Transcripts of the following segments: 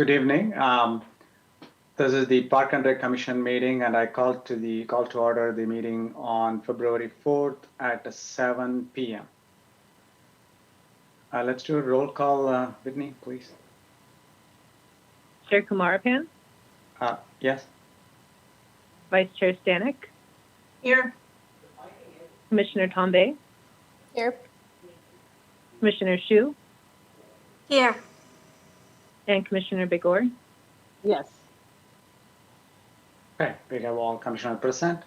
Good evening. This is the Park and Rec Commission meeting, and I call to order the meeting on February 4th at 7 p.m. Let's do a roll call. Whitney, please. Chair Kumarapan? Yes. Vice Chair Stanek? Here. Commissioner Tombe? Here. Commissioner Shu? Here. And Commissioner Bigor? Yes. Okay, we have all commissioners present.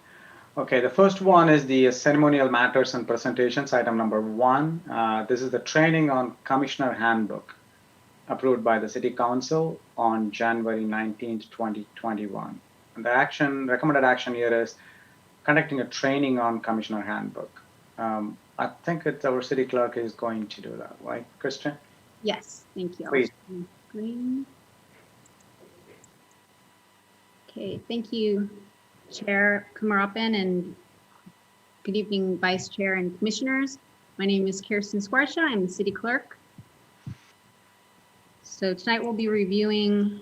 Okay, the first one is the ceremonial matters and presentations, item number 1. This is the training on Commissioner Handbook approved by the City Council on January 19th, 2021. And the recommended action here is conducting a training on Commissioner Handbook. I think it's our city clerk is going to do that, right, Christian? Yes, thank you. Please. Okay, thank you, Chair Kumarapan, and good evening, Vice Chair and Commissioners. My name is Kirsten Squarsha. I'm the City Clerk. So tonight we'll be reviewing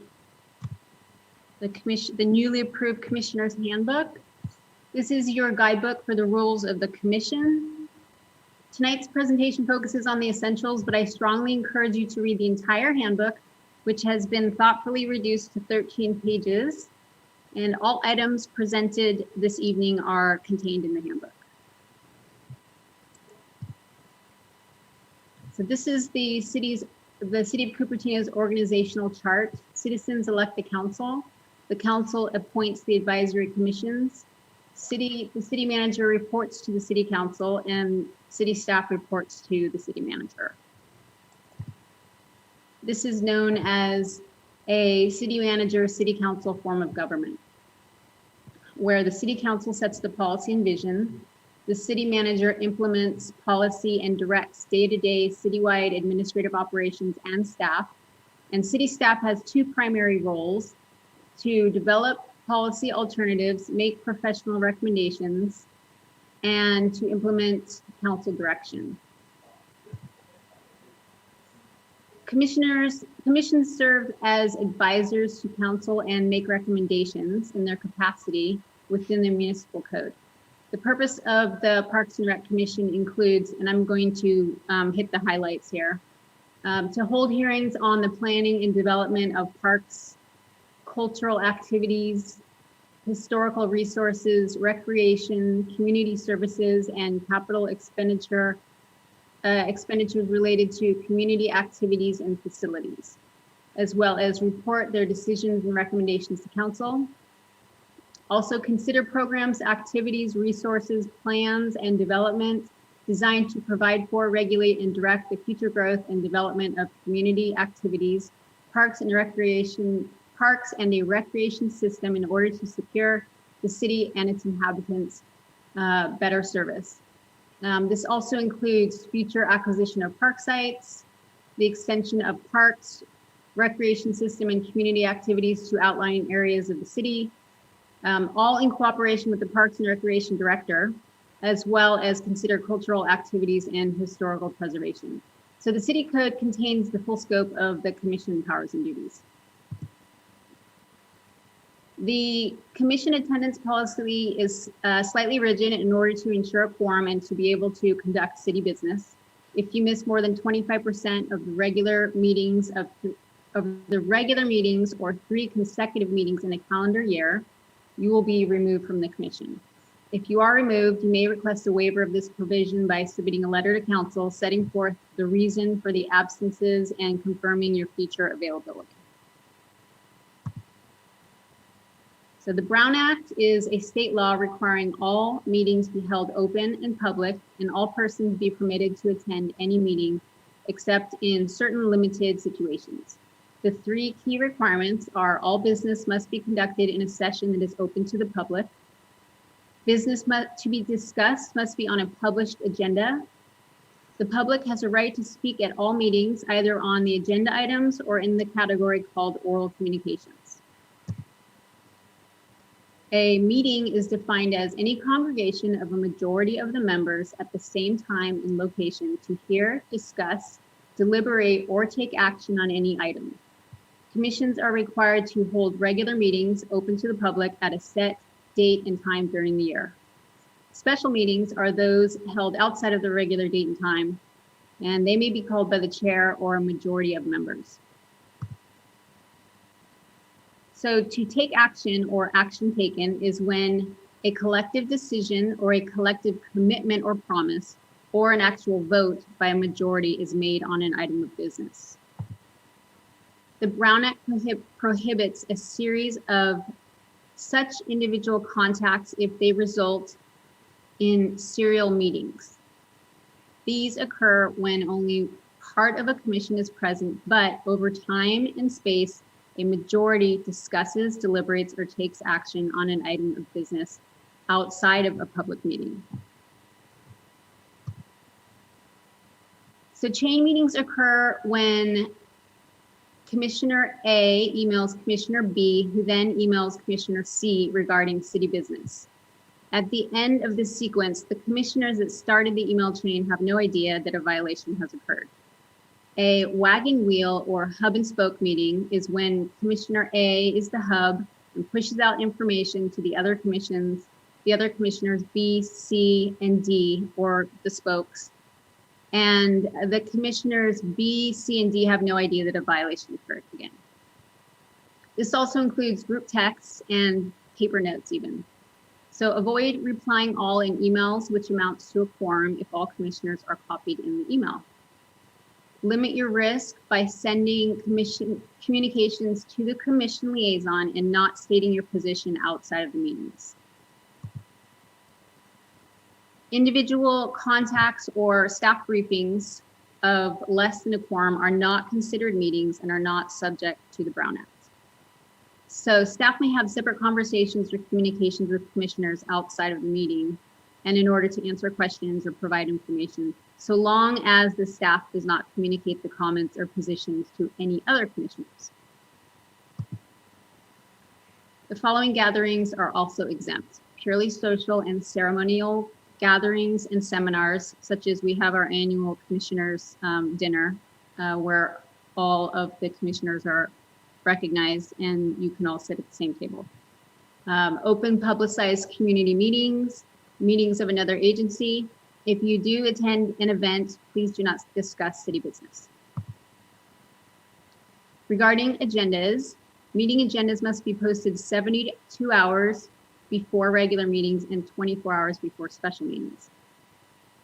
the newly approved Commissioner's Handbook. This is your guidebook for the rules of the Commission. Tonight's presentation focuses on the essentials, but I strongly encourage you to read the entire handbook, which has been thoughtfully reduced to 13 pages. And all items presented this evening are contained in the handbook. So this is the City of Cupertino's organizational chart. Citizens elect the council. The council appoints the advisory commissions. The city manager reports to the city council, and city staff reports to the city manager. This is known as a city manager, city council form of government, where the city council sets the policy and vision. The city manager implements policy and directs day-to-day citywide administrative operations and staff. And city staff has 2 primary roles: to develop policy alternatives, make professional recommendations, and to implement council direction. Commissions serve as advisors to council and make recommendations in their capacity within the municipal code. The purpose of the Parks and Rec Commission includes, and I'm going to hit the highlights here, to hold hearings on the planning and development of parks, cultural activities, historical resources, recreation, community services, and capital expenditures related to community activities and facilities, as well as report their decisions and recommendations to council. Also consider programs, activities, resources, plans, and development designed to provide for, regulate, and direct the future growth and development of community activities, parks and a recreation system in order to secure the city and its inhabitants better service. This also includes future acquisition of park sites, the extension of parks, recreation system, and community activities to outlying areas of the city, all in cooperation with the Parks and Recreation Director, as well as consider cultural activities and historical preservation. So the city code contains the full scope of the commission powers and duties. The commission attendance policy is slightly rigid in order to ensure a quorum and to be able to conduct city business. If you miss more than 25% of the regular meetings or 3 consecutive meetings in a calendar year, you will be removed from the commission. If you are removed, you may request a waiver of this provision by submitting a letter to council setting forth the reason for the absences and confirming your future availability. So the Brown Act is a state law requiring all meetings be held open and public, and all persons be permitted to attend any meeting except in certain limited situations. The 3 key requirements are: all business must be conducted in a session that is open to the public. Business to be discussed must be on a published agenda. The public has a right to speak at all meetings, either on the agenda items or in the category called oral communications. A meeting is defined as any congregation of a majority of the members at the same time and location to hear, discuss, deliberate, or take action on any item. Commissions are required to hold regular meetings open to the public at a set date and time during the year. Special meetings are those held outside of the regular date and time, and they may be called by the chair or a majority of members. So to take action or action taken is when a collective decision or a collective commitment or promise or an actual vote by a majority is made on an item of business. The Brown Act prohibits a series of such individual contacts if they result in serial meetings. These occur when only part of a commission is present, but over time and space, a majority discusses, deliberates, or takes action on an item of business outside of a public meeting. So chain meetings occur when Commissioner A emails Commissioner B, who then emails Commissioner C regarding city business. At the end of this sequence, the commissioners that started the email chain have no idea that a violation has occurred. A wagging wheel or hub and spoke meeting is when Commissioner A is the hub and pushes out information to the other commissioners B, C, and D, or the spokes. And the commissioners B, C, and D have no idea that a violation occurred again. This also includes group texts and paper notes even. So avoid replying all in emails, which amounts to a quorum if all commissioners are copied in the email. Limit your risk by sending communications to the commission liaison and not stating your position outside of the meetings. Individual contacts or staff briefings of less than a quorum are not considered meetings and are not subject to the Brown Act. So staff may have separate conversations or communications with commissioners outside of the meeting and in order to answer questions or provide information, so long as the staff does not communicate the comments or positions to any other commissioners. The following gatherings are also exempt: purely social and ceremonial gatherings and seminars, such as we have our annual commissioners dinner, where all of the commissioners are recognized and you can all sit at the same table. Open publicized community meetings, meetings of another agency. If you do attend an event, please do not discuss city business. Regarding agendas, meeting agendas must be posted 72 hours before regular meetings and 24 hours before special meetings.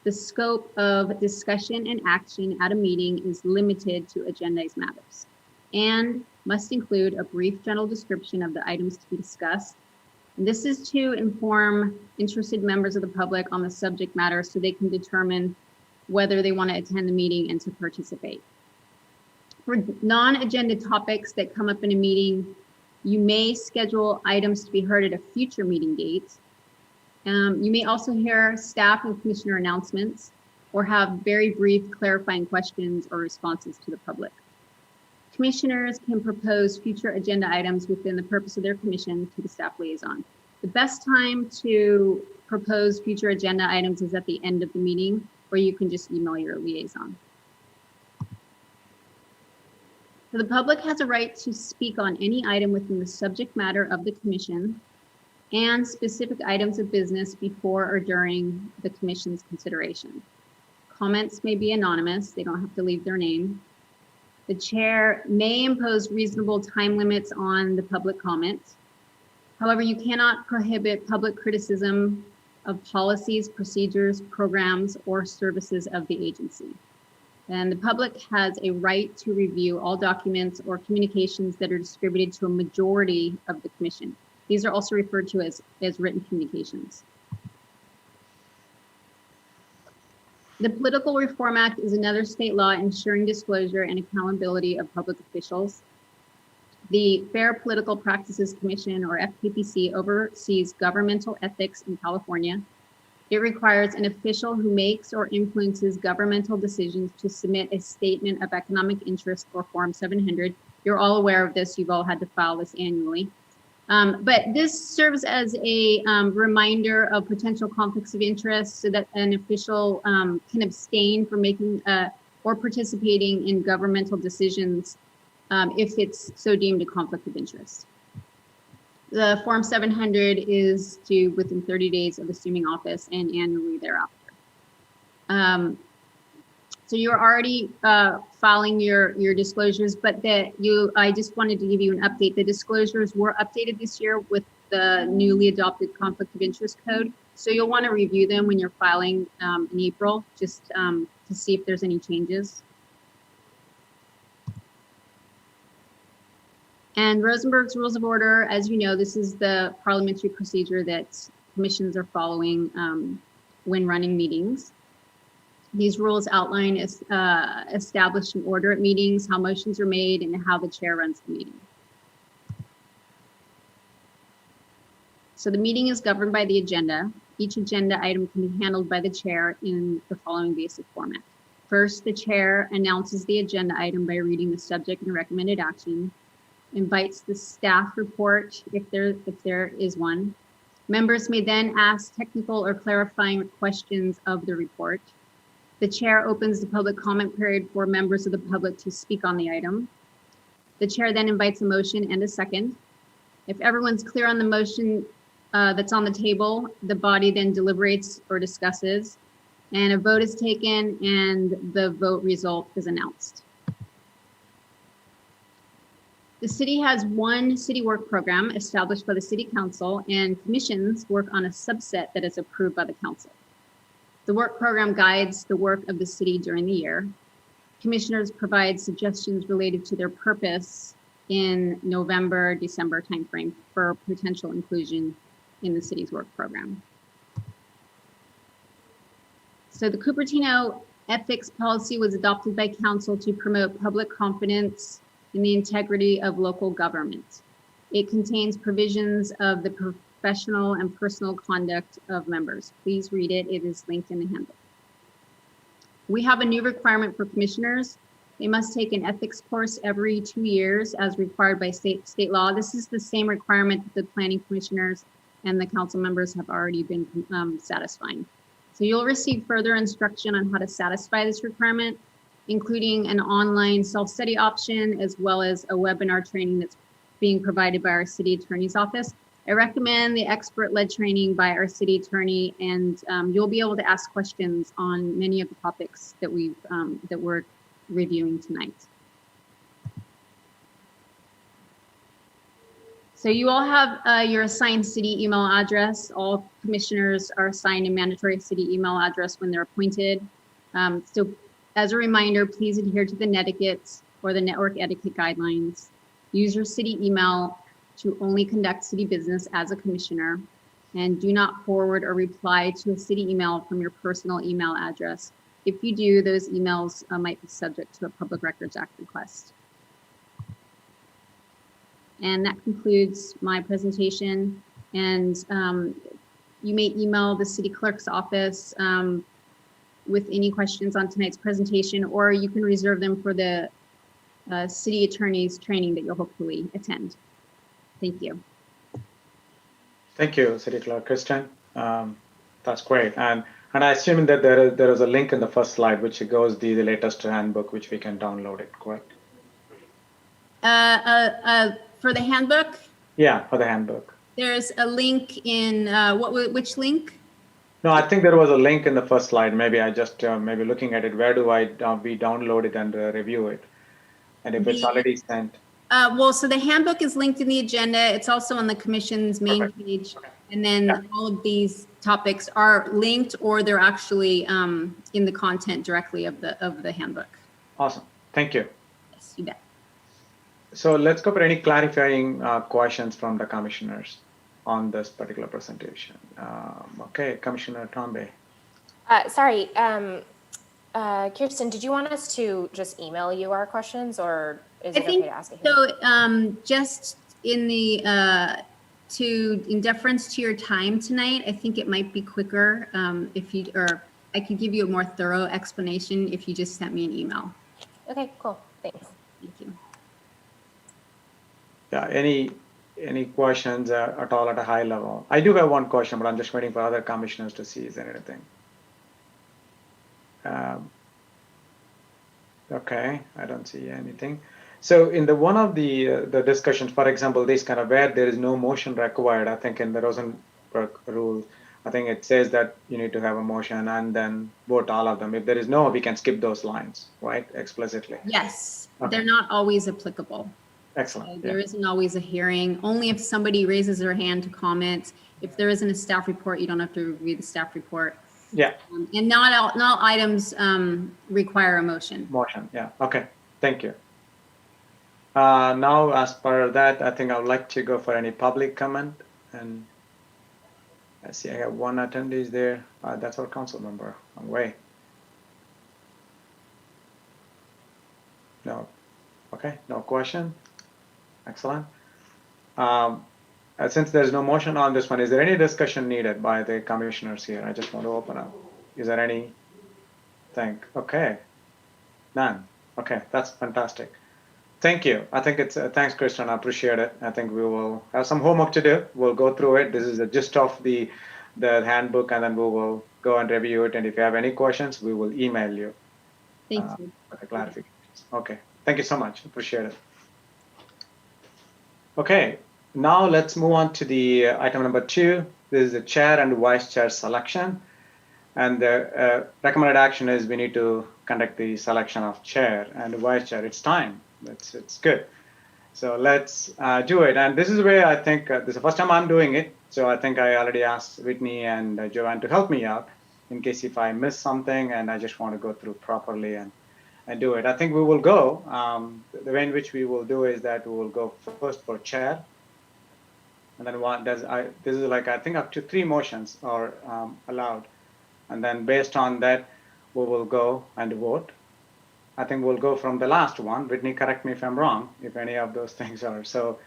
The scope of discussion and action at a meeting is limited to agendized matters and must include a brief general description of the items to be discussed. And this is to inform interested members of the public on the subject matter so they can determine whether they want to attend the meeting and to participate. For non-agenda topics that come up in a meeting, you may schedule items to be heard at a future meeting date. You may also hear staff and commissioner announcements or have very brief clarifying questions or responses to the public. Commissioners can propose future agenda items within the purpose of their commission to the staff liaison. The best time to propose future agenda items is at the end of the meeting, or you can just email your liaison. So the public has a right to speak on any item within the subject matter of the commission and specific items of business before or during the commission's consideration. Comments may be anonymous, they don't have to leave their name. The chair may impose reasonable time limits on the public comments. However, you cannot prohibit public criticism of policies, procedures, programs, or services of the agency. And the public has a right to review all documents or communications that are distributed to a majority of the commission. These are also referred to as written communications. The Political Reform Act is another state law ensuring disclosure and accountability of public officials. The Fair Political Practices Commission, or FPPC, oversees governmental ethics in California. It requires an official who makes or influences governmental decisions to submit a statement of economic interest for Form 700. You're all aware of this. You've all had to file this annually. But this serves as a reminder of potential conflicts of interest so that an official can abstain from making or participating in governmental decisions if it's so deemed a conflict of interest. The Form 700 is due within 30 days of assuming office and annually thereafter. So you're already filing your disclosures, but I just wanted to give you an update. The disclosures were updated this year with the newly adopted conflict of interest code. So you'll want to review them when you're filing in April, just to see if there's any changes. And Rosenberg's Rules of Order, as you know, this is the parliamentary procedure that commissions are following when running meetings. These rules outline establishing order at meetings, how motions are made, and how the chair runs the meeting. So the meeting is governed by the agenda. Each agenda item can be handled by the chair in the following basic format. First, the chair announces the agenda item by reading the subject and recommended action, invites the staff report if there is one. Members may then ask technical or clarifying questions of the report. The chair opens the public comment period for members of the public to speak on the item. The chair then invites a motion and a second. If everyone's clear on the motion that's on the table, the body then deliberates or discusses, and a vote is taken and the vote result is announced. The city has one city work program established by the city council, and commissions work on a subset that is approved by the council. The work program guides the work of the city during the year. Commissioners provide suggestions related to their purpose in November, December timeframe for potential inclusion in the city's work program. So the Cupertino ethics policy was adopted by council to promote public confidence in the integrity of local government. It contains provisions of the professional and personal conduct of members. Please read it. It is linked in the handbook. We have a new requirement for commissioners. They must take an ethics course every 2 years as required by state law. This is the same requirement that the planning commissioners and the council members have already been satisfying. So you'll receive further instruction on how to satisfy this requirement, including an online self-study option, as well as a webinar training that's being provided by our city attorney's office. I recommend the expert-led training by our city attorney, and you'll be able to ask questions on many of the topics that we're reviewing tonight. So you all have your assigned city email address. All commissioners are assigned a mandatory city email address when they're appointed. So as a reminder, please adhere to the netiquette or the network etiquette guidelines. Use your city email to only conduct city business as a commissioner, and do not forward or reply to a city email from your personal email address. If you do, those emails might be subject to a Public Records Act request. And that concludes my presentation. And you may email the city clerk's office with any questions on tonight's presentation, or you can reserve them for the city attorney's training that you'll hopefully attend. Thank you. Thank you, City Clerk Kristen. That's great. And I assume that there is a link in the first slide which goes the latest handbook, which we can download it, correct? For the handbook? Yeah, for the handbook. There's a link in, which link? No, I think there was a link in the first slide. Maybe I just, maybe looking at it, where do we download it and review it? And if it's already sent. Well, so the handbook is linked in the agenda. It's also on the commission's main Perfect. page. And then all of these topics are linked, or they're actually in the content directly of the handbook. Awesome. Thank you. Yes, you bet. So let's go for any clarifying questions from the commissioners on this particular presentation. Okay, Commissioner Tombe. Sorry, Kirsten, did you want us to just email you our questions, or is it okay to ask it here? So just in the in deference to your time tonight, I think it might be quicker if you, or I could give you a more thorough explanation if you just sent me an email. Okay, cool. Thanks. Thank you. Yeah, any questions at all at a high level? I do have one question, but I'm just waiting for other commissioners to see is there anything. Okay, I don't see anything. So in the one of the discussions, for example, this kind of where there is no motion required, I think in the Rosenberg rule, I think it says that you need to have a motion and then vote all of them. If there is no, we can skip those lines, right? Explicitly. Yes, Okay. they're not always applicable. Excellent. So Yeah. there isn't always a hearing, only if somebody raises their hand to comment. If there isn't a staff report, you don't have to review the staff report. Yeah. And not all items require a motion. Motion. Yeah. Okay. Thank you. Now, as per that, I think I would like to go for any public comment. And I see I have one attendee there. That's our council member. Wei. No. Okay. No question. Excellent. Since there's no motion on this one, is there any discussion needed by the commissioners here? I just want to open up. Is there any? Okay. None. Okay. That's fantastic. Thank you. I think it's, thanks, Kristen. I appreciate it. I think we will have some homework to do. We'll go through it. This is the gist of the handbook, and then we will go and review it. And if you have any questions, we will email you. Thank you. For the clarifications. Okay. Thank you so much. Appreciate it. Okay. Now let's move on to the item number 2. This is the chair and vice chair selection. And the recommended action is we need to conduct the selection of chair and vice chair. It's time. It's good. So let's do it. And this is where I think this is the first time I'm doing it. So I think I already asked Whitney and Joanne to help me out in case if I miss something and I just want to go through properly and do it. I think we will go. The way in which we will do is that we will go first for chair. And then this is like, I think up to 3 motions are allowed. And then based on that, we will go and vote. I think we'll go from the last one. Whitney, correct me if I'm wrong, if any of those things are. So,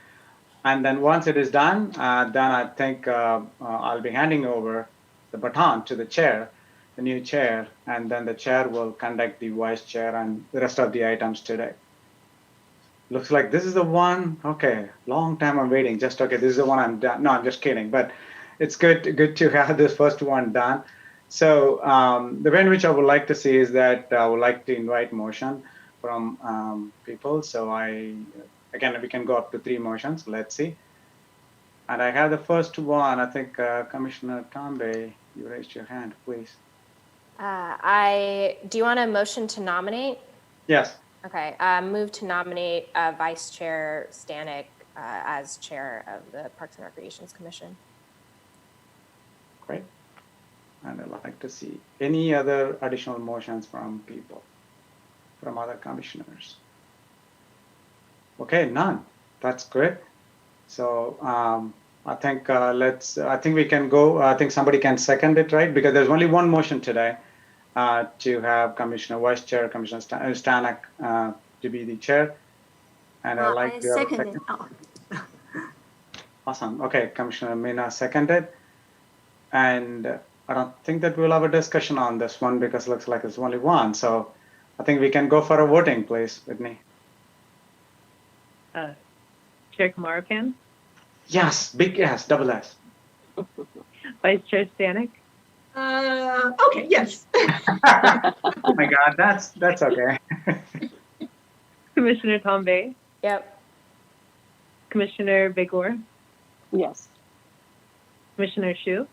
and then once it is done, then I think I'll be handing over the baton to the chair, the new chair, and then the chair will conduct the vice chair and the rest of the items today. Looks like this is the one. Okay, long time I'm waiting. Just okay, this is the one I'm done. No, I'm just kidding. But it's good to have this first one done. So the way in which I would like to see is that I would like to invite motion from people. So again, we can go up to 3 motions. Let's see. And I have the first one. I think Commissioner Tombe, you raised your hand, please. Do you want a motion to nominate? Yes. Okay, move to nominate Vice Chair Stanek as chair of the Parks and Recreations Commission. Great. And I'd like to see any other additional motions from people, from other commissioners. Okay, none. That's great. So I think I think we can go. I think somebody can second it, right? Because there's only one motion today to have Commissioner Vice Chair, Commissioner Stanek to be the chair. And I'd like to have a second. Oh. Awesome. Okay, Commissioner Meena seconded. And I don't think that we'll have a discussion on this one because it looks like it's only one. So I think we can go for a voting, please, Whitney. Chair Kamaropan, Yes, big yes, double S. Vice Chair Stanek, Okay, yes. Oh my God, that's okay. Commissioner Tombe, Yep. Commissioner Bigor, Yes. Commissioner Shu.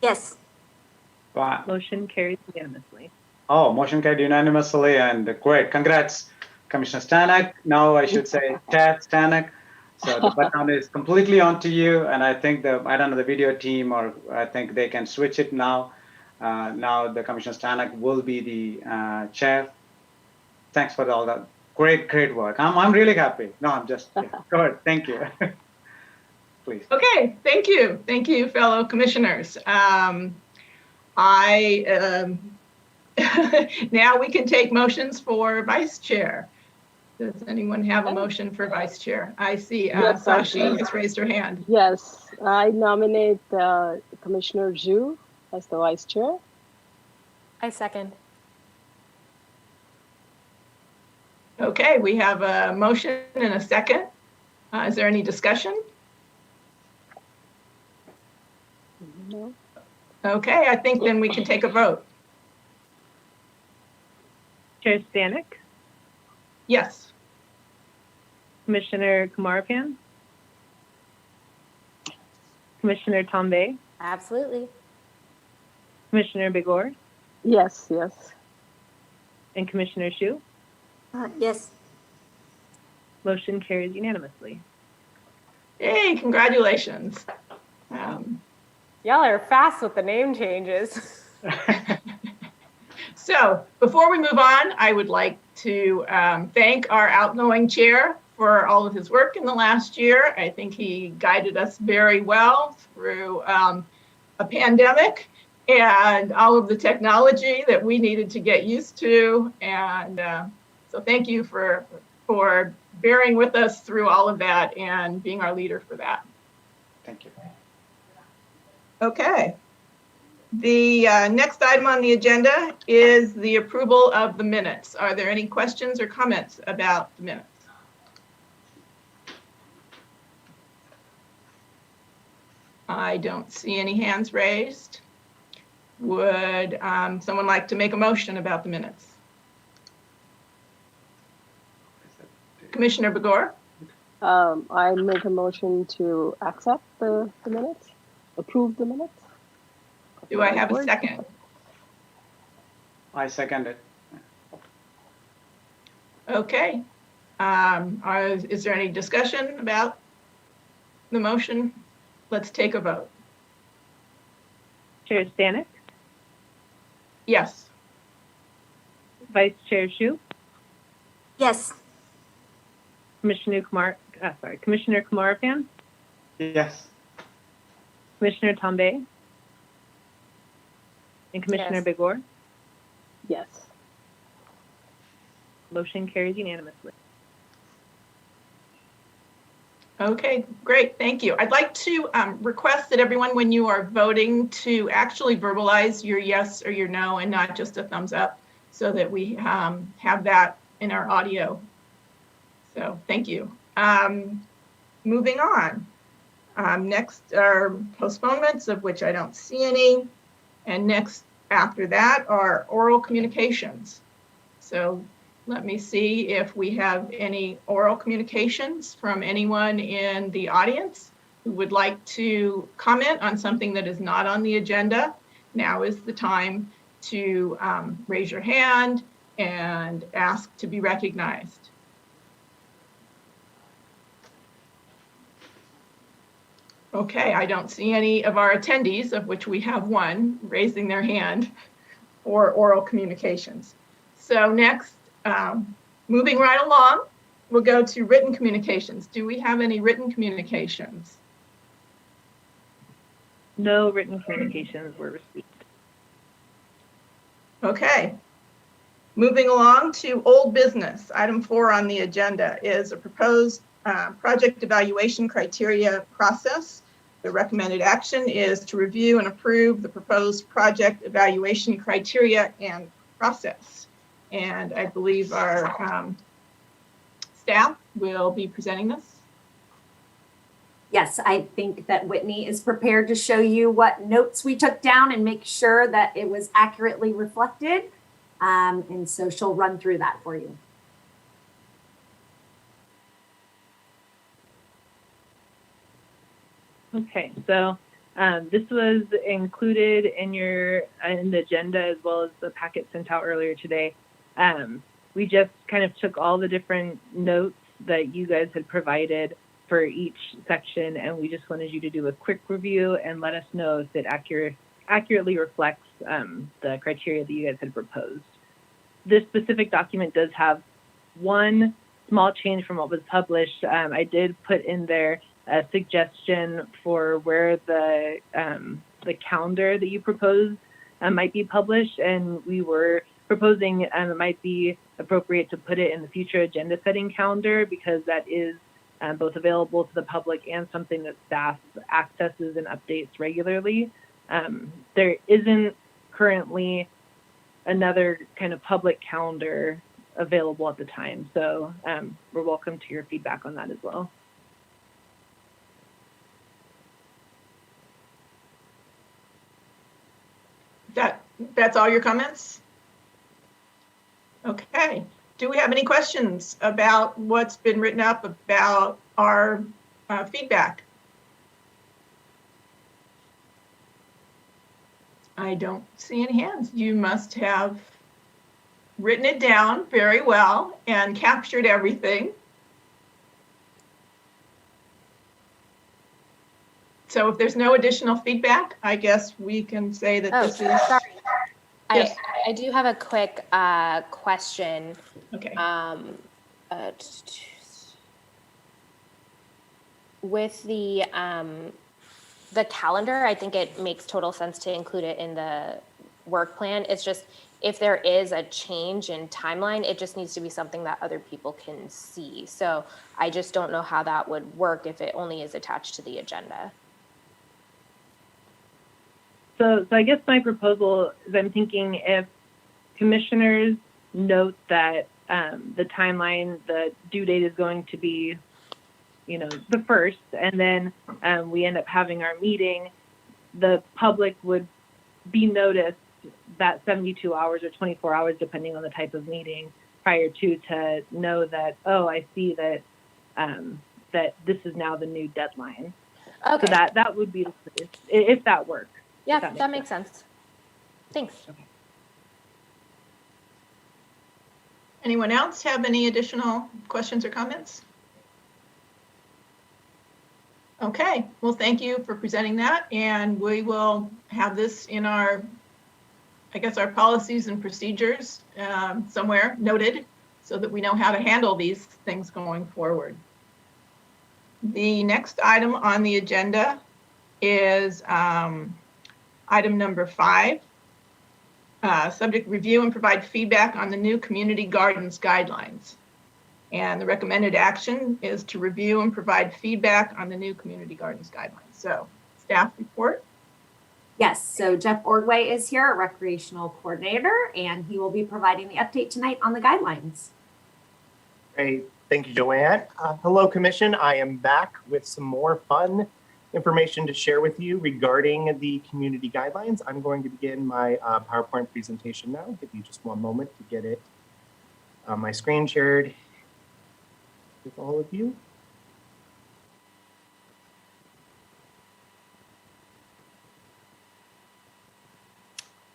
Yes. Wow. Motion carries unanimously. Oh, motion carried unanimously, and great. Congrats, Commissioner Stanek. Now I should say Chair Stanek. So the baton is completely onto you, and I think I don't know, the video team, or I think they can switch it now. Now the Commissioner Stanek will be the chair. Thanks for all that great work. I'm really happy. No, I'm just go ahead. Thank you. Please. Okay, thank you, fellow commissioners. Now we can take motions for vice chair. Does anyone have a motion for vice chair? I see Yes, Sashi has raised her hand. Yes, I nominate Commissioner Zhu as the vice chair. I second. Okay, we have a motion and a second. Is there any discussion? No. Okay, I think then we can take a vote. Chair Stanek, Yes. Commissioner Kumarapan, Commissioner Tombe, Absolutely. Commissioner Bigor, Yes, yes. and Commissioner Shu. Yes. Motion carries unanimously. Yay, congratulations. Um, Y'all are fast with the name changes. So before we move on, I would like to thank our outgoing chair for all of his work in the last year. I think he guided us very well through a pandemic and all of the technology that we needed to get used to. And so thank you for bearing with us through all of that and being our leader for that. Thank you. Okay. The next item on the agenda is the approval of the minutes. Are there any questions or comments about the minutes? I don't see any hands raised. Would someone like to make a motion about the minutes? Commissioner Bigor? I make a motion to accept the minutes, approve the minutes. Do I have a second? I second it. Okay. Is there any discussion about the motion? Let's take a vote. Chair Stanek, Yes. Vice Chair Shu, Yes. Commissioner Kumarapan, Yes. Commissioner Tombe, and Commissioner Yes. Bigor. Yes. Motion carries unanimously. Okay, great, thank you. I'd like to request that everyone, when you are voting, to actually verbalize your yes or your no and not just a thumbs up, so that we have that in our audio. So thank you. Moving on. Next are postponements, of which I don't see any. And next after that are oral communications. So let me see if we have any oral communications from anyone in the audience who would like to comment on something that is not on the agenda. Now is the time to raise your hand and ask to be recognized. Okay, I don't see any of our attendees, of which we have one, raising their hand for oral communications. So next, moving right along, we'll go to written communications. Do we have any written communications? No written communications were received. Okay. Moving along to old business. Item 4 on the agenda is a proposed project evaluation criteria process. The recommended action is to review and approve the proposed project evaluation criteria and process. And I believe our staff will be presenting this. Yes, I think that Whitney is prepared to show you what notes we took down and make sure that it was accurately reflected. And so she'll run through that for you. Okay, so this was included in the agenda as well as the packet sent out earlier today. We just kind of took all the different notes that you guys had provided for each section, and we just wanted you to do a quick review and let us know if it accurately reflects the criteria that you guys had proposed. This specific document does have one small change from what was published. I did put in there a suggestion for where the calendar that you proposed might be published, and we were proposing it might be appropriate to put it in the future agenda setting calendar, because that is both available to the public and something that staff accesses and updates regularly. There isn't currently another kind of public calendar available at the time, so we're welcome to your feedback on that as well. That's all your comments? Okay. do we have any questions about what's been written up about our feedback? I don't see any hands. You must have written it down very well and captured everything. So if there's no additional feedback, I guess we can say that this is. Sorry. Yes. I do have a quick question. Okay. With the calendar, I think it makes total sense to include it in the work plan. It's just if there is a change in timeline, it just needs to be something that other people can see. So I just don't know how that would work if it only is attached to the agenda. So I guess my proposal is I'm thinking if commissioners note that the timeline, the due date is going to be, the 1st, and then we end up having our meeting, the public would be noticed that 72 hours or 24 hours, depending on the type of meeting prior to know that, oh, I see that that this is now the new deadline. Okay. So that would be, if that works. Yeah, that makes sense. Thanks. Okay. Anyone else have any additional questions or comments? Okay, well, thank you for presenting that, and we will have this in our, I guess, our policies and procedures somewhere noted so that we know how to handle these things going forward. The next item on the agenda is item number 5, subject review and provide feedback on the new community gardens guidelines. And the recommended action is to review and provide feedback on the new community gardens guidelines. So, staff report. Yes, so Jeff Ordway is here, a recreational coordinator, and he will be providing the update tonight on the guidelines. Great, thank you, Joanne. Hello, Commission. I am back with some more fun information to share with you regarding the community guidelines. I'm going to begin my PowerPoint presentation now. Give you just one moment to get it my screen shared with all of you.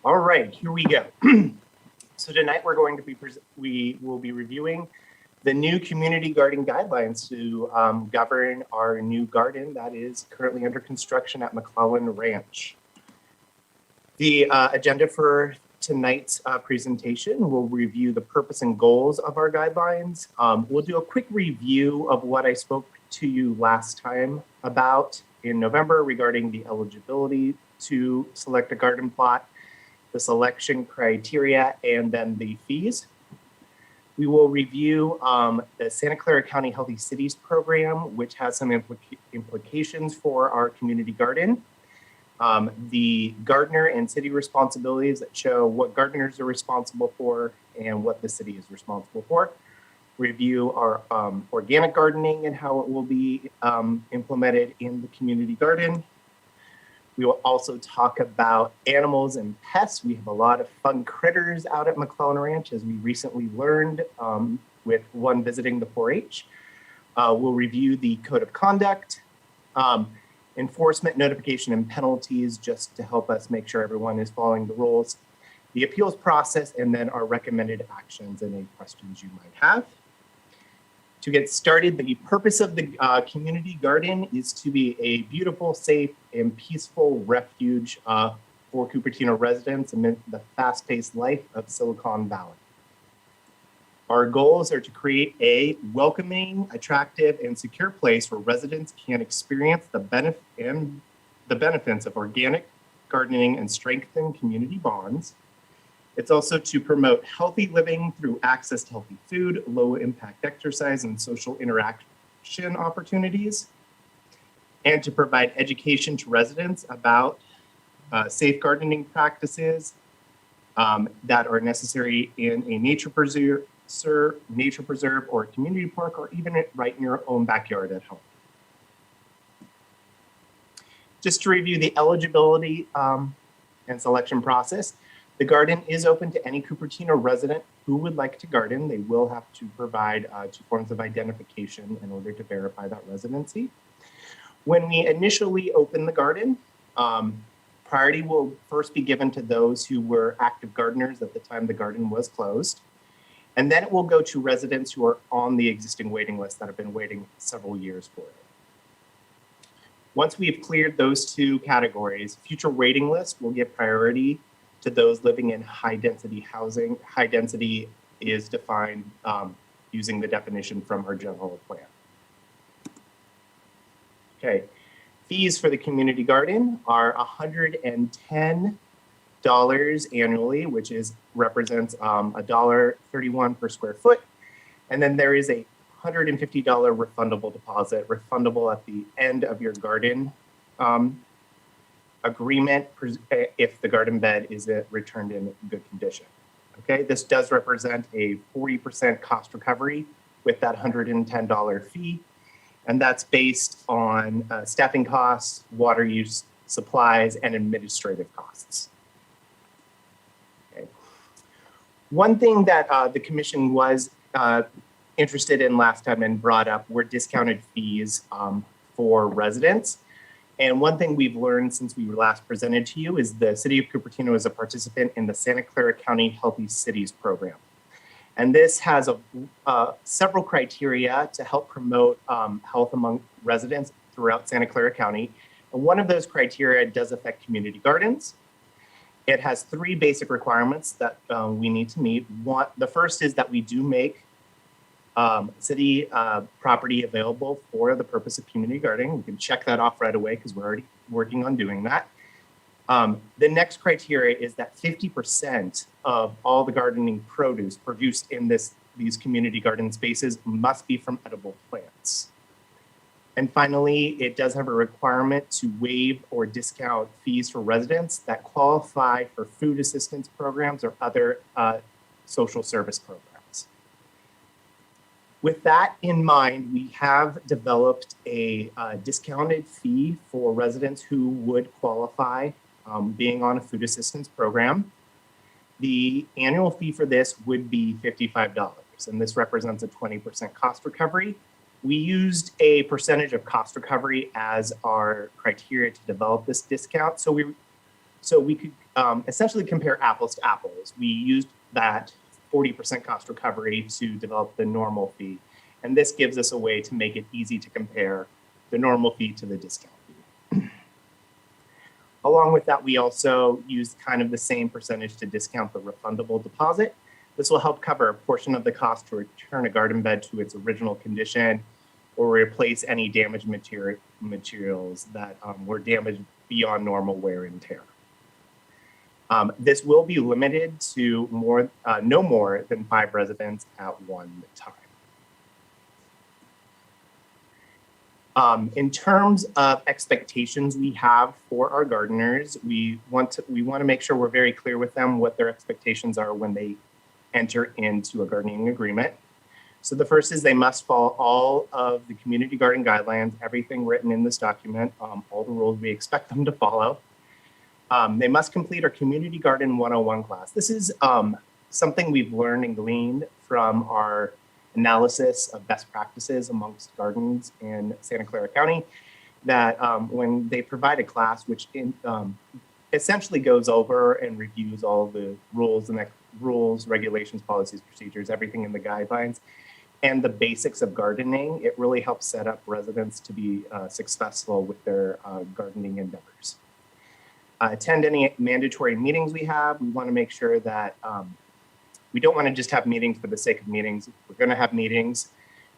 All right, here we go. So tonight we're going to we will be reviewing the new community garden guidelines to govern our new garden that is currently under construction at McClellan Ranch. The agenda for tonight's presentation will review the purpose and goals of our guidelines. We'll do a quick review of what I spoke to you last time about in November regarding the eligibility to select a garden plot, the selection criteria, and then the fees. We will review the Santa Clara County Healthy Cities program, which has some implications for our community garden. The gardener and city responsibilities that show what gardeners are responsible for and what the city is responsible for. Review our organic gardening and how it will be implemented in the community garden. We will also talk about animals and pests. We have a lot of fun critters out at McClellan Ranch, as we recently learned with one visiting the 4-H. We'll review the code of conduct, enforcement, notification, and penalties, just to help us make sure everyone is following the rules, the appeals process, and then our recommended actions and any questions you might have. To get started, the purpose of the community garden is to be a beautiful, safe, and peaceful refuge for Cupertino residents amid the fast-paced life of Silicon Valley. Our goals are to create a welcoming, attractive, and secure place where residents can experience the benefits of organic gardening and strengthen community bonds. It's also to promote healthy living through access to healthy food, low impact exercise, and social interaction opportunities, and to provide education to residents about safe gardening practices that are necessary in a nature preserve or a community park, or even right in your own backyard at home. Just to review the eligibility and selection process, The garden is open to any Cupertino resident who would like to garden. They will have to provide 2 forms of identification in order to verify that residency. When we initially open the garden, priority will first be given to those who were active gardeners at the time the garden was closed. And then it will go to residents who are on the existing waiting list that have been waiting several years for it. Once we've cleared those 2 categories, future waiting lists will give priority to those living in high density housing. High density is defined using the definition from our general plan. Okay, fees for the community garden are $110 annually, which represents $1.31 per square foot. And then there is a $150 refundable deposit, refundable at the end of your garden agreement if the garden bed is returned in good condition. Okay, this does represent a 40% cost recovery with that $110 fee. And that's based on staffing costs, water use, supplies, and administrative costs. Okay. One thing that the commission was interested in last time and brought up were discounted fees for residents. And one thing we've learned since we were last presented to you is the City of Cupertino is a participant in the Santa Clara County Healthy Cities program. And this has several criteria to help promote health among residents throughout Santa Clara County. And one of those criteria does affect community gardens. It has 3 basic requirements that we need to meet. The first is that we do make city property available for the purpose of community gardening. We can check that off right away because we're already working on doing that. The next criteria is that 50% of all the gardening produce produced in these community garden spaces must be from edible plants. And finally, it does have a requirement to waive or discount fees for residents that qualify for food assistance programs or other social service programs. With that in mind, we have developed a discounted fee for residents who would qualify being on a food assistance program. The annual fee for this would be $55, and this represents a 20% cost recovery. We used a percentage of cost recovery as our criteria to develop this discount. So we could essentially compare apples to apples. We used that 40% cost recovery to develop the normal fee. And this gives us a way to make it easy to compare the normal fee to the discount fee. Along with that, we also used kind of the same percentage to discount the refundable deposit. This will help cover a portion of the cost to return a garden bed to its original condition or replace any damaged materials that were damaged beyond normal wear and tear. This will be limited to no more than 5 residents at one time. In terms of expectations we have for our gardeners, we want to make sure we're very clear with them what their expectations are when they enter into a gardening agreement. So the first is they must follow all of the community garden guidelines, everything written in this document, all the rules we expect them to follow. They must complete our Community Garden 101 class. This is something we've learned and gleaned from our analysis of best practices amongst gardens in Santa Clara County, that when they provide a class which essentially goes over and reviews all the rules, regulations, policies, procedures, everything in the guidelines, and the basics of gardening, it really helps set up residents to be successful with their gardening endeavors. Attend any mandatory meetings we have. We want to make sure that we don't want to just have meetings for the sake of meetings. We're going to have meetings,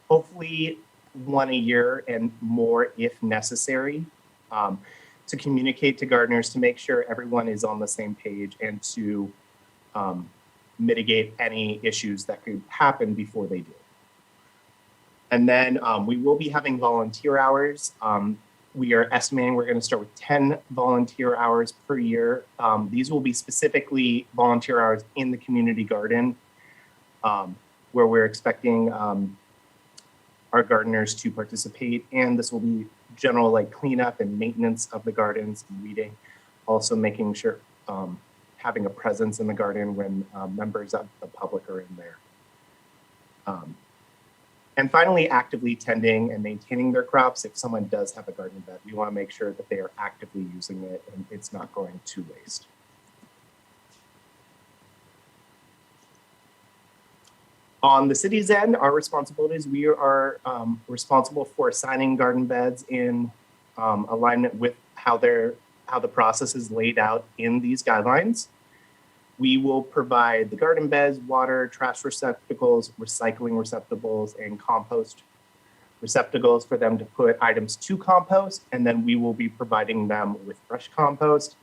hopefully 1 a year and more if necessary, to communicate to gardeners, to make sure everyone is on the same page and to mitigate any issues that could happen before they do. And then we will be having volunteer hours. We are estimating we're going to start with 10 volunteer hours per year. These will be specifically volunteer hours in the community garden, where we're expecting our gardeners to participate. And this will be general like cleanup and maintenance of the gardens and weeding. Also making sure having a presence in the garden when members of the public are in there. And finally, actively tending and maintaining their crops. If someone does have a garden bed, we want to make sure that they are actively using it and it's not going to waste. On the city's end, our responsibilities, we are responsible for assigning garden beds in alignment with how the process is laid out in these guidelines. We will provide the garden beds, water, trash receptacles, recycling receptacles, and compost receptacles for them to put items to compost, and then we will be providing them with fresh compost.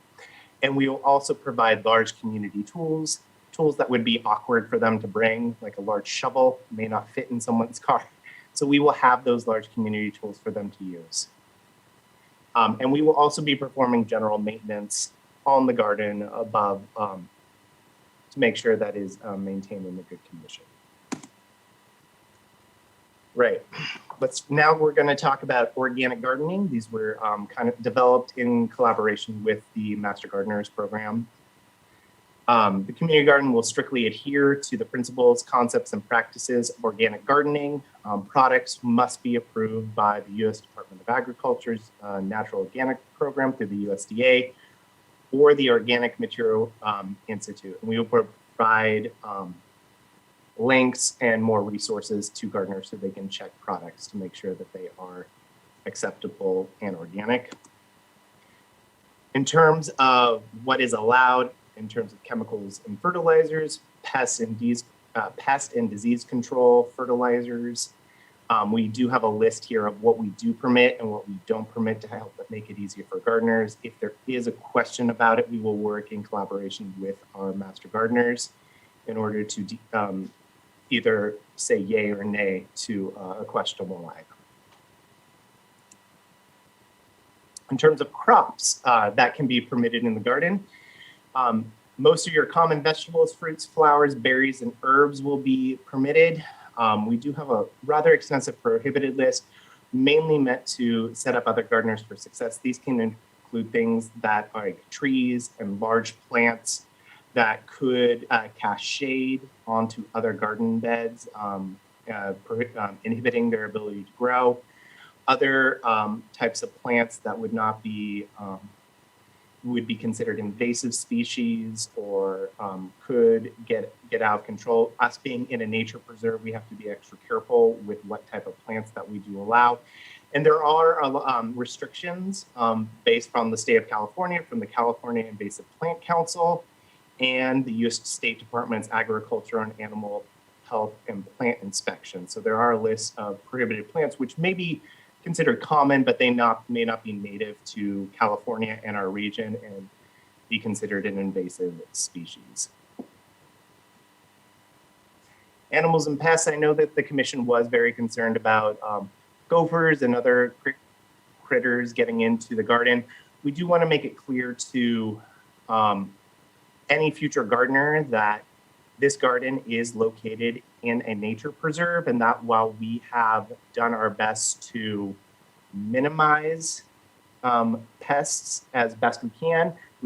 And we will also provide large community tools that would be awkward for them to bring, like a large shovel may not fit in someone's car. So we will have those large community tools for them to use. And we will also be performing general maintenance on the garden above to make sure that is maintained in a good condition. Right. Now we're going to talk about organic gardening. These were kind of developed in collaboration with the Master Gardeners program. The community garden will strictly adhere to the principles, concepts, and practices of organic gardening. Products must be approved by the U.S. Department of Agriculture's Natural Organic Program through the USDA or the Organic Material Institute. And we will provide links and more resources to gardeners so they can check products to make sure that they are acceptable and organic. In terms of what is allowed, in terms of chemicals and fertilizers, pest and disease control fertilizers. We do have a list here of what we do permit and what we don't permit to help make it easier for gardeners. If there is a question about it, we will work in collaboration with our master gardeners in order to either say yay or nay to a questionable item. In terms of crops that can be permitted in the garden, most of your common vegetables, fruits, flowers, berries, and herbs will be permitted. We do have a rather extensive prohibited list, mainly meant to set up other gardeners for success. These can include things that are like trees and large plants that could cast shade onto other garden beds, inhibiting their ability to grow. Other types of plants that would not be would be considered invasive species or could get out of control. Us being in a nature preserve, we have to be extra careful with what type of plants that we do allow. And there are restrictions based from the state of California, from the California Invasive Plant Council, and the U.S. State Department's Agriculture and Animal Health and Plant Inspection. So there are a list of prohibited plants, which may be considered common, but they may not be native to California and our region and be considered an invasive species. Animals and pests, I know that the commission was very concerned about gophers and other critters getting into the garden. We do want to make it clear to any future gardener that this garden is located in a nature preserve, and that while we have done our best to minimize pests as best we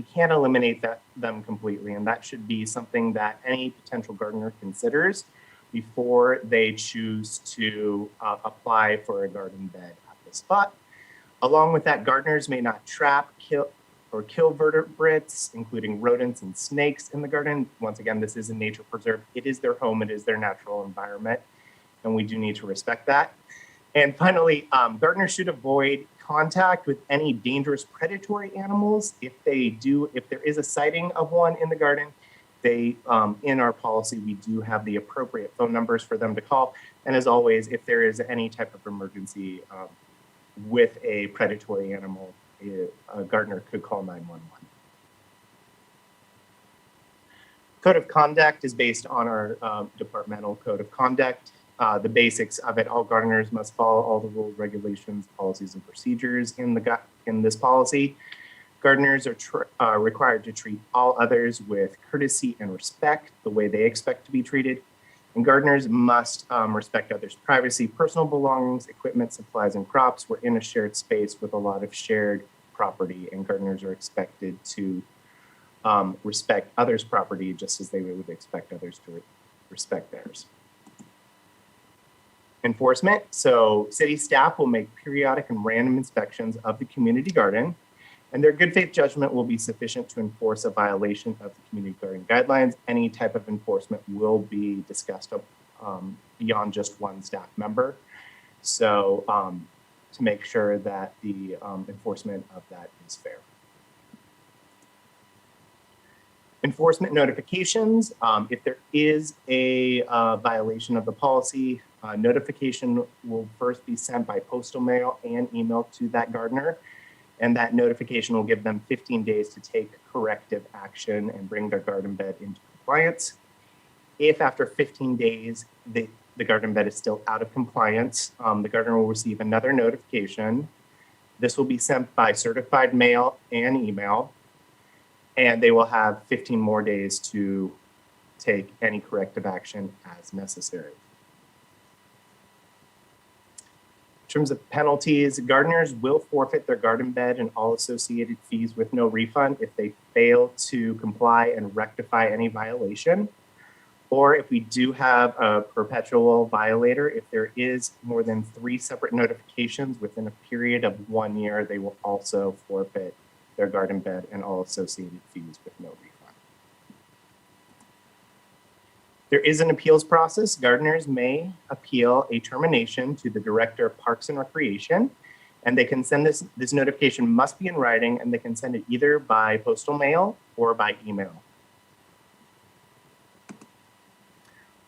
can't eliminate them completely. And that should be something that any potential gardener considers before they choose to apply for a garden bed at the spot. Along with that, gardeners may not trap, kill vertebrates, including rodents and snakes in the garden. Once again, this is a nature preserve. It is their home, it is their natural environment, and we do need to respect that. And finally, gardeners should avoid contact with any dangerous predatory animals. If there is a sighting of one in the garden, in our policy, we do have the appropriate phone numbers for them to call. And as always, if there is any type of emergency with a predatory animal, a gardener could call 911. Code of conduct is based on our departmental code of conduct. The basics of it, all gardeners must follow all the rules, regulations, policies, and procedures in this policy. Gardeners are required to treat all others with courtesy and respect, the way they expect to be treated. And gardeners must respect others' privacy, personal belongings, equipment, supplies, and crops. We're in a shared space with a lot of shared property, and gardeners are expected to respect others' property just as they would expect others to respect theirs. Enforcement. So city staff will make periodic and random inspections of the community garden, and their good faith judgment will be sufficient to enforce a violation of the community garden guidelines. Any type of enforcement will be discussed beyond just one staff member. So to make sure that the enforcement of that is fair. Enforcement notifications. If there is a violation of the policy, notification will first be sent by postal mail and email to that gardener. And that notification will give them 15 days to take corrective action and bring their garden bed into compliance. If after 15 days, the garden bed is still out of compliance, the gardener will receive another notification. This will be sent by certified mail and email, and they will have 15 more days to take any corrective action as necessary. In terms of penalties, gardeners will forfeit their garden bed and all associated fees with no refund if they fail to comply and rectify any violation. Or if we do have a perpetual violator, if there is more than 3 separate notifications within a period of 1 year, they will also forfeit their garden bed and all associated fees with no refund. There is an appeals process. Gardeners may appeal a termination to the Director of Parks and Recreation, and they can send this notification must be in writing, and they can send it either by postal mail or by email.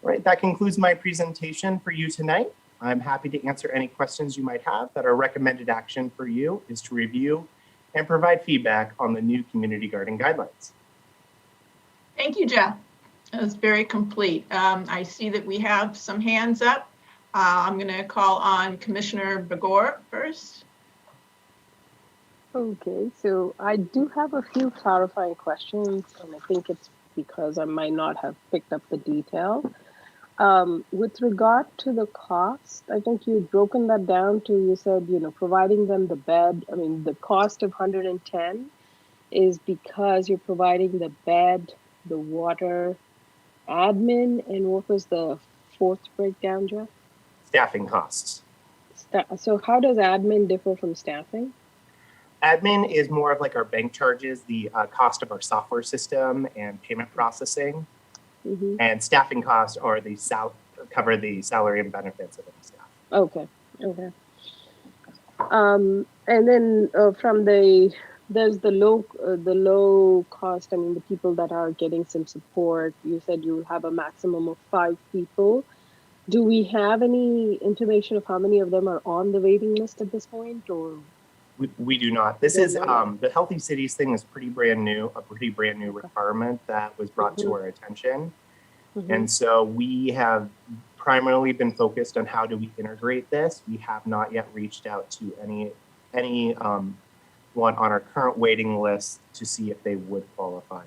All right, that concludes my presentation for you tonight. I'm happy to answer any questions you might have. That our recommended action for you is to review and provide feedback on the new community garden guidelines. Thank you, Jeff. That was very complete. I see that we have some hands up. I'm going to call on Commissioner Begor first. Okay, so I do have a few clarifying questions, and I think it's because I might not have picked up the detail. With regard to the cost, I think you've broken that down to, you said, providing them the bed. I mean, the cost of 110 is because you're providing the bed, the water, admin, and what was the fourth breakdown, Jeff? Staffing costs. So how does admin differ from staffing? Admin is more of like our bank charges, the cost of our software system and payment processing. Mm-hmm. And staffing costs are the cover the salary and benefits of any staff. Okay. And then from there's the low cost. I mean, the people that are getting some support. You said you have a maximum of 5 people. Do we have any information of how many of them are on the waiting list at this point, or? We do not. This is the Healthy Cities thing is a pretty brand new requirement that was brought to our attention. Mm-hmm. And so we have primarily been focused on how do we integrate this. We have not yet reached out to any one on our current waiting list to see if they would qualify.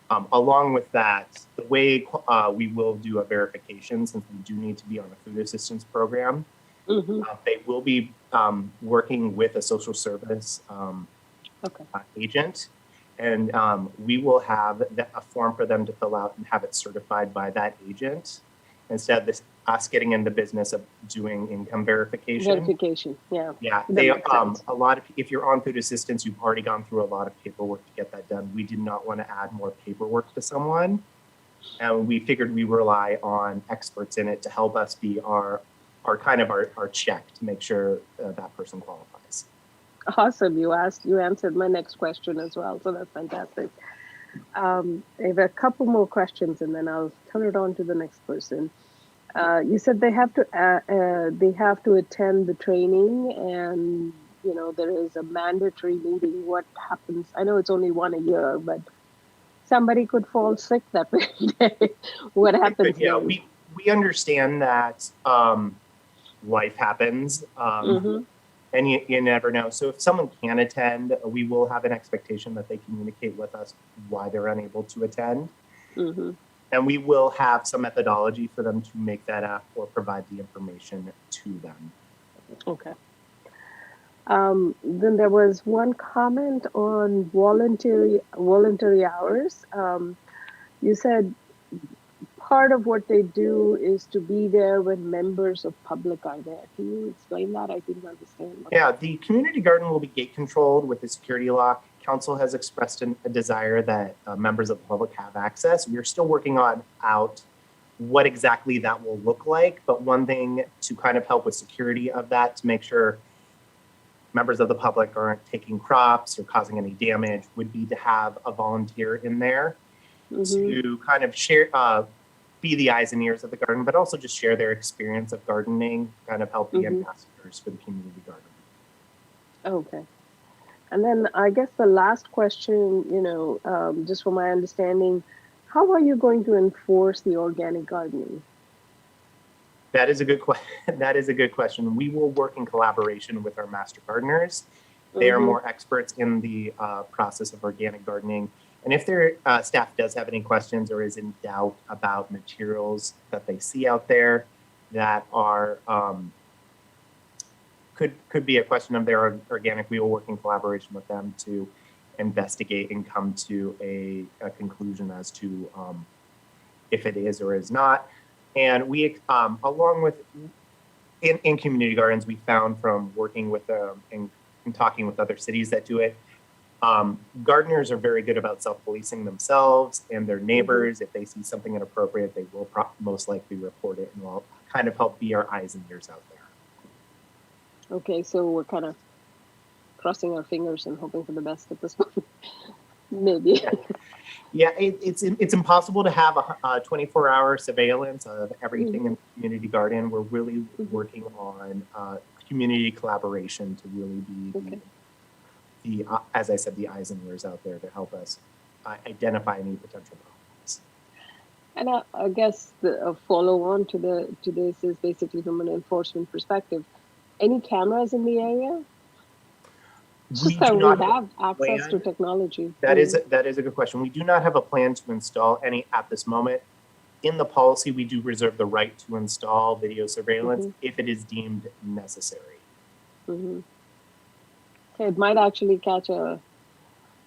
Along with that, the way we will do a verification, since we do need to be on a food assistance program, mm-hmm. They will be working with a social service agent, and we will have a form for them to fill out and have it certified by that agent, instead of us getting in the business of doing income verification. Yeah. They a lot of, if you're on food assistance, you've already gone through a lot of paperwork to get that done. We did not want to add more paperwork to someone, and we figured we rely on experts in it to help us be our check to make sure that person qualifies. Awesome. You answered my next question as well, so that's fantastic. I have a couple more questions, and then I'll turn it on to the next person. You said they have to attend the training, and there is a mandatory meeting. What happens? I know it's only one a year, but somebody could fall sick that day. What happens? Yeah, we understand that life happens, mm-hmm. and you never know. So if someone can attend, we will have an expectation that they communicate with us why they're unable to attend. Mm-hmm. And we will have some methodology for them to make that up or provide the information to them. Okay. Then there was one comment on voluntary hours. You said part of what they do is to be there when members of public are there. Can you explain that? I didn't understand. Yeah, the community garden will be gate controlled with a security lock. Council has expressed a desire that members of the public have access. We're still working out what exactly that will look like, but one thing to kind of help with security of that, to make sure members of the public aren't taking crops or causing any damage, would be to have a volunteer in there to kind of share, be the eyes and ears of the garden, but also just share their experience of gardening, kind of help be ambassadors for the community garden. Okay. And then I guess the last question, just from my understanding, how are you going to enforce the organic gardening? That is a good question. That is a good question. We will work in collaboration with our master gardeners. They are more experts in the process of organic gardening. And if their staff does have any questions or is in doubt about materials that they see out there that are could be a question of their organic, we will work in collaboration with them to investigate and come to a conclusion as to if it is or is not. And we, along with in community gardens, we found from working with and talking with other cities that do it, gardeners are very good about self-policing themselves and their neighbors. If they see something inappropriate, they will most likely report it, and will kind of help be our eyes and ears out there. Okay, so we're kind of crossing our fingers and hoping for the best at this point. Maybe. Yeah, it's impossible to have a 24-hour surveillance of everything in the community garden. We're really working on community collaboration to really be the as I said, the eyes and ears out there to help us identify any potential problems. And I guess a follow-on to this is basically from an enforcement perspective. Any cameras in the area? Just that we have access to technology. That is a good question. We do not have a plan to install any at this moment. In the policy, we do reserve the right to install video surveillance if it is deemed necessary. Okay, it might actually catch a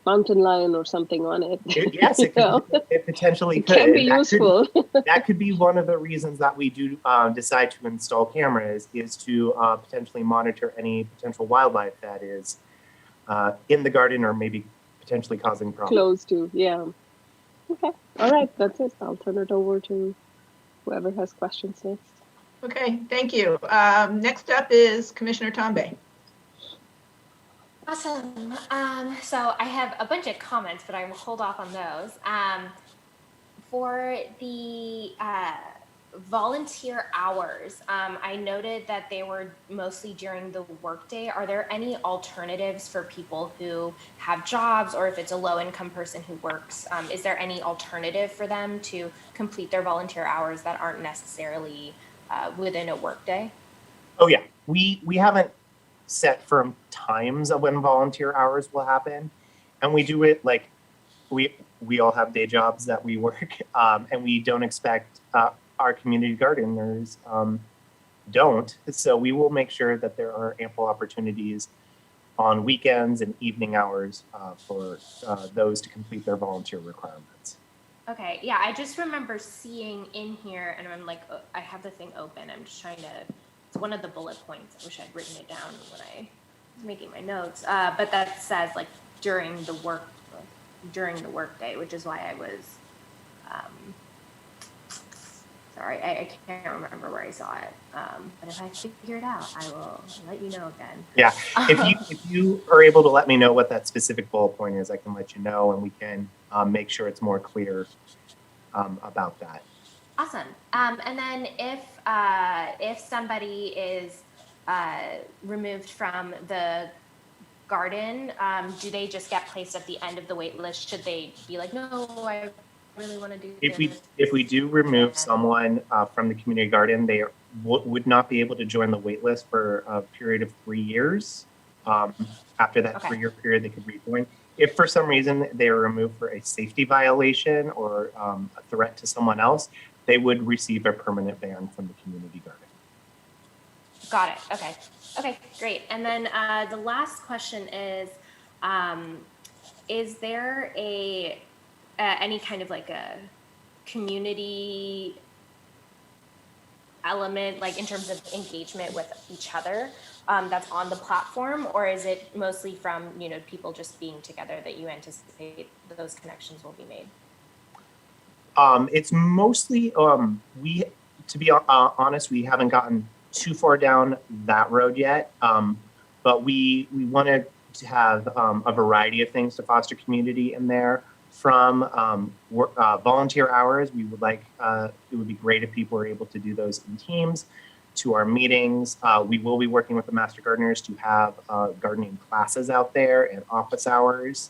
mountain lion or something on it. Yes, it could. It potentially could. It can be useful. That could be one of the reasons that we do decide to install cameras, is to potentially monitor any potential wildlife that is in the garden or maybe potentially causing problems. Close to, yeah. Okay, all right, that's it. I'll turn it over to whoever has questions next. Okay, thank you. Next up is Commissioner Tombe. Awesome. So I have a bunch of comments, but I will hold off on those. For the volunteer hours, I noted that they were mostly during the workday. Are there any alternatives for people who have jobs, or if it's a low-income person who works, is there any alternative for them to complete their volunteer hours that aren't necessarily within a workday? Oh yeah, we haven't set firm times of when volunteer hours will happen, and we do it like we all have day jobs that we work, and we don't expect our community gardeners don't. So we will make sure that there are ample opportunities on weekends and evening hours for those to complete their volunteer requirements. Okay, yeah, I just remember seeing in here, and I'm like, oh, I have the thing open. I'm just trying to, it's one of the bullet points. I wish I'd written it down when I was making my notes. But that says like during the work day, which is why I was, sorry, I can't remember where I saw it. But if I figure it out, I will let you know again. Yeah, if you are able to let me know what that specific bullet point is, I can let you know, and we can make sure it's more clear about that. Awesome. And then if somebody is removed from the garden, do they just get placed at the end of the wait list? Should they be like, no, I really want to do this? If we do remove someone from the community garden, they would not be able to join the wait list for a period of 3 years. After that 3-year period, they could rejoin. If for some reason they are removed for a safety violation or a threat to someone else, they would receive a permanent ban from the community garden. Got it. Okay. Okay, great. And then the last question is there any kind of like a community element, like in terms of engagement with each other, that's on the platform, or is it mostly from, people just being together that you anticipate those connections will be made? It's mostly, to be honest, we haven't gotten too far down that road yet, but we wanted to have a variety of things to foster community in there. From volunteer hours, we would like, it would be great if people were able to do those in teams, to our meetings. We will be working with the Master Gardeners to have gardening classes out there and office hours.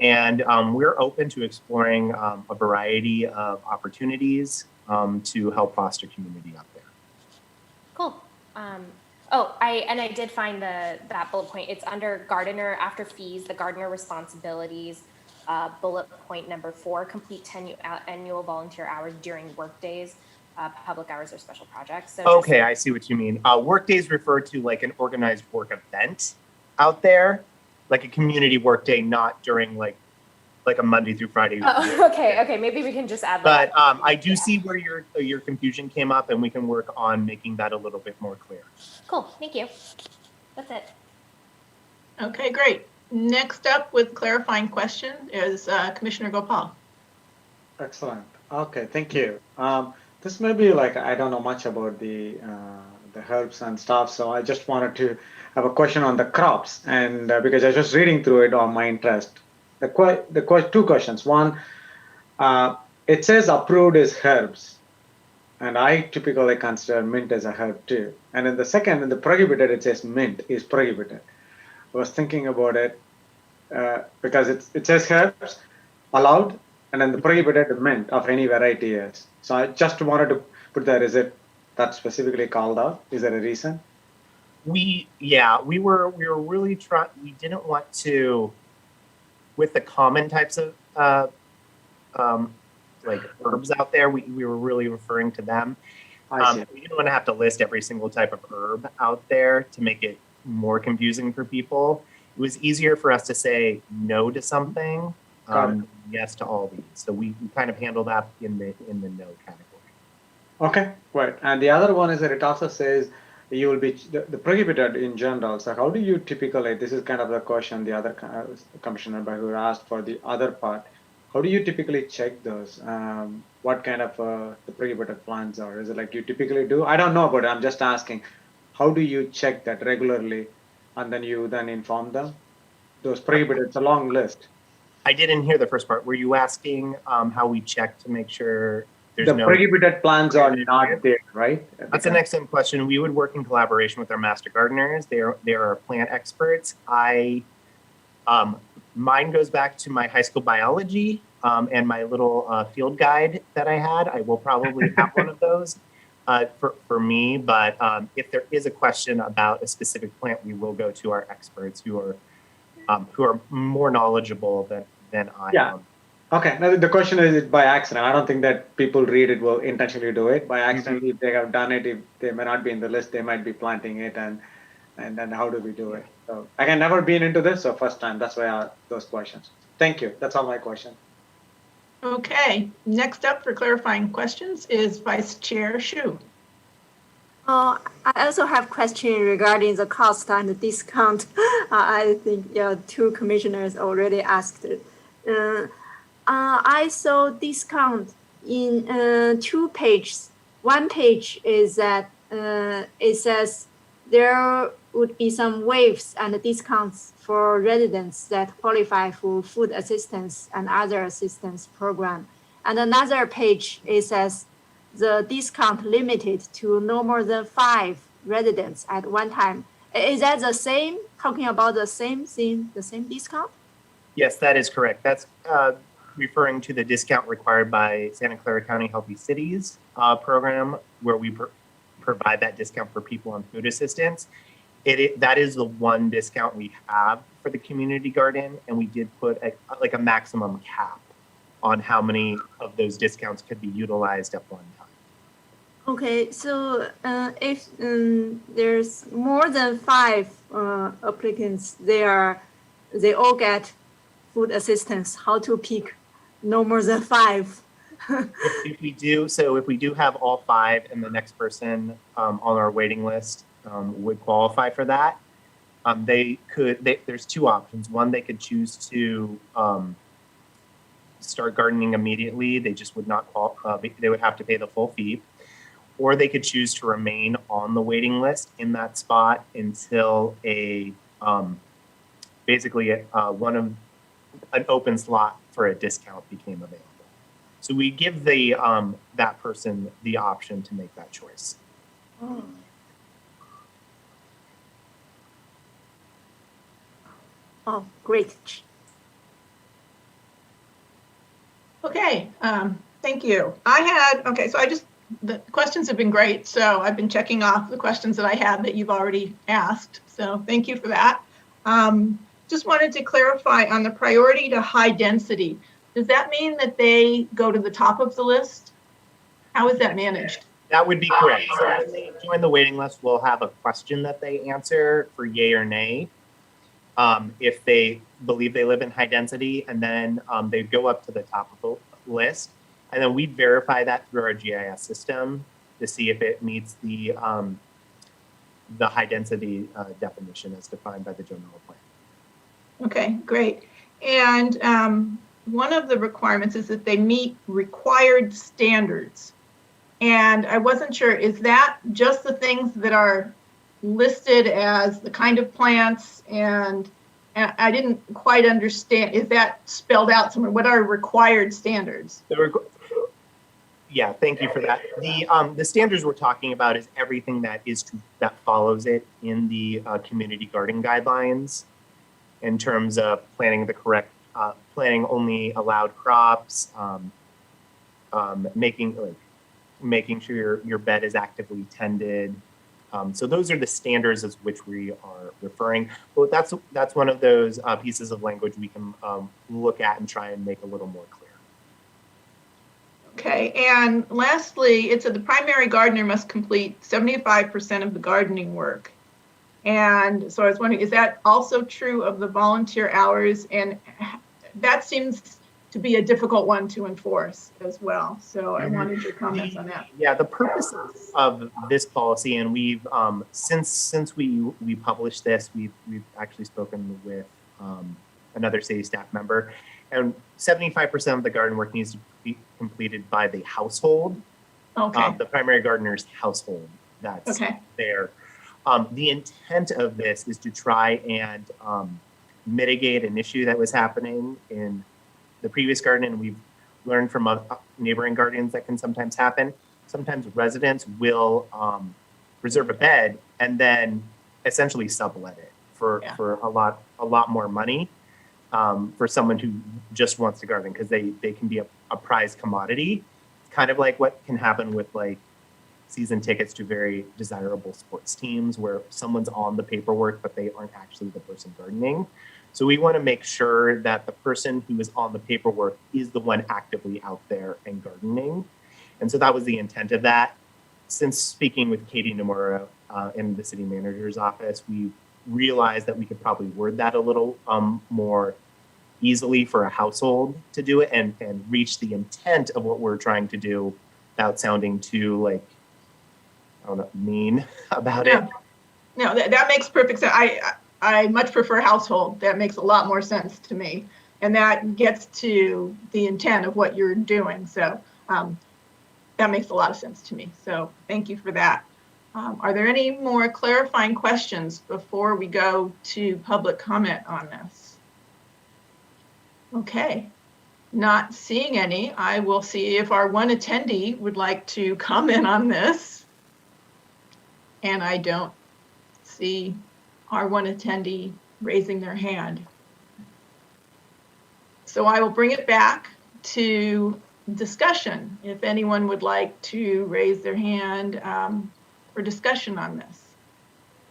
And we're open to exploring a variety of opportunities to help foster community out there. Cool. I did find that bullet point. It's under gardener after fees, the gardener responsibilities, bullet point number 4, complete 10 annual volunteer hours during work days, public hours or special projects. So okay, I see what you mean. Work days refer to like an organized work event out there, like a community work day, not during like a Monday through Friday. Oh, okay. Maybe we can just add that. But I do see where your confusion came up, and we can work on making that a little bit more clear. Cool, thank you. That's it. Okay, great. Next up with clarifying question is Commissioner Gopal. Excellent. Okay, thank you. This may be like, I don't know much about the herbs and stuff, so I just wanted to have a question on the crops, and because I was just reading through it on my interest. Two questions. One, it says approved is herbs, and I typically consider mint as a herb too. And in the second, in the prohibited, it says mint is prohibited. I was thinking about it because it says herbs allowed, and then the prohibited mint of any variety is. So I just wanted to put that. Is it that specifically called out? Is there a reason? We were really trying. We didn't want to, with the common types of like herbs out there, we were really referring to them. We didn't want to have to list every single type of herb out there to make it more confusing for people. It was easier for us to say no to something, yes to all these. So we kind of handle that in the no category. Okay, right. And the other one is that it also says you will be the prohibited in general. So how do you typically, this is kind of the question the other commissioner who asked for the other part, how do you typically check those? What kind of the prohibited plants are? Is it like you typically do? I don't know about it. I'm just asking, how do you check that regularly? And then you then inform them? Those prohibited, it's a long list. I didn't hear the first part. Were you asking how we check to make sure the prohibited plants are not there, right? That's an excellent question. We would work in collaboration with our Master Gardeners. They are plant experts. Mine goes back to my high school biology and my little field guide that I had. I will probably have one of those for me. But if there is a question about a specific plant, we will go to our experts who are more knowledgeable than I am. Okay. Now the question is by accident. I don't think that people read it will intentionally do it. By accident, if they have done it, if they may not be in the list, they might be planting it, and then how do we do it? So I can never been into this, so first time. That's why I asked those questions. Thank you. That's all my question. Okay. Next up for clarifying questions is Vice Chair Shu. I also have question regarding the cost and the discount. I think two commissioners already asked it. I saw discount in 2 pages. One page is that it says there would be some waivers and discounts for residents that qualify for food assistance and other assistance program. And another page, it says the discount limited to no more than 5 residents at one time. Is that the same, talking about the same thing, the same discount? Yes, that is correct. That's referring to the discount required by Santa Clara County Healthy Cities program, where we provide that discount for people on food assistance. That is the one discount we have for the community garden, and we did put a maximum cap on how many of those discounts could be utilized at one time. Okay, so if there's more than 5 applicants, they all get food assistance. How to pick no more than 5? If we do have all 5 and the next person on our waiting list would qualify for that, there's 2 options. One, they could choose to start gardening immediately. They just would not they would have to pay the full fee. Or they could choose to remain on the waiting list in that spot until basically an open slot for a discount became available. So we give that person the option to make that choice. Oh, great. Okay, thank you. So the questions have been great. So I've been checking off the questions that I had that you've already asked. So thank you for that. Just wanted to clarify on the priority to high density. Does that mean that they go to the top of the list? How is that managed? That would be correct. So when they join the waiting list, we'll have a question that they answer for yay or nay. If they believe they live in high density, and then they go up to the top of the list. And then we verify that through our GIS system to see if it meets the high density definition as defined by the general plan. Okay, great. And one of the requirements is that they meet required standards. And I wasn't sure, is that just the things that are listed as the kind of plants? And I didn't quite understand, is that spelled out somewhere? What are required standards? Yeah, thank you for that. The standards we're talking about is everything that follows it in the community garden guidelines in terms of planting the correct, planting only allowed crops, making sure your bed is actively tended. So those are the standards as which we are referring. But that's one of those pieces of language we can look at and try and make a little more clear. Okay, and lastly, it said the primary gardener must complete 75% of the gardening work. And so I was wondering, is that also true of the volunteer hours? And that seems to be a difficult one to enforce as well. So I wanted your comments on that. Yeah, the purpose of this policy, and we've since we published this, we've actually spoken with another city staff member, and 75% of the garden work needs to be completed by the household. Okay. The primary gardener's household that's there. The intent of this is to try and mitigate an issue that was happening in the previous garden, and we've learned from neighboring gardens that can sometimes happen. Sometimes residents will reserve a bed and then essentially sublet it for a lot more money for someone who just wants to garden, because they can be a prized commodity. It's kind of like what can happen with like season tickets to very desirable sports teams where someone's on the paperwork, but they aren't actually the person gardening. So we want to make sure that the person who is on the paperwork is the one actively out there and gardening. And so that was the intent of that. Since speaking with Katie Nomura in the city manager's office, we realized that we could probably word that a little more easily for a household to do it and reach the intent of what we're trying to do without sounding too mean about it. No, that makes perfect sense. I much prefer household. That makes a lot more sense to me. And that gets to the intent of what you're doing. So that makes a lot of sense to me. So thank you for that. Are there any more clarifying questions before we go to public comment on this? Okay, not seeing any. I will see if our one attendee would like to comment on this. And I don't see our one attendee raising their hand. So I will bring it back to discussion. If anyone would like to raise their hand for discussion on this.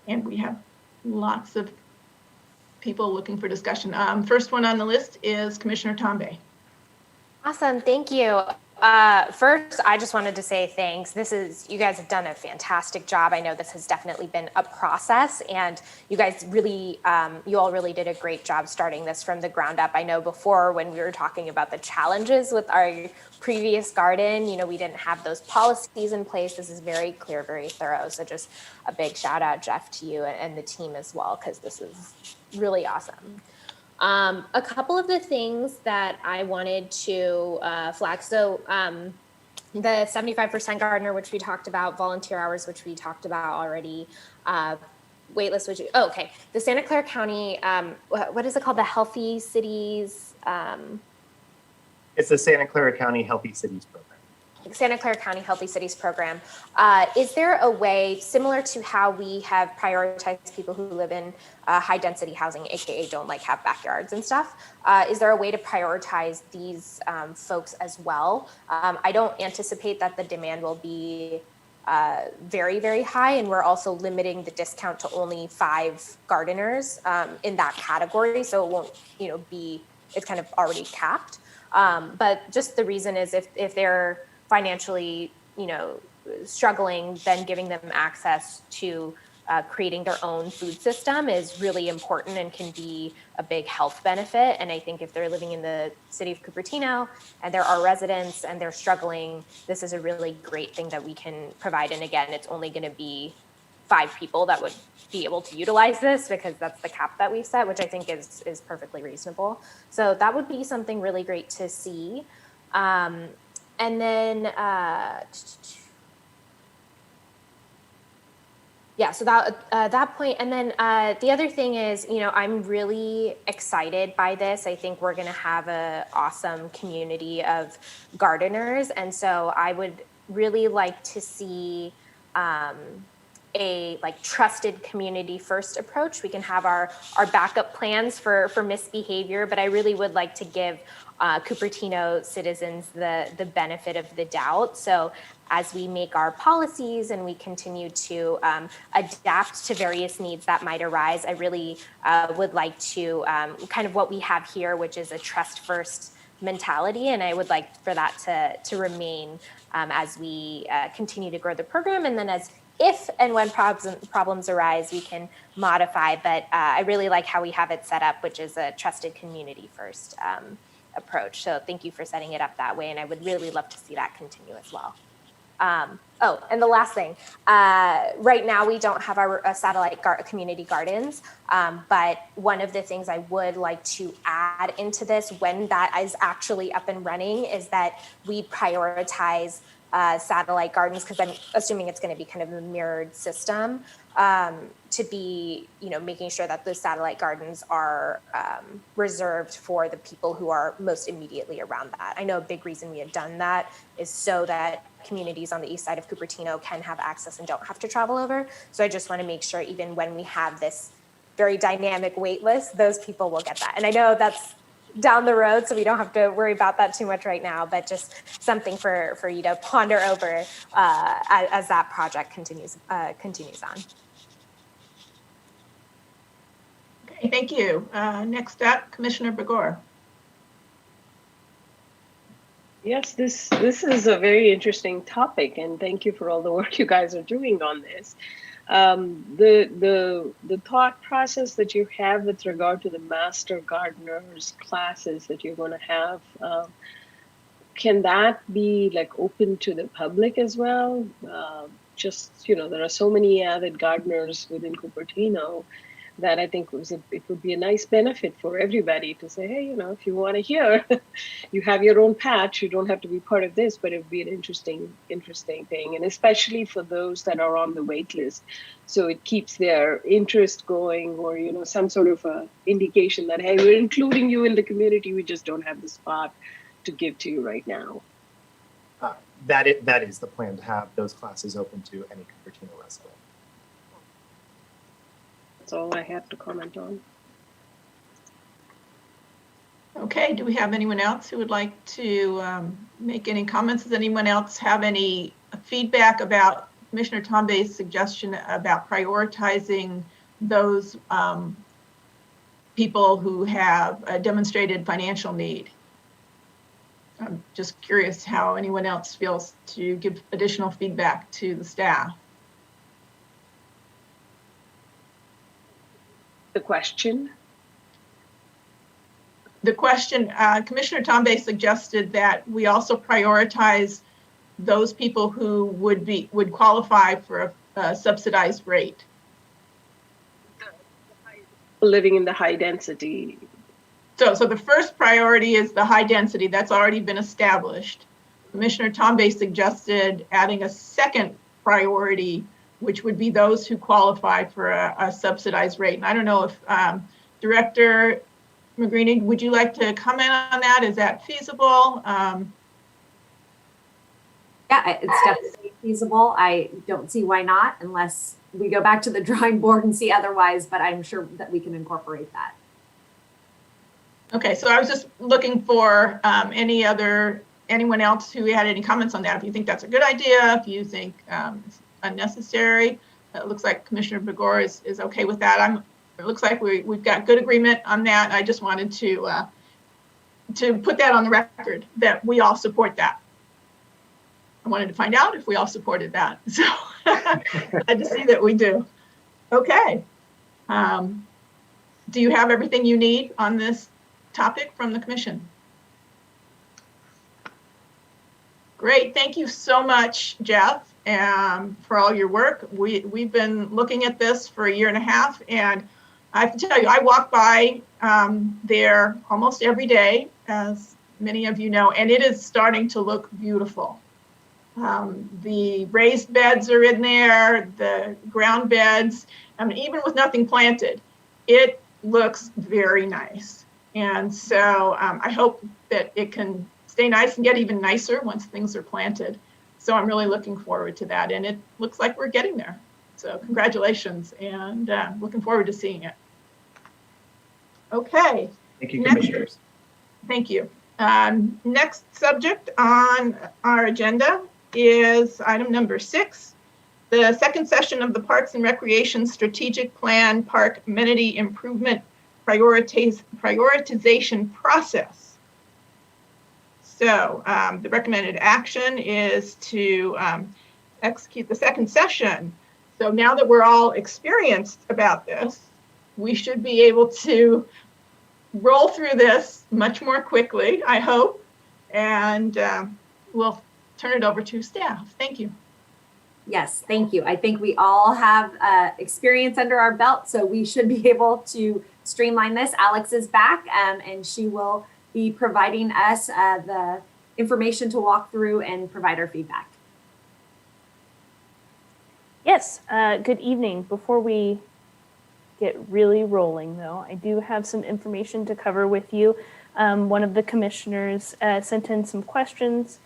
And we have lots of people looking for discussion. First one on the list is Commissioner Tombe. Awesome, thank you. First, I just wanted to say thanks. You guys have done a fantastic job. I know this has definitely been a process, and you guys really, you all really did a great job starting this from the ground up. I know before when we were talking about the challenges with our previous garden, we didn't have those policies in place. This is very clear, very thorough. So just a big shout out, Jeff, to you and the team as well, because this is really awesome. A couple of the things that I wanted to flag. So the 75% gardener, which we talked about, volunteer hours, which we talked about already, waitlist, which, okay. The Santa Clara County, what is it called? The Healthy Cities? It's the Santa Clara County Healthy Cities Program. Santa Clara County Healthy Cities Program. Is there a way, similar to how we have prioritized people who live in high density housing, AKA don't like have backyards and stuff, is there a way to prioritize these folks as well? I don't anticipate that the demand will be very, very high, and we're also limiting the discount to only 5 gardeners in that category, so it won't, it's kind of already capped. But just the reason is if they're financially, struggling, then giving them access to creating their own food system is really important and can be a big health benefit. And I think if they're living in the city of Cupertino and there are residents and they're struggling, this is a really great thing that we can provide. And again, it's only going to be 5 people that would be able to utilize this because that's the cap that we've set, which I think is perfectly reasonable. So that would be something really great to see. And then, so that point, and then the other thing is, I'm really excited by this. I think we're going to have an awesome community of gardeners, and so I would really like to see a trusted community first approach. We can have our backup plans for misbehavior, but I really would like to give Cupertino citizens the benefit of the doubt. So as we make our policies and we continue to adapt to various needs that might arise, I really would like to kind of what we have here, which is a trust first mentality. And I would like for that to remain as we continue to grow the program. And then if and when problems arise, we can modify. But I really like how we have it set up, which is a trusted community first approach. So thank you for setting it up that way. And I would really love to see that continue as well. And the last thing, right now we don't have our satellite community gardens, but one of the things I would like to add into this when that is actually up and running is that we prioritize satellite gardens, because I'm assuming it's going to be kind of a mirrored system, to be, making sure that those satellite gardens are reserved for the people who are most immediately around that. I know a big reason we have done that is so that communities on the east side of Cupertino can have access and don't have to travel over. So I just want to make sure even when we have this very dynamic wait list, those people will get that. And I know that's down the road, so we don't have to worry about that too much right now, but just something for you to ponder over as that project continues on. Okay, thank you. Next up, Commissioner Begor. Yes, this is a very interesting topic, and thank you for all the work you guys are doing on this. The thought process that you have with regard to the master gardeners classes that you're going to have, can that be open to the public as well? There are so many avid gardeners within Cupertino that I think it would be a nice benefit for everybody to say, hey, if you want to hear, you have your own patch, you don't have to be part of this, but it would be an interesting thing. And especially for those that are on the wait list. So it keeps their interest going, or, some sort of a indication that, hey, we're including you in the community, we just don't have the spot to give to you right now. That is the plan, to have those classes open to any Cupertino resident. That's all I have to comment on. Okay, do we have anyone else who would like to make any comments? Does anyone else have any feedback about Commissioner Tombay's suggestion about prioritizing those people who have a demonstrated financial need? I'm just curious how anyone else feels to give additional feedback to the staff. The question? The question, Commissioner Tombe suggested that we also prioritize those people who would qualify for a subsidized rate. Living in the high density. So the first priority is the high density. That's already been established. Commissioner Tombe suggested adding a second priority, which would be those who qualify for a subsidized rate. And I don't know if Director McGreeny, would you like to comment on that? Is that feasible? Yeah, it's definitely feasible. I don't see why not, unless we go back to the drawing board and see otherwise, but I'm sure that we can incorporate that. Okay, so I was just looking for anyone else who had any comments on that. If you think that's a good idea, if you think it's unnecessary. It looks like Commissioner Begor is okay with that. It looks like we've got good agreement on that. I just wanted to put that on the record that we all support that. I wanted to find out if we all supported that. So glad to see that we do. Okay. Do you have everything you need on this topic from the commission? Great. Thank you so much, Jeff, for all your work. We've been looking at this for 1.5 years, and I have to tell you, I walk by there almost every day, as many of you know, and it is starting to look beautiful. The raised beds are in there, the ground beds, I mean, even with nothing planted, it looks very nice. And so I hope that it can stay nice and get even nicer once things are planted. So I'm really looking forward to that. And it looks like we're getting there. So congratulations, and looking forward to seeing it. Okay. Thank you, Commissioners. Thank you. Next subject on our agenda is item number 6, the second session of the Parks and Recreation Strategic Plan Park Amenity Improvement Prioritization Process. So the recommended action is to execute the second session. So now that we're all experienced about this, we should be able to roll through this much more quickly, I hope, and we'll turn it over to staff. Thank you. Yes, thank you. I think we all have experience under our belt, so we should be able to streamline this. Alex is back, and she will be providing us the information to walk through and provide our feedback. Yes, good evening. Before we get really rolling, though, I do have some information to cover with you. One of the commissioners sent in some questions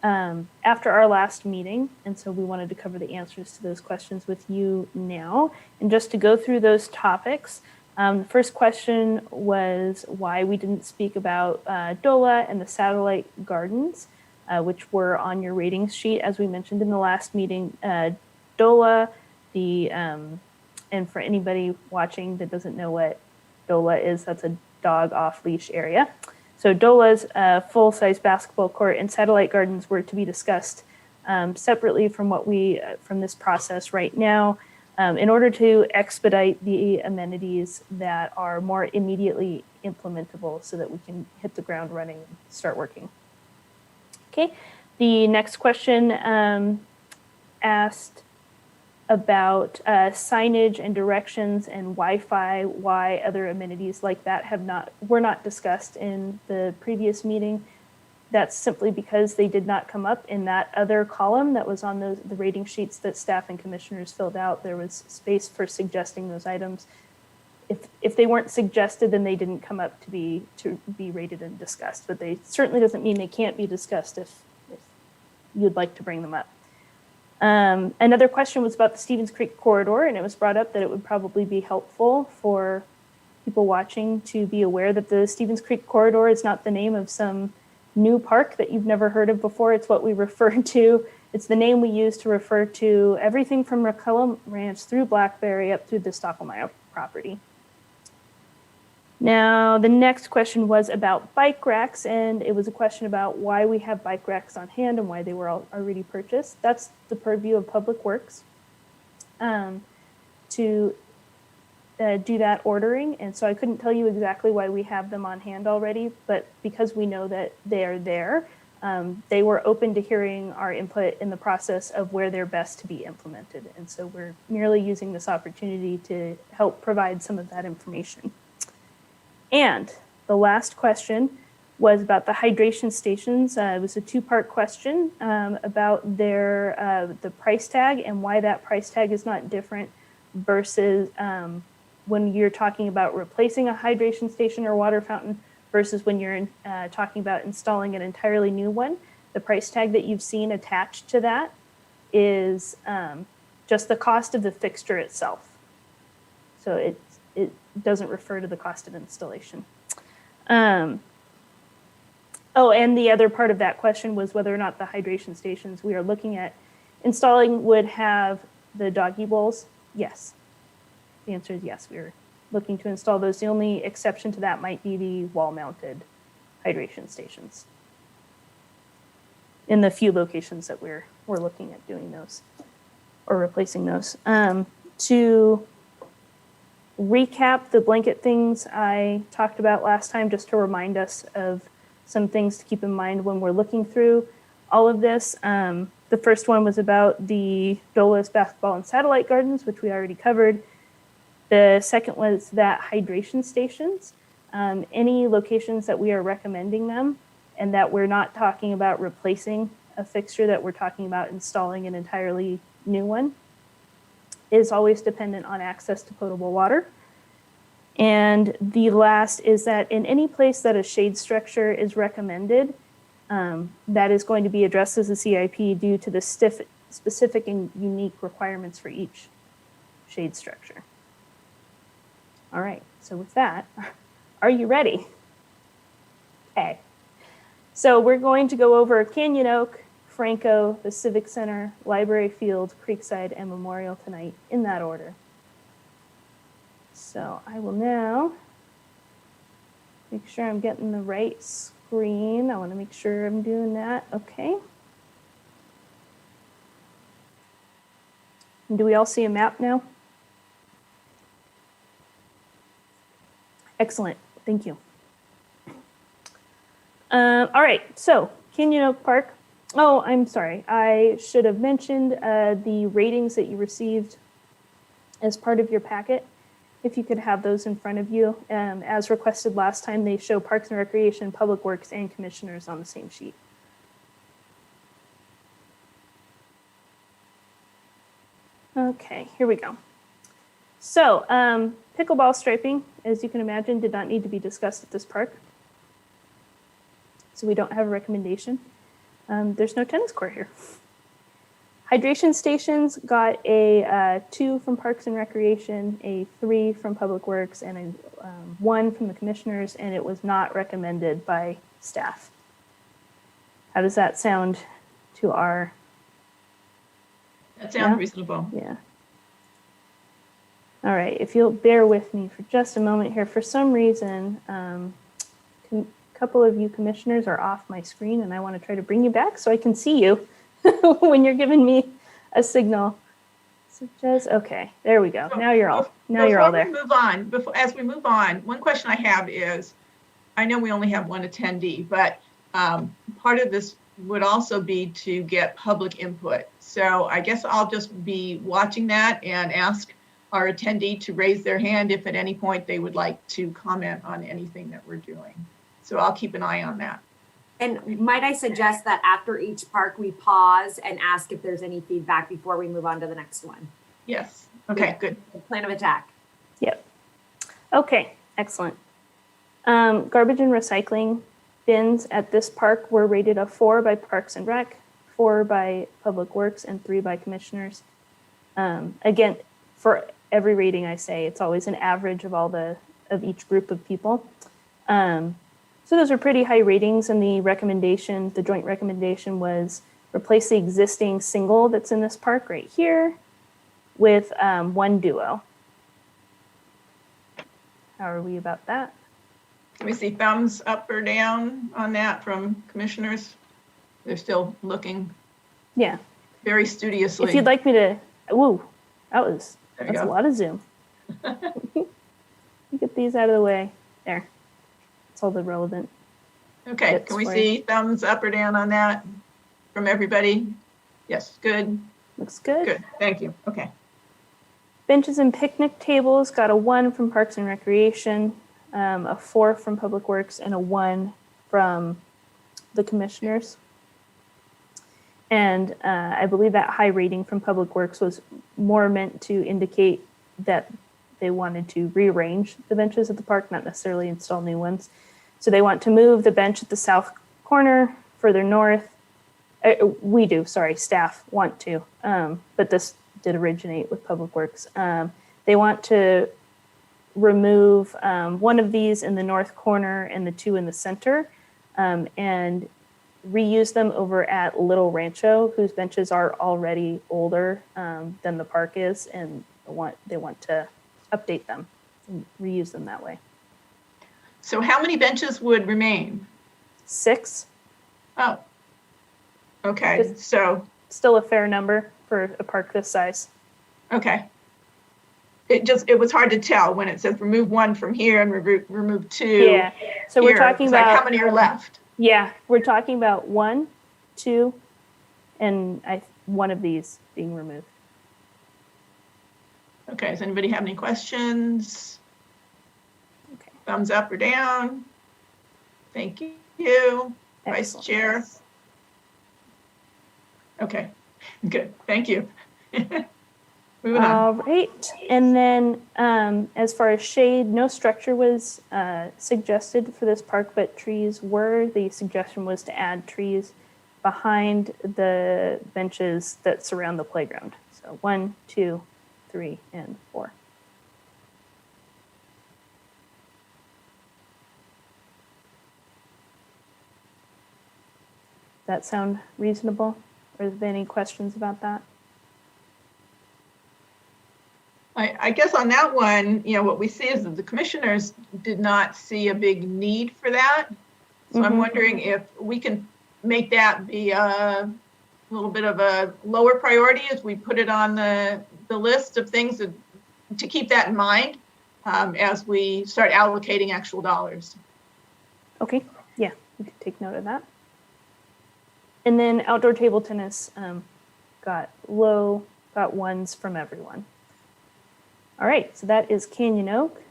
after our last meeting, and so we wanted to cover the answers to those questions with you now. And just to go through those topics, the first question was why we didn't speak about DOLA and the satellite gardens, which were on your ratings sheet. As we mentioned in the last meeting, DOLA, and for anybody watching that doesn't know what DOLA is, that's a dog off-leash area. So DOLA's full-size basketball court and satellite gardens were to be discussed separately from from this process right now in order to expedite the amenities that are more immediately implementable so that we can hit the ground running and start working. Okay, the next question asked about signage and directions and Wi-Fi, why other amenities like that were not discussed in the previous meeting. That's simply because they did not come up in that other column that was on the rating sheets that staff and commissioners filled out. There was space for suggesting those items. If they weren't suggested, then they didn't come up to be rated and discussed, but they certainly doesn't mean they can't be discussed if you'd like to bring them up. Another question was about the Stevens Creek corridor, and it was brought up that it would probably be helpful for people watching to be aware that the Stevens Creek corridor is not the name of some new park that you've never heard of before. It's what we refer to. It's the name we use to refer to everything from McCullum Ranch through Blackberry up through the Stockholmeyer property. Now, the next question was about bike racks, and it was a question about why we have bike racks on hand and why they were already purchased. That's the purview of Public Works to do that ordering. And so I couldn't tell you exactly why we have them on hand already, but because we know that they are there, they were open to hearing our input in the process of where they're best to be implemented. And so we're merely using this opportunity to help provide some of that information. And the last question was about the hydration stations. It was a two-part question about the price tag and why that price tag is not different versus when you're talking about replacing a hydration station or water fountain versus when you're talking about installing an entirely new one. The price tag that you've seen attached to that is just the cost of the fixture itself. So it doesn't refer to the cost of installation. Oh, and the other part of that question was whether or not the hydration stations we are looking at installing would have the doggy bowls. Yes. The answer is yes. We're looking to install those. The only exception to that might be the wall-mounted hydration stations in the few locations that we're looking at doing those or replacing those. To recap the blanket things I talked about last time, just to remind us of some things to keep in mind when we're looking through all of this. The first one was about the Dulles basketball and satellite gardens, which we already covered. The second was that hydration stations, any locations that we are recommending them and that we're not talking about replacing a fixture, that we're talking about installing an entirely new one, is always dependent on access to potable water. And the last is that in any place that a shade structure is recommended, that is going to be addressed as a CIP due to the specific and unique requirements for each shade structure. All right, so with that, are you ready? Okay. So we're going to go over Canyon Oak, Franco, the Civic Center, Library Field, Creekside, and Memorial tonight in that order. So I will now make sure I'm getting the right screen. I want to make sure I'm doing that. Okay. And do we all see a map now? Excellent. Thank you. All right. So Canyon Oak Park. Oh, I'm sorry. I should have mentioned the ratings that you received as part of your packet. If you could have those in front of you. As requested last time, they show Parks and Recreation, Public Works, and Commissioners on the same sheet. Okay, here we go. So pickleball striping, as you can imagine, did not need to be discussed at this park. So we don't have a recommendation. There's no tennis court here. Hydration stations got a 2 from Parks and Recreation, a 3 from Public Works, and a 1 from the Commissioners, and it was not recommended by staff. How does that sound to our? That sounds reasonable. Yeah. All right, if you'll bear with me for just a moment here. For some reason, a couple of you commissioners are off my screen, and I want to try to bring you back so I can see you when you're giving me a signal. So just, okay, there we go. Now you're all there. As we move on, one question I have is, I know we only have one attendee, but part of this would also be to get public input. So I guess I'll just be watching that and ask our attendee to raise their hand if at any point they would like to comment on anything that we're doing. So I'll keep an eye on that. And might I suggest that after each park, we pause and ask if there's any feedback before we move on to the next one? Yes. Okay, good. Plan of attack. Yep. Okay, excellent. Garbage and recycling bins at this park were rated a 4 by Parks and Rec, 4 by Public Works, and 3 by Commissioners. Again, for every rating I say, it's always an average of of each group of people. So those are pretty high ratings, and the joint recommendation was replace the existing single that's in this park right here with 1 duo. How are we about that? Can we see thumbs up or down on that from commissioners? They're still looking Yeah. very studiously. If you'd like me to, woo, There you that's a go. lot of zoom. Get these out of the way. There. That's all the relevant. Okay, bits can we for see thumbs up or down on that from everybody? Yes, good, Looks good. good, thank you, okay. Benches and picnic tables got a 1 from Parks and Recreation, a 4 from Public Works, and a 1 from the commissioners. And I believe that high rating from Public Works was more meant to indicate that they wanted to rearrange the benches at the park, not necessarily install new ones. So they want to move the bench at the south corner further north. Staff want to, but this did originate with Public Works. They want to remove one of these in the north corner and the 2 in the center, and reuse them over at Little Rancho, whose benches are already older than the park is, and they want to update them and reuse them that way. So how many benches would remain? 6, Oh, okay, Just- so, still a fair number for a park this size. okay. It was hard to tell when it says remove 1 from here and remove 2. Yeah, so we're here. talking It's like, about, how many are left? yeah, we're talking about 1, 2, and one of these being removed. Okay, does anybody have any questions? Okay. Thumbs up or down? Thank you, Vice Excellent. Chair. Okay, good, thank you. Moving on. All right, and then as far as shade, no structure was suggested for this park, but trees were. The suggestion was to add trees behind the benches that surround the playground. So 1, 2, 3, and 4. Does that sound reasonable? Or have there been any questions about that? I guess on that one, what we see is that the commissioners did not see a big need for that. So I'm wondering if we can make that be a little bit of a lower priority as we put it on the list of things to keep that in mind as we start allocating actual dollars. Okay, yeah, we can take note of that. And then outdoor table tennis got 1s from everyone. All right, so that is Canyon Oak.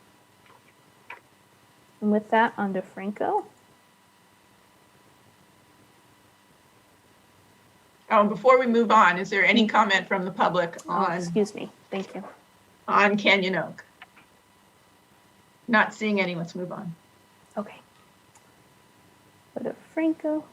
And with that, on to Franco. Oh, before we move on, is there any comment from the public on, Excuse me, thank you. on Canyon Oak? Not seeing any, let's move on. Okay. Go to Franco.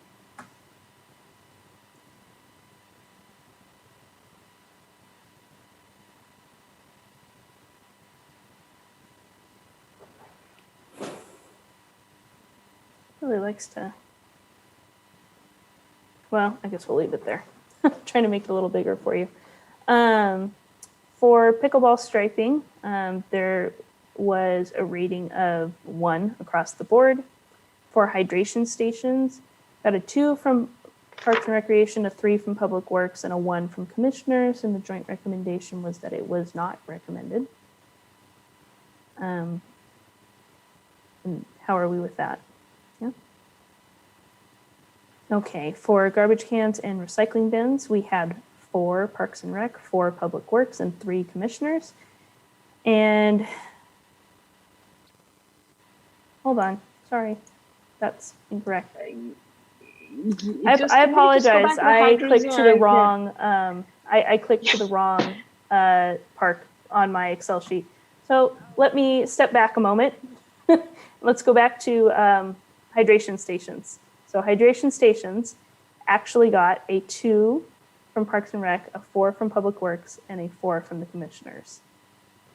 Really likes to, well, I guess we'll leave it there. Trying to make it a little bigger for you. For pickleball striping, there was a rating of 1 across the board. For hydration stations, got a 2 from Parks and Recreation, a 3 from Public Works, and a 1 from Commissioners, and the joint recommendation was that it was not recommended. And how are we with that? Yeah. Okay, for garbage cans and recycling bins, we had 4 Parks and Rec, 4 Public Works, and 3 Commissioners. And hold on, sorry, that's incorrect. I apologize. I clicked to the wrong. I clicked to the wrong park on my Excel sheet. So let me step back a moment. Let's go back to hydration stations. So hydration stations actually got a 2 from Parks and Rec, a 4 from Public Works, and a 4 from the Commissioners.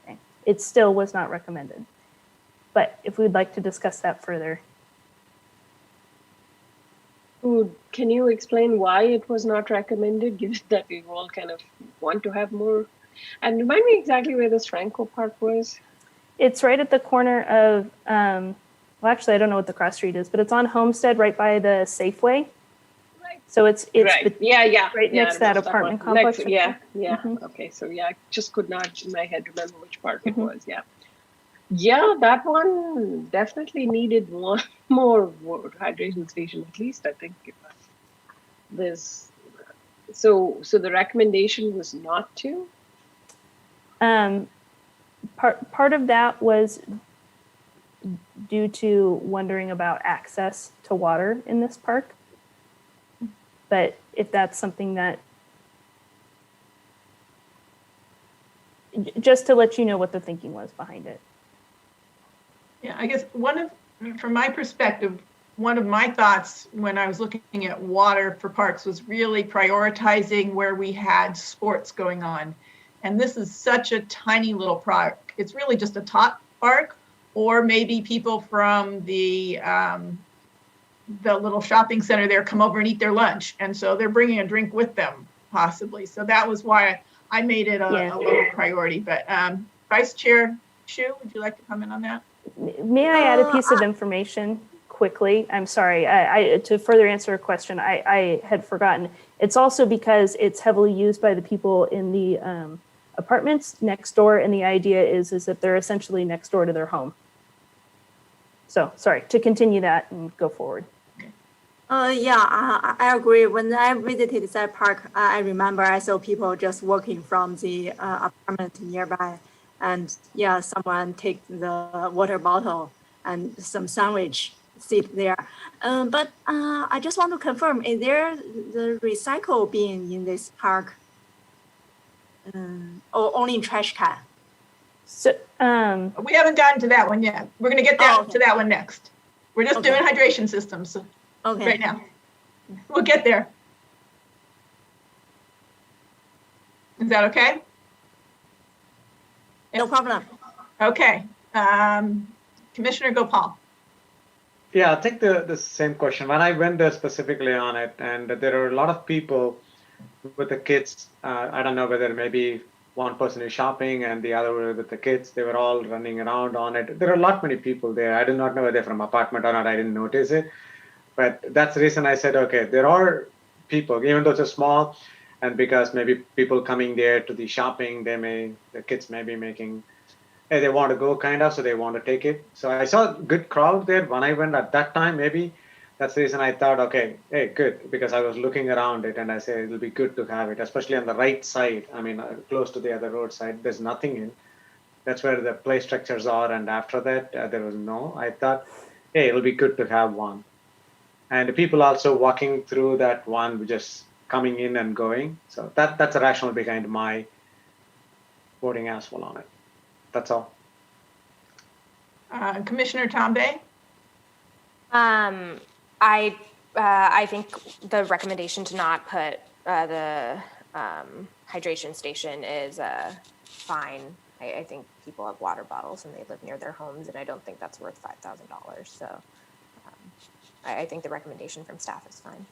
Okay. It still was not recommended. But if we'd like to discuss that further. Can you explain why it was not recommended, given that we all kind of want to have more? And remind me exactly where this Franco Park was. It's right at the corner of well, actually, I don't know what the cross street is, but it's on Homestead right by the Safeway. So it's Right. Yeah. right next to that apartment complex. Next, yeah. Mhm. Okay, so yeah, I just could not in my head remember which park it Mhm. was. Yeah. Yeah, that one definitely needed one more hydration station at least. I think there's so the recommendation was not to. Part of that was due to wondering about access to water in this park. But if that's something that, just to let you know what the thinking was behind it. Yeah, I guess from my perspective, one of my thoughts when I was looking at water for parks was really prioritizing where we had sports going on. And this is such a tiny little park. It's really just a tot park, or maybe people from the little shopping center there come over and eat their lunch. And so they're bringing a drink with them, possibly. So that was why I made it a low priority. But Vice Chair Shu, would you like to comment on that? May I add a piece of information quickly? I'm sorry. To further answer a question, I had forgotten. It's also because it's heavily used by the people in the apartments next door. And the idea is that they're essentially next door to their home. So sorry, to continue that and go forward. I agree. When I visited that park, I remember I saw people just walking from the apartment nearby. And yeah, someone take the water bottle and some sandwich, sit there. But I just want to confirm, is there the recycle bin in this park? Or only trash can? So we haven't gotten to that one yet. We're going to get to that one next. We're just doing hydration systems right now. We'll get there. Is that okay? No problem. Okay. Commissioner Gopal. Yeah, I think the same question. When I went there specifically on it, and there are a lot of people with the kids. I don't know whether maybe one person is shopping and the other with the kids. They were all running around on it. There are many people there. I do not know whether they're from apartment or not. I didn't notice it. But that's the reason I said, okay, there are people, even though it's small, and because maybe people coming there to the shopping, the kids may be making, hey, they want to go kind of, so they want to take it. So I saw a good crowd there when I went at that time, maybe. That's the reason I thought, okay, hey, good, because I was looking around it and I said it'll be good to have it, especially on the right side. I mean, close to the other roadside, there's nothing in. That's where the play structures are. And after that, there was no. I thought, hey, it'll be good to have one. And people also walking through that one, just coming in and going. So that's a rationale behind my voting as well on it. That's all. Commissioner Tombe? I think the recommendation to not put the hydration station is fine. I think people have water bottles and they live near their homes, and I don't think that's worth $5,000. So I think the recommendation from staff is fine.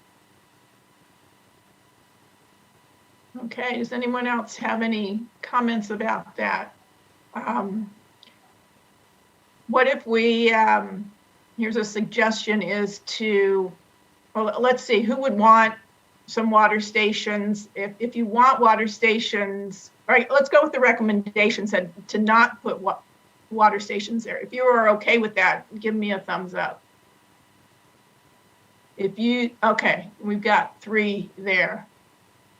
Okay, does anyone else have any comments about that? What if we, here's a suggestion is to, well, let's see, who would want some water stations? If you want water stations, all right, let's go with the recommendation said to not put water stations there. If you are okay with that, give me a thumbs up. Okay, we've got 3 there.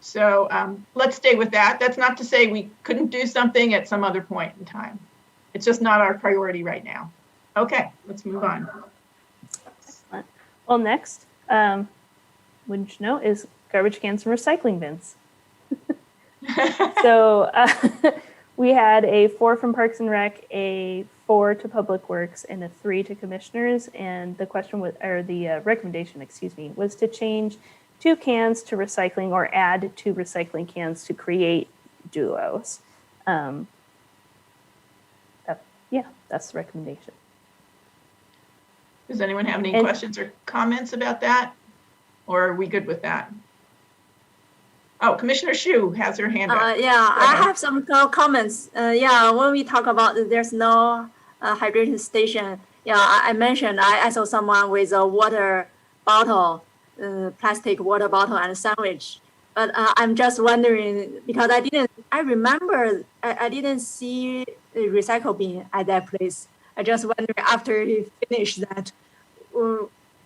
So let's stay with that. That's not to say we couldn't do something at some other point in time. It's just not our priority right now. Okay, let's move on. Excellent. Well, next, wouldn't you know, is garbage cans and recycling bins. So we had a 4 from Parks and Rec, a 4 to Public Works, and a 3 to Commissioners. And the question was, or the recommendation, excuse me, was to change 2 cans to recycling or add 2 recycling cans to create duos. Yeah, that's the recommendation. Does anyone have any questions or comments about that? Or are we good with that? Oh, Commissioner Shu has her hand up. I have some comments. When we talk about there's no hydration station, Yeah, I mentioned I saw someone with a water bottle, plastic water bottle and a sandwich. But I'm just wondering because I remember I didn't see a recycle bin at that place. I just wonder after he finished that,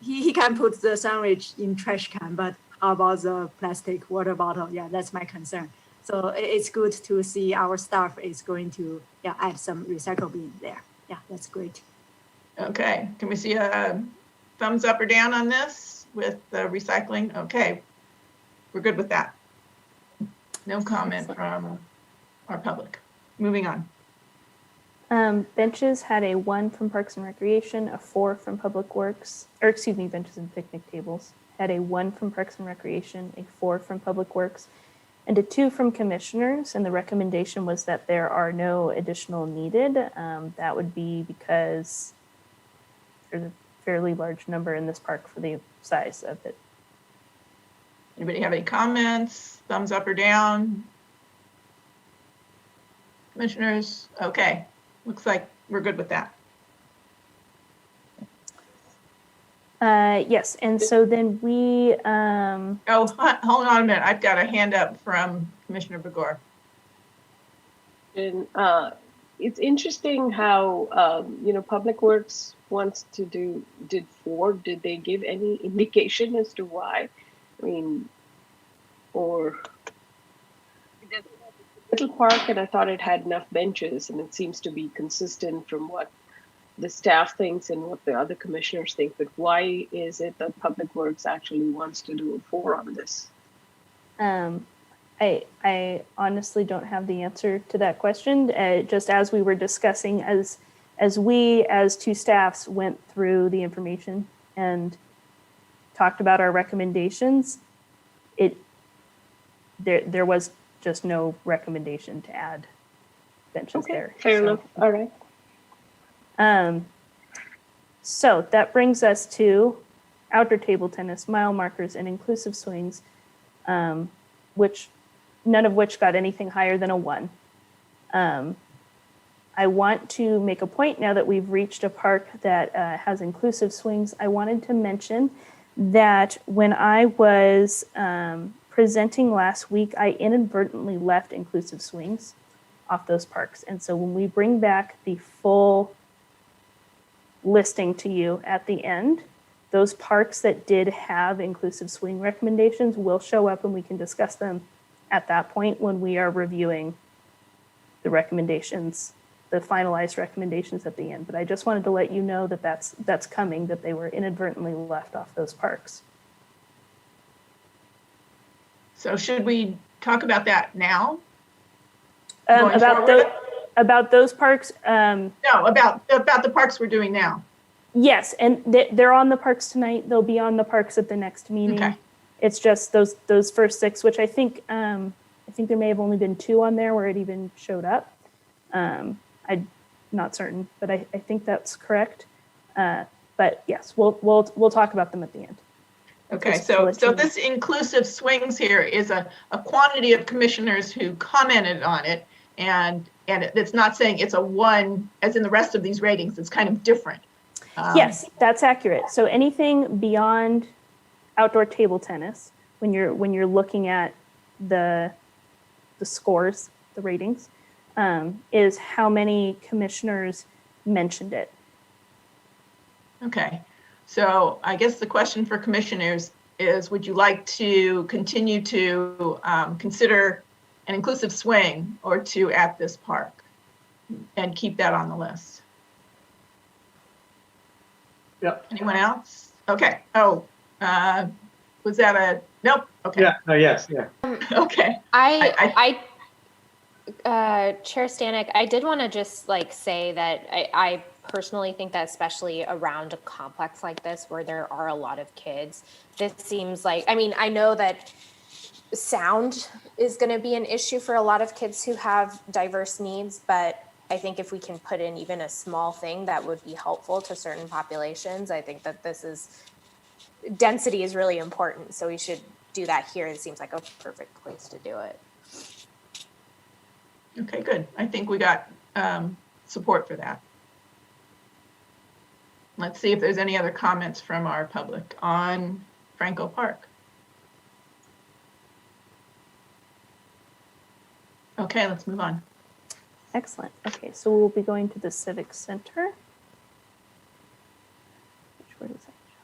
he can put the sandwich in trash can, but how about the plastic water bottle? Yeah, that's my concern. So it's good to see our staff is going to add some recycle bin there. Yeah, that's great. Okay, can we see a thumbs up or down on this with the recycling? Okay, we're good with that. No comment from our public. Moving on. Benches had a 1 from Parks and Recreation, a 4 from Public Works, or excuse me, benches and picnic tables had a 1 from Parks and Recreation, a 4 from Public Works, and a 2 from Commissioners. And the recommendation was that there are no additional needed. That would be because there's a fairly large number in this park for the size of it. Anybody have any comments? Thumbs up or down? Commissioners? Okay, looks like we're good with that. Yes, and so then we... Oh, hold on a minute. I've got a hand up from Commissioner Begor. And it's interesting how, Public Works wants to did 4. Did they give any indication as to why? I mean, or it's a little park and I thought it had enough benches, and it seems to be consistent from what the staff thinks and what the other commissioners think. But why is it that Public Works actually wants to do a 4 on this? I honestly don't have the answer to that question. Just as we were discussing, as we as 2 staffs went through the information and talked about our recommendations, there was just no recommendation to add benches there. Fair enough. All right. So that brings us to outdoor table tennis, mile markers, and inclusive swings, which none of which got anything higher than a 1. I want to make a point now that we've reached a park that has inclusive swings. I wanted to mention that when I was presenting last week, I inadvertently left inclusive swings off those parks. And so when we bring back the full listing to you at the end, those parks that did have inclusive swing recommendations will show up, and we can discuss them at that point when we are reviewing the recommendations, the finalized recommendations at the end. But I just wanted to let you know that that's coming, that they were inadvertently left off those parks. So should we talk about that now? About those parks? No, about the parks we're doing now. Yes, and they're on the parks tonight. They'll be on the parks at the next meeting. Okay. It's just those first 6, which I think there may have only been 2 on there where it even showed up. I'm not certain, but I think that's correct. But yes, we'll talk about them at the end. Okay, so this inclusive swings here is a quantity of commissioners who commented on it, and it's not saying it's a 1 as in the rest of these ratings. It's kind of different. Yes, that's accurate. So anything beyond outdoor table tennis, when you're looking at the scores, the ratings, is how many commissioners mentioned it. Okay, so I guess the question for commissioners is, would you like to continue to consider an inclusive swing or 2 at this park and keep that on the list? Yep. Anyone else? Okay. Oh, was that a nope? Okay. Yeah. Yes. Yeah. Okay. Chair Stanek, I did want to just say that I personally think that especially around a complex like this where there are a lot of kids, this seems like, I know that sound is going to be an issue for a lot of kids who have diverse needs, but I think if we can put in even a small thing that would be helpful to certain populations, I think that density is really important. So we should do that here. It seems like a perfect place to do it. Okay, good. I think we got support for that. Let's see if there's any other comments from our public on Franco Park. Okay, let's move on. Excellent. Okay, so we'll be going to the Civic Center. Where does that show?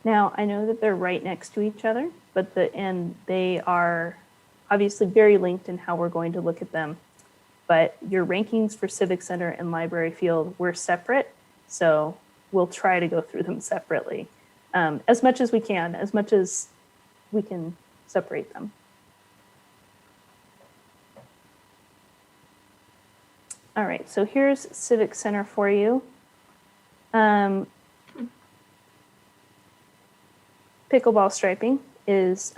Now, I know that they're right next to each other, but they are obviously very linked in how we're going to look at them. But your rankings for Civic Center and Library Field were separate, so we'll try to go through them separately as much as we can separate them. All right, so here's Civic Center for you. Pickleball striping is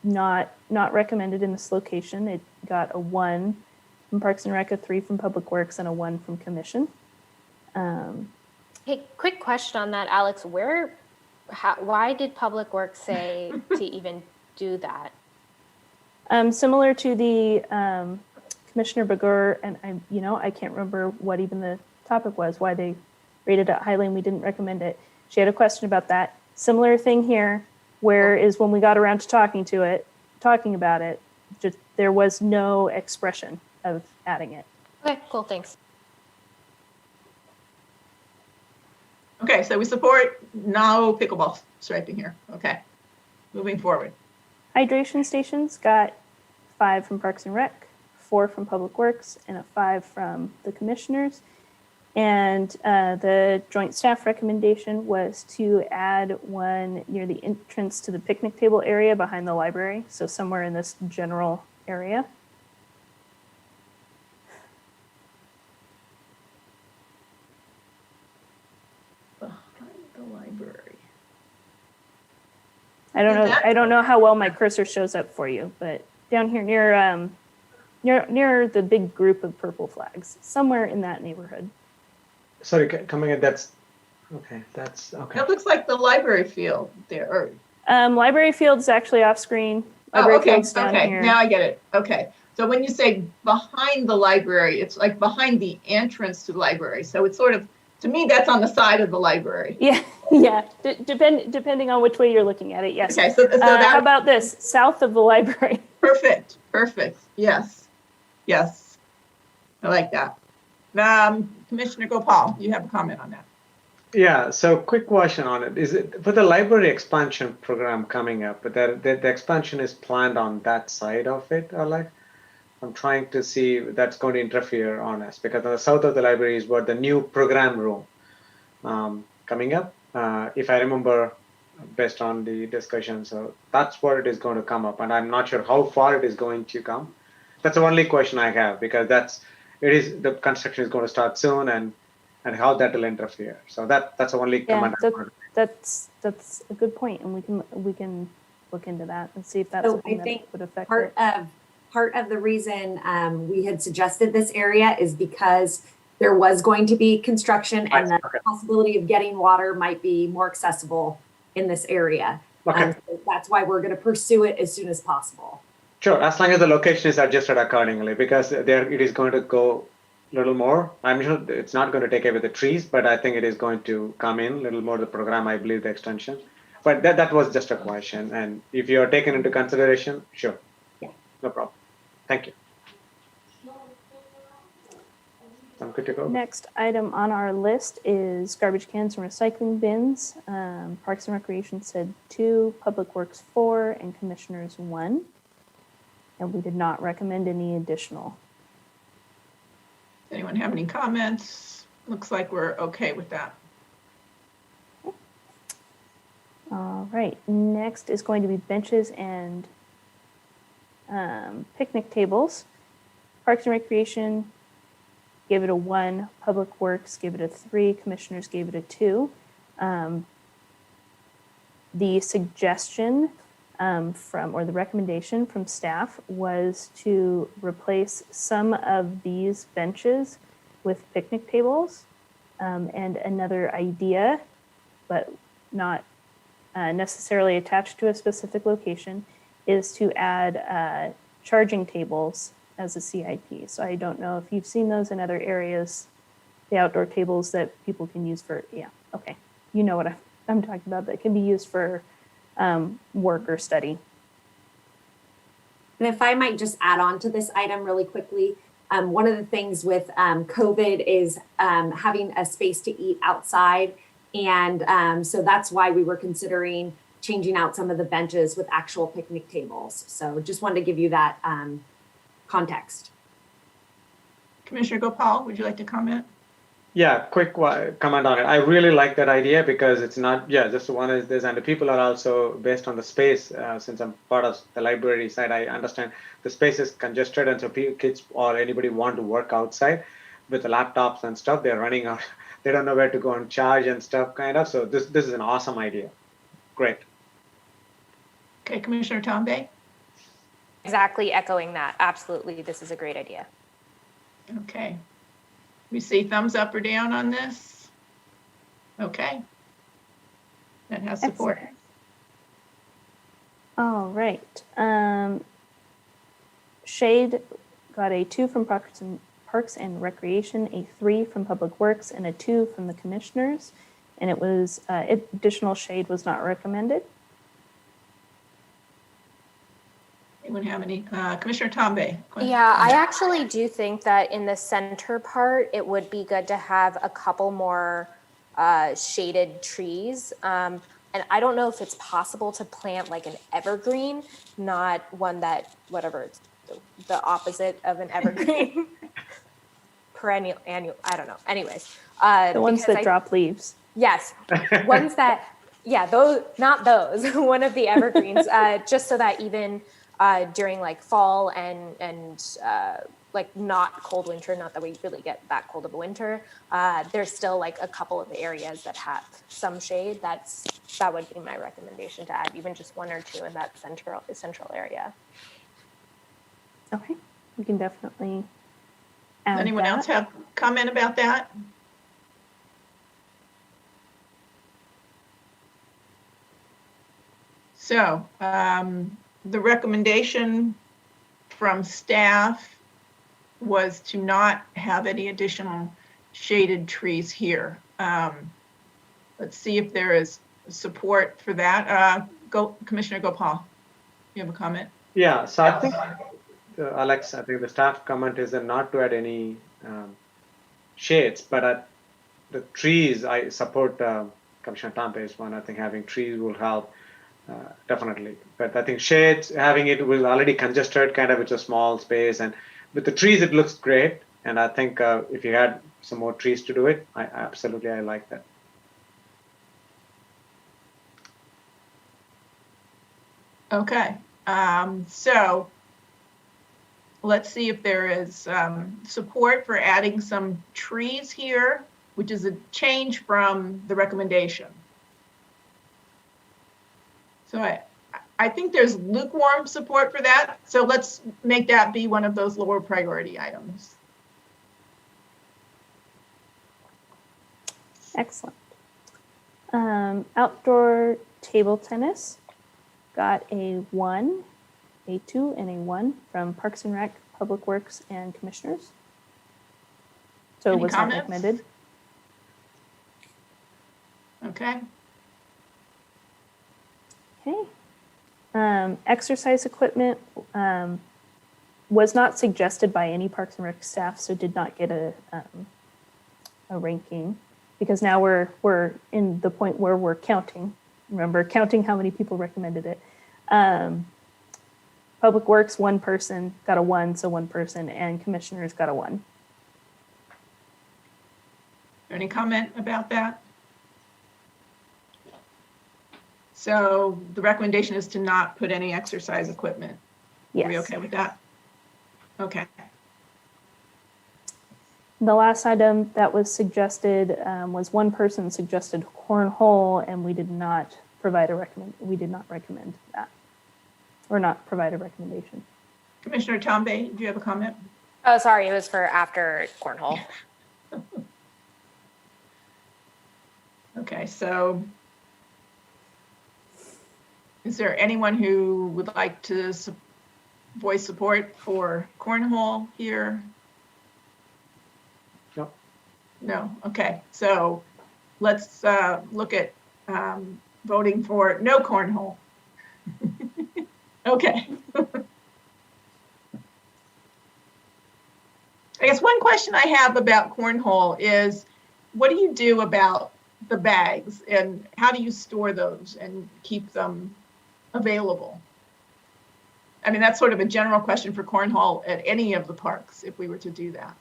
not recommended in this location. It got a 1 from Parks and Rec, a 3 from Public Works, and a 1 from Commission. Hey, quick question on that, Alex. Why did Public Works say to even do that? Similar to the Commissioner Bagur, and I can't remember what even the topic was, why they rated it highly and we didn't recommend it. She had a question about that. Similar thing here, where is when we got around to talking about it, just there was no expression of adding it. Okay, cool, thanks. Okay, so we support no pickleball striping here. Okay, moving forward. Hydration stations got 5 from Parks and Rec, 4 from Public Works, and a 5 from the commissioners. And the joint staff recommendation was to add one near the entrance to the picnic table area behind the library. So somewhere in this general area. Behind the library. I don't know how well my cursor shows up for you, but down here near the big group of purple flags, somewhere in that neighborhood. Sorry, coming in, that's okay. It looks like the library field there. Library field is actually off screen. Library field's down here. Now I get it. Okay, so when you say behind the library, it's like behind the entrance to the library. So it's sort of, to me, that's on the side of the library. Yeah. Depending on which way you're looking at it, yes. Okay, so how about this? South of the library. Perfect. Yes. I like that. Commissioner Gopal, you have a comment on that. Yeah, so quick question on it. Is it for the library expansion program coming up, but the expansion is planned on that side of it, or like? I'm trying to see if that's going to interfere on us, because on the south of the library is what the new program room coming up. If I remember based on the discussion, so that's where it is going to come up, and I'm not sure how far it is going to come. That's the only question I have, because the construction is going to start soon, and how that will interfere. So that's the only comment. That's a good point, and we can look into that and see if that's something that would affect part of the reason we had suggested this area is because there was going to be construction and the possibility of getting water might be more accessible in this area. So that's why we're going to pursue it as soon as possible. Sure, as long as the location is adjusted accordingly, because it is going to go a little more. I'm sure it's not going to take away the trees, but I think it is going to come in a little more the program, I believe, the extension. But that was just a question. And if you are taken into consideration, sure. Yeah. No problem. Thank you. I'm good to go. Next item on our list is garbage cans and recycling bins. Parks and Recreation said 2, Public Works 4, and Commissioners 1. And we did not recommend any additional. Anyone have any comments? Looks like we're okay with that. All right, next is going to be benches and picnic tables. Parks and Recreation gave it a 1, Public Works gave it a 3, Commissioners gave it a 2. The suggestion or the recommendation from staff was to replace some of these benches with picnic tables. And another idea, but not necessarily attached to a specific location, is to add charging tables as a CIP. So I don't know if you've seen those in other areas, the outdoor tables that people can use for, yeah, okay. You know what I'm talking about, that can be used for work or study. And if I might just add on to this item really quickly, one of the things with COVID is having a space to eat outside. And so that's why we were considering changing out some of the benches with actual picnic tables. So just wanted to give you that context. Commissioner Gopal, would you like to comment? Yeah, quick comment on it. I really like that idea because it's not, yeah, just one is this, and the people are also based on the space. Since I'm part of the library side, I understand the space is congested, and so kids or anybody want to work outside with the laptops and stuff. They're running out. They don't know where to go and charge and stuff, kind of. So this is an awesome idea. Great. Okay, Commissioner Tombe. Exactly echoing that. Absolutely, this is a great idea. Okay. We see thumbs up or down on this? Okay. That has support. Excellent. All right. Shade got a 2 from Parks and Recreation, a 3 from Public Works, and a 2 from the commissioners. And it was additional shade was not recommended. Anyone have any? Commissioner Tombe. Yeah, I actually do think that in the center part, it would be good to have a couple more shaded trees. And I don't know if it's possible to plant like an evergreen, not one that, whatever, it's the opposite of an evergreen. Perennial, annual, I don't know. Anyways. The ones that drop leaves. Yes, ones that, yeah, those, not those, one of the evergreens, just so that even during like fall and like not cold winter, not that we really get that cold of a winter, there's still like a couple of areas that have some shade. That would be my recommendation, to add even just 1 or 2 in that central area. Okay, we can definitely add Anyone that. else have comment about that? So the recommendation from staff was to not have any additional shaded trees here. Let's see if there is support for that. Commissioner Gopal, you have a comment? Yeah, so I think, Alex, I think the staff comment is not to add any shades, but the trees, I support Commissioner Tompe's one. I think having trees will help. Definitely, but I think shades, having it was already congested, kind of, it's a small space, and with the trees it looks great. And I think if you had some more trees to do it, I like that. Okay, so let's see if there is support for adding some trees here, which is a change from the recommendation. So I think there's lukewarm support for that. So let's make that be one of those lower priority items. Excellent. Outdoor table tennis got a 1, a 2, and a 1 from Parks and Rec, Public Works, and Commissioners. So it was not recommended. Okay. Okay. Exercise equipment was not suggested by any Parks and Rec staff, so did not get a ranking, because now we're in the point where we're counting. Remember, counting how many people recommended it. Public Works, 1 person got a 1, so 1 person, and Commissioners got a 1. Any comment about that? So the recommendation is to not put any exercise equipment. Yes. Are we okay with that? Okay. The last item that was suggested was 1 person suggested cornhole, and we did not recommend that, or not provide a recommendation. Commissioner Tombe, do you have a comment? Oh, sorry, it was for after cornhole. Okay, so is there anyone who would like to voice support for cornhole here? No. No, okay, so let's look at voting for no cornhole. Okay. I guess one question I have about cornhole is, what do you do about the bags and how do you store those and keep them available? I mean, that's sort of a general question for cornhole at any of the parks if we were to do that.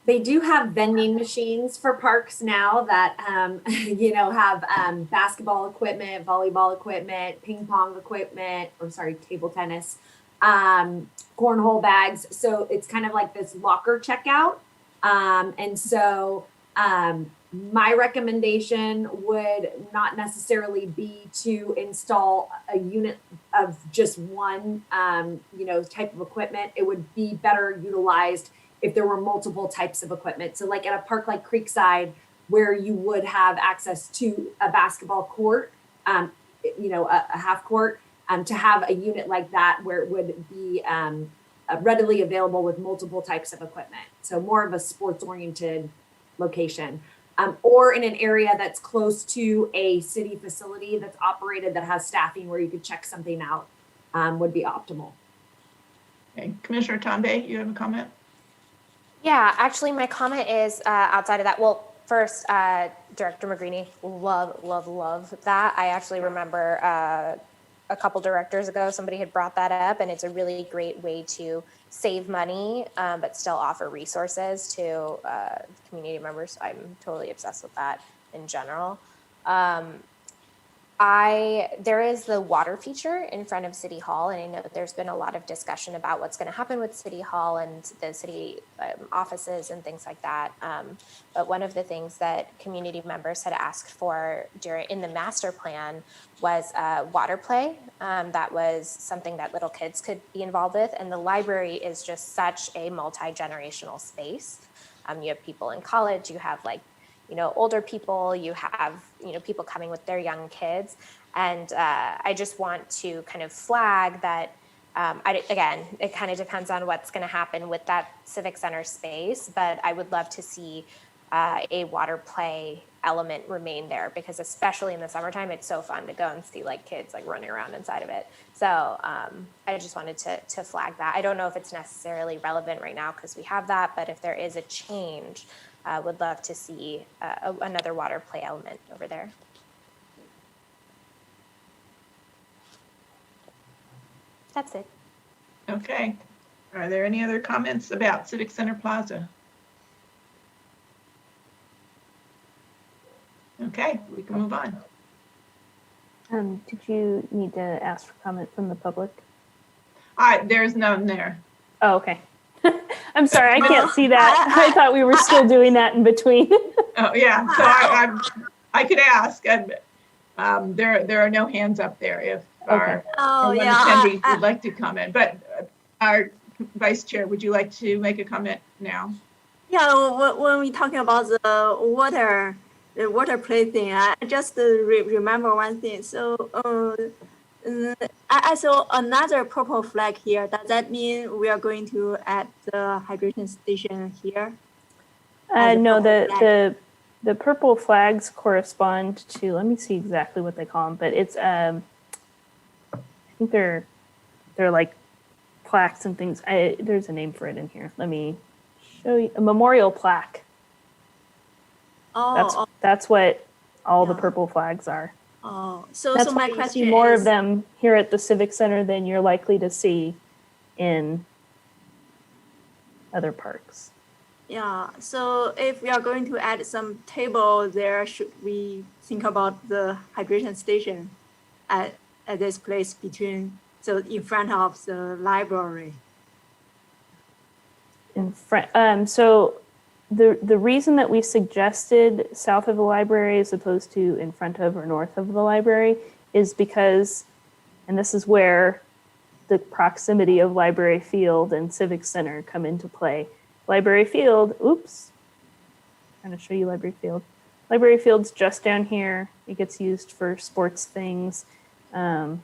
They do have vending machines for parks now that, you know, have basketball equipment, volleyball equipment, ping pong equipment, or sorry, table tennis, cornhole bags. So it's kind of like this locker checkout. And so my recommendation would not necessarily be to install a unit of just one, you know, type of equipment. It would be better utilized if there were multiple types of equipment. So like at a park like Creekside, where you would have access to a basketball court, you know, a half court, to have a unit like that where it would be readily available with multiple types of equipment. So more of a sports oriented location. Or in an area that's close to a city facility that's operated that has staffing where you could check something out would be optimal. Okay, Commissioner Tambe, you have a comment? Yeah, actually, my comment is outside of that. Well, first, Director McGreeny, love that. I actually remember a couple directors ago, somebody had brought that up, and it's a really great way to save money, but still offer resources to community members. I'm totally obsessed with that in general. There is the water feature in front of City Hall, and I know that there's been a lot of discussion about what's going to happen with City Hall and the city offices and things like that. But one of the things that community members had asked for in the master plan was water play. That was something that little kids could be involved with, and the library is just such a multi-generational space. You have people in college, you have like, you know, older people, you have, you know, people coming with their young kids. And I just want to kind of flag that, again, it kind of depends on what's going to happen with that Civic Center space, but I would love to see a water play element remain there, because especially in the summertime, it's so fun to go and see like kids like running around inside of it. So I just wanted to flag that. I don't know if it's necessarily relevant right now because we have that, but if there is a change, would love to see another water play element over there. That's it. Okay. Are there any other comments about Civic Center Plaza? Okay, we can move on. Did you need to ask for comment from the public? There's none there. Oh, okay. I'm sorry, I can't see that. I thought we were still doing that in between. Oh, yeah, so I could ask, and there are no hands up there if our one attendee would like to comment, but our Vice Chair, would you like to make a comment now? Yeah, when we talking about the water play thing, I just remember one thing. So I saw another purple flag here. Does that mean we are going to add the hydration station here? No, the purple flags correspond to, let me see exactly what they call them, but it's I think they're like plaques and things. There's a name for it in here. Let me show you. A memorial plaque. That's what all the purple flags are. Oh, that's so why my question you see more is, of them here at the Civic Center than you're likely to see in other parks. Yeah, so if we are going to add some table there, should we think about the hydration station at this place in front of the library? In front, so the reason that we suggested south of the library as opposed to in front of or north of the library is because, and this is where the proximity of Library Field and Civic Center come into play. Library Field, oops, I'm trying to show you Library Field. Library Field's just down here. It gets used for sports things. And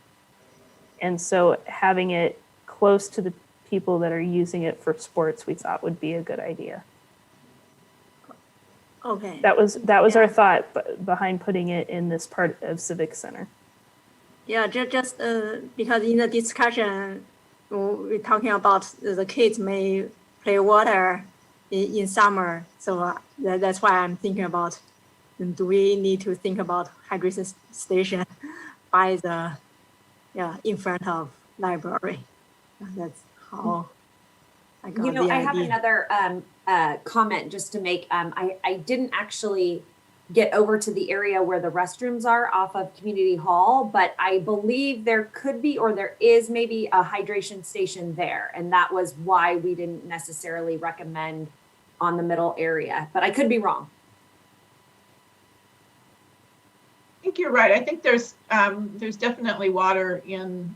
And so having it close to the people that are using it for sports, we thought would be a good idea. Okay. That was our thought behind putting it in this part of Civic Center. Yeah, just because in the discussion, we're talking about the kids may play water in summer. So that's why I'm thinking about, do we need to think about hydration station by the, in front of library? That's how I got the idea. I have another comment just to make. I didn't actually get over to the area where the restrooms are off of Community Hall, but I believe there could be, or there is maybe a hydration station there. And that was why we didn't necessarily recommend on the middle area, but I could be wrong. I think you're right. I think there's definitely water in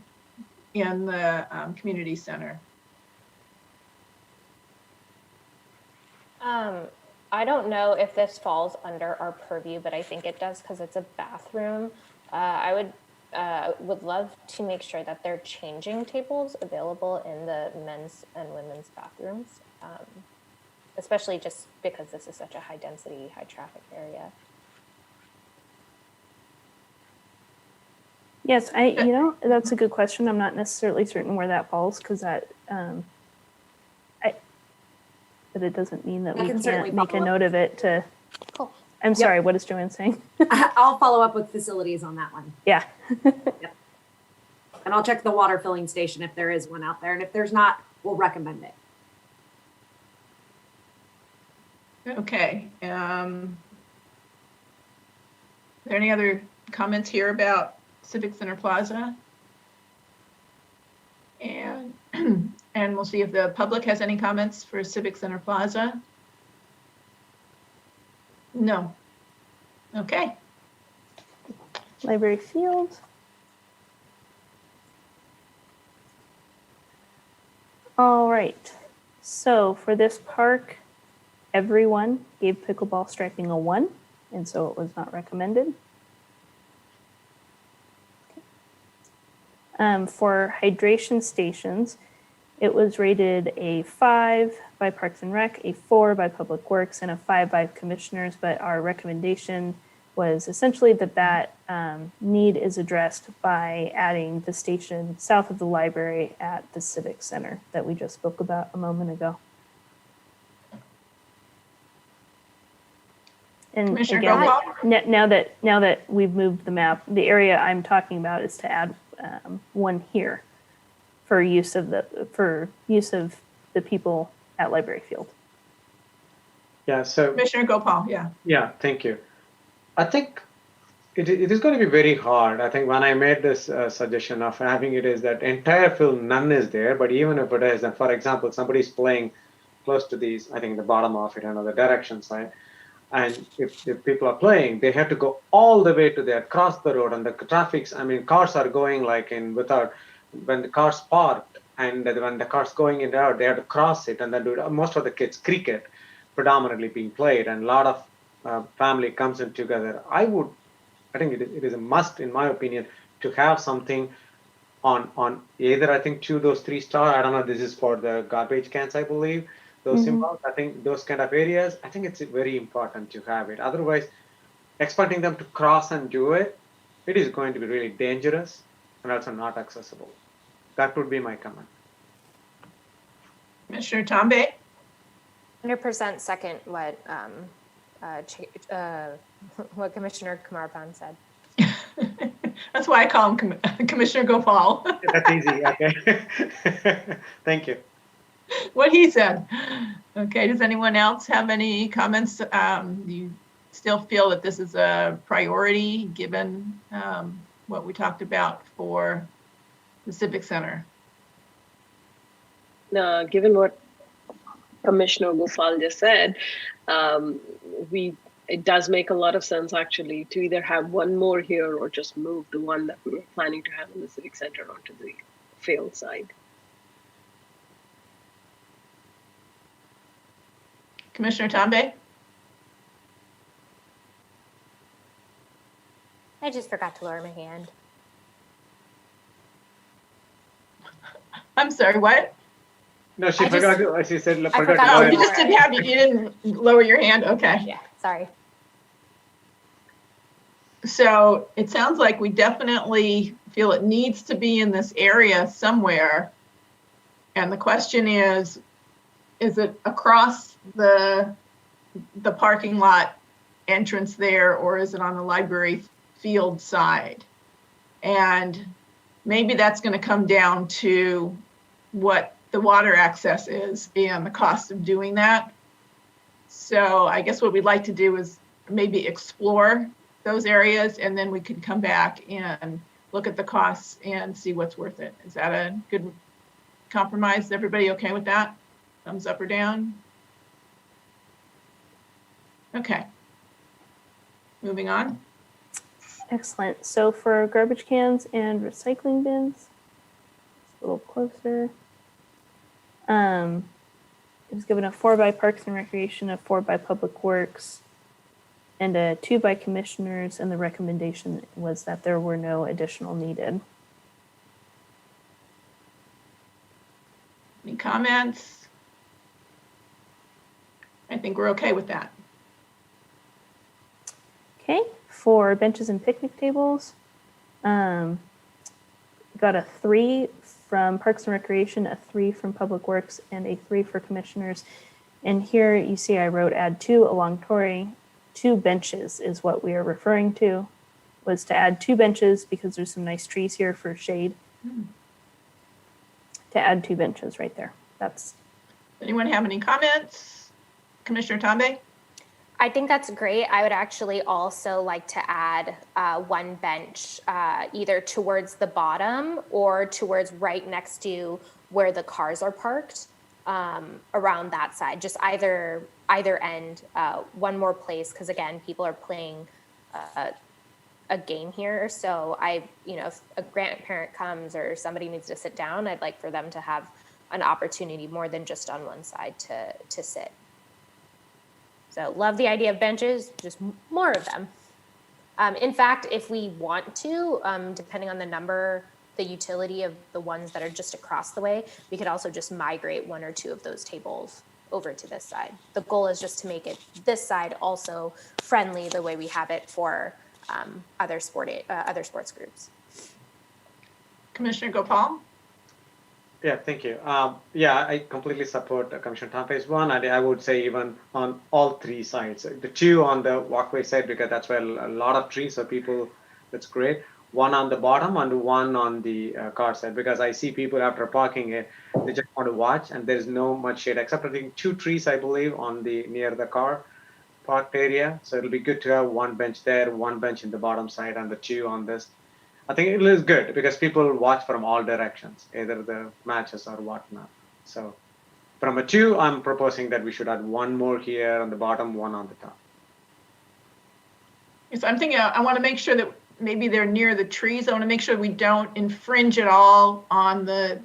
the community center. I don't know if this falls under our purview, but I think it does because it's a bathroom. I would love to make sure that there are changing tables available in the men's and women's bathrooms, especially just because this is such a high density, high traffic area. Yes, that's a good question. I'm not necessarily certain where that falls because that, but it doesn't mean that we can't make a note of it to. Cool. I'm sorry, what is Joanne saying? I'll follow up with facilities on that one. Yeah. Yep. And I'll check the water filling station if there is one out there. And if there's not, we'll recommend it. Okay. Are there any other comments here about Civic Center Plaza? And we'll see if the public has any comments for Civic Center Plaza. No. Okay. Library Field. All right. So for this park, everyone gave pickleball striping a 1, and so it was not recommended. For hydration stations, it was rated a 5 by Parks and Rec, a 4 by Public Works, and a 5 by Commissioners, but our recommendation was essentially that need is addressed by adding the station south of the library at the Civic Center that we just spoke about a moment ago. And Commissioner again, Gopal? now that we've moved the map, the area I'm talking about is to add one here for use of the people at Library Field. Yeah, so Commissioner Gopal, yeah. Yeah, thank you. I think it is going to be very hard. I think when I made this suggestion of having it is that entire field, none is there, but even if it is, and for example, somebody's playing close to these, I think the bottom of it, the direction side, and if people are playing, they have to go all the way to there, cross the road, and the traffic's, cars are going like when the car's parked, and when the car's going in and out, they have to cross it, and then most of the kids cricket predominantly being played, and a lot of family comes in together. I think it is a must, in my opinion, to have something on either, I think, 2, those 3 star. I don't know, this is for the garbage cans, I believe. Those symbols, I think those kind of areas, I think it's very important to have it. Otherwise, expecting them to cross and do it, it is going to be really dangerous and also not accessible. That would be my comment. Commissioner Tambe? 100% second what Commissioner Kumarpan said. That's why I call him Commissioner Gopal. That's easy, okay. Thank you. What he said. Okay, does anyone else have any comments? Do you still feel that this is a priority given what we talked about for the Civic Center? Given what Commissioner Gopal just said, it does make a lot of sense actually to either have one more here or just move the one that we were planning to have in the Civic Center onto the field side. Commissioner Tambe? I just forgot to lower my hand. I'm sorry, what? No, she I forgot. just- She said, I forgot. forgot to Oh, to add- you just didn't have, you didn't lower your hand, okay. Yeah, sorry. So it sounds like we definitely feel it needs to be in this area somewhere. And the question is it across the parking lot entrance there, or is it on the library field side? And maybe that's going to come down to what the water access is and the cost of doing that. So I guess what we'd like to do is maybe explore those areas, and then we can come back and look at the costs and see what's worth it. Is that a good compromise? Is everybody okay with that? Thumbs up or down? Okay. Moving on. Excellent. So for garbage cans and recycling bins, a little closer. It was given a 4 by Parks and Recreation, a 4 by Public Works, and a 2 by Commissioners, and the recommendation was that there were no additional needed. Any comments? I think we're okay with that. Okay, for benches and picnic tables, got a 3 from Parks and Recreation, a 3 from Public Works, and a 3 for Commissioners. And here you see I wrote add 2 along Torrey. 2 benches is what we are referring to, was to add 2 benches because there's some nice trees here for shade. To add 2 benches right there. That's. Anyone have any comments? Commissioner Tambe? I think that's great. I would actually also like to add 1 bench either towards the bottom or towards right next to where the cars are parked, around that side. Just either end, one more place, because again, people are playing a game here. So if a grandparent comes or somebody needs to sit down, I'd like for them to have an opportunity more than just on one side to sit. So love the idea of benches, just more of them. In fact, if we want to, depending on the number, the utility of the ones that are just across the way, we could also just migrate 1 or 2 of those tables over to this side. The goal is just to make it this side also friendly the way we have it for other sports groups. Commissioner Gopal? Yeah, thank you. Yeah, I completely support Commissioner Tampe's one. I would say even on all 3 sides. The 2 on the walkway side, because that's where a lot of trees, so people, that's great. 1 on the bottom and 1 on the car side, because I see people after parking it, they just want to watch, and there's no much shade except I think 2 trees, I believe, on the near the car parked area. So it'll be good to have 1 bench there, 1 bench in the bottom side, and the 2 on this. I think it is good because people watch from all directions, either the matches or whatnot. So from a 2, I'm proposing that we should add 1 more here on the bottom, 1 on the top. Yes, I'm thinking, I want to make sure that maybe they're near the trees. I want to make sure we don't infringe at all on the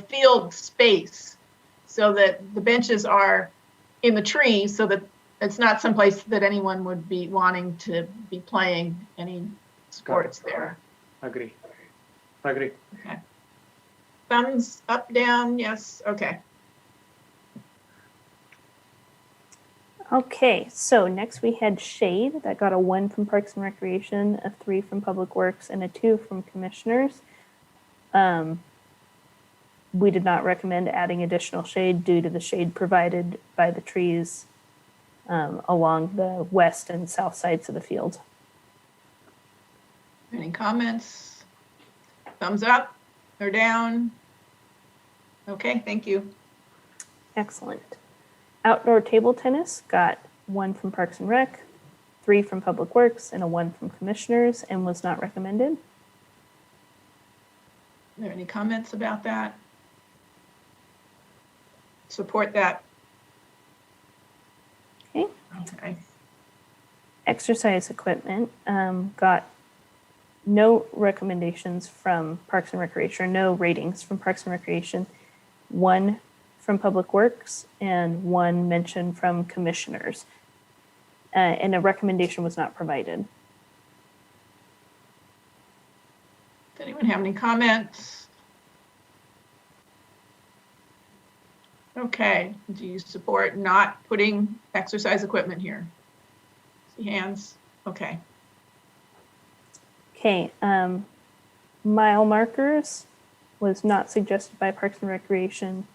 field space, so that the benches are in the trees, so that it's not someplace that anyone would be wanting to be playing any sports there. Agree. Okay. Thumbs up, down, yes, okay. Okay, so next we had shade that got a 1 from Parks and Recreation, a 3 from Public Works, and a 2 from Commissioners. We did not recommend adding additional shade due to the shade provided by the trees along the west and south sides of the field. Any comments? Thumbs up or down? Okay, thank you. Excellent. Outdoor table tennis got 1 from Parks and Rec, 3 from Public Works, and a 1 from Commissioners, and was not recommended. Are there any comments about that? Support that. Okay. Okay. Exercise equipment got no recommendations from Parks and Recreation, or no ratings from Parks and Recreation, 1 from Public Works, and 1 mention from Commissioners. And a recommendation was not provided. Does anyone have any comments? Okay, do you support not putting exercise equipment here? See hands, okay. Okay, mile markers was not suggested by Parks and Recreation.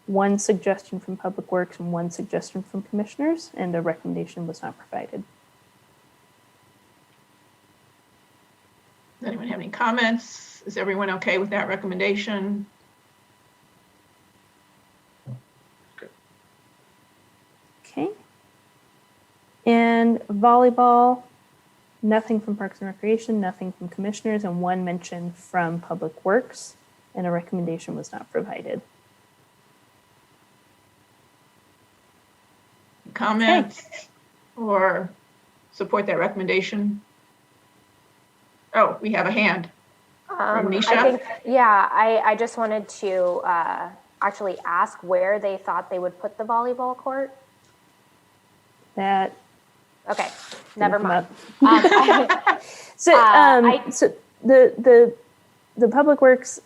One suggestion from Public Works and one suggestion from commissioners, and a recommendation was not provided. Does anyone have any comments? Is everyone okay with that recommendation? Okay. And volleyball, nothing from Parks and Recreation, nothing from commissioners, and one mention from Public Works, and a recommendation was not provided. Comments or support that recommendation? Oh, we have a hand. From Nisha? I think, yeah, I just wanted to actually ask where they thought they would put the volleyball court. That Okay, never mind. So, so the Public Works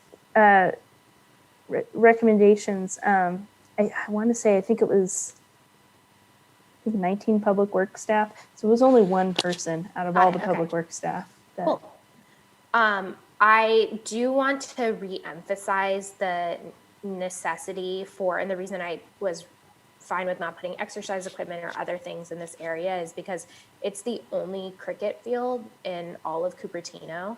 recommendations. I want to say I think it was 19 Public Works staff. So it was only one person out of all the Public Works staff. That, cool. I do want to re-emphasize the necessity for, and the reason I was fine with not putting exercise equipment or other things in this area is because it's the only cricket field in all of Cupertino.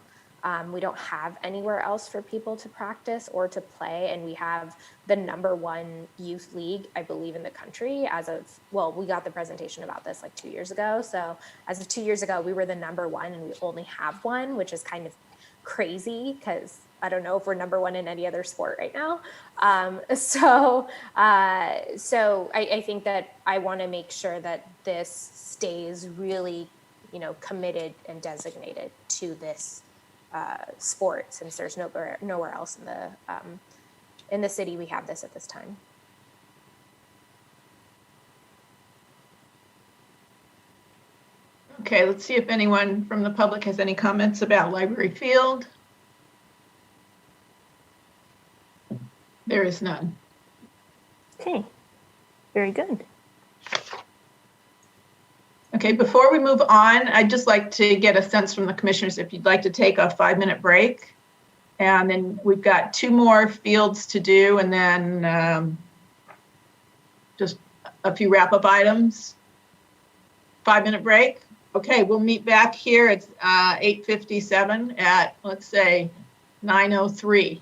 We don't have anywhere else for people to practice or to play, and we have the #1 youth league, I believe, in the country as of, well, we got the presentation about this like 2 years ago. So as of 2 years ago, we were the #1 and we only have one, which is kind of crazy because I don't know if we're #1 in any other sport right now. So I think that I want to make sure that this stays really, committed and designated to this sport, since there's nowhere else in the city we have this at this time. Okay, let's see if anyone from the public has any comments about Library Field. There is none. okay, very good. Okay, before we move on, I'd just like to get a sense from the commissioners if you'd like to take a 5-minute break. And then we've got 2 more fields to do, and then just a few wrap-up items. 5-minute break. Okay, we'll meet back here at 8:57 at, let's say, 9:03.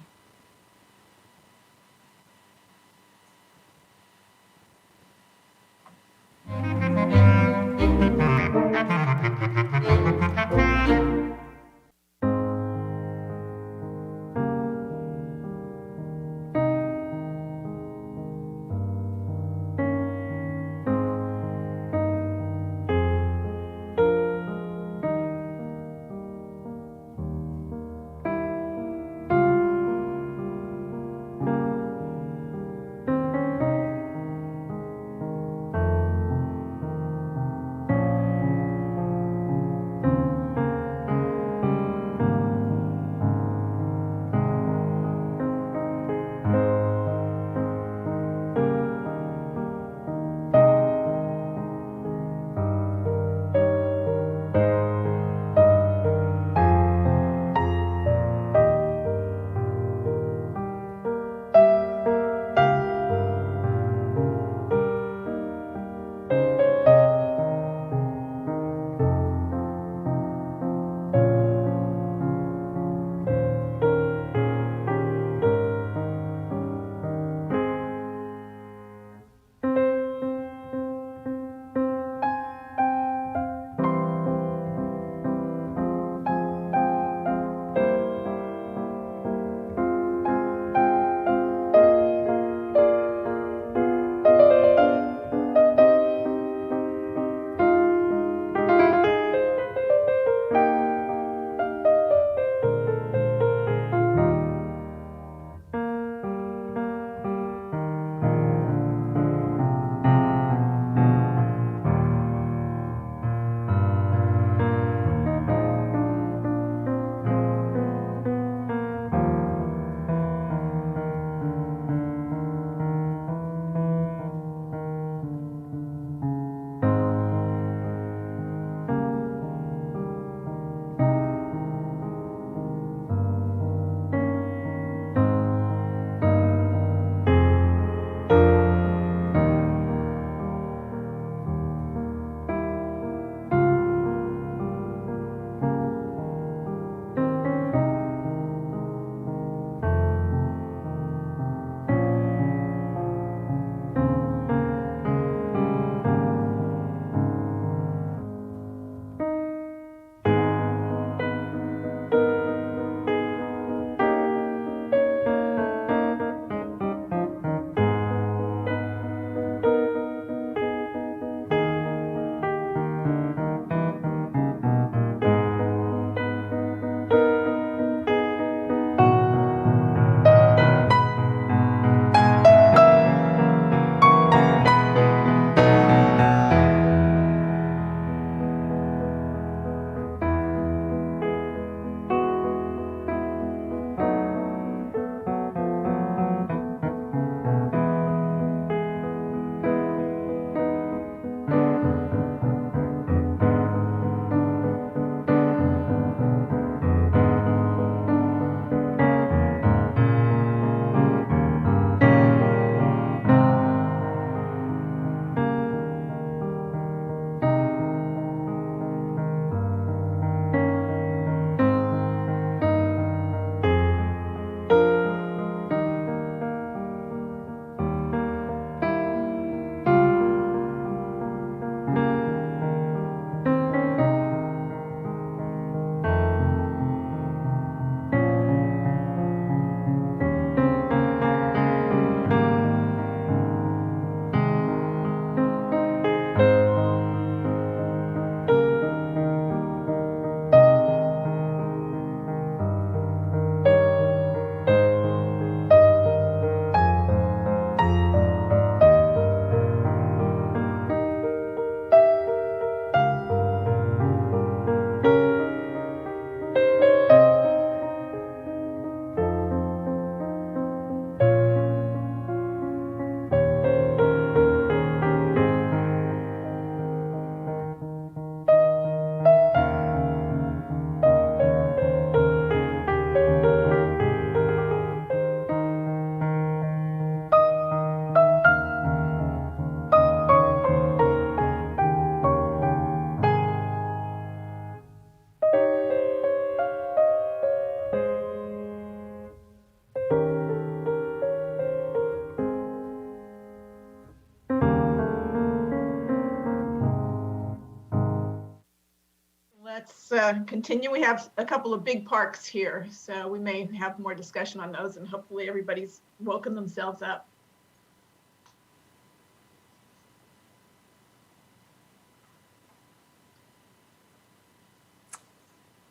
continue. We have a couple of big parks here, so we may have more discussion on those, and hopefully everybody's woken themselves up.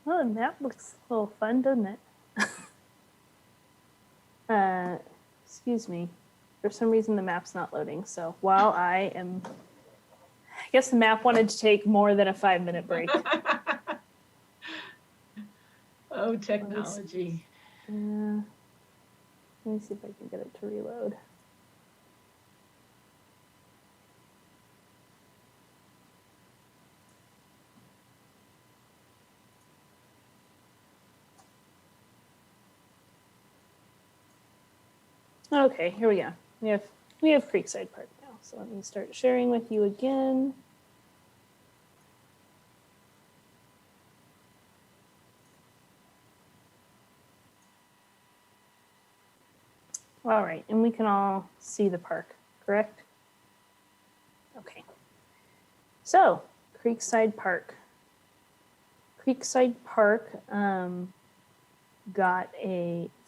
Well, the map looks a little fun, doesn't it? Excuse me. For some reason, the map's not loading. So while I guess the map wanted to take more than a 5-minute break. Oh, technology. Let me see if I can get it to reload. Okay, here we go. We have Creekside Park now. So let me start sharing with you again. All right, and we can all see the park, correct? Okay. So, Creekside Park. Creekside Park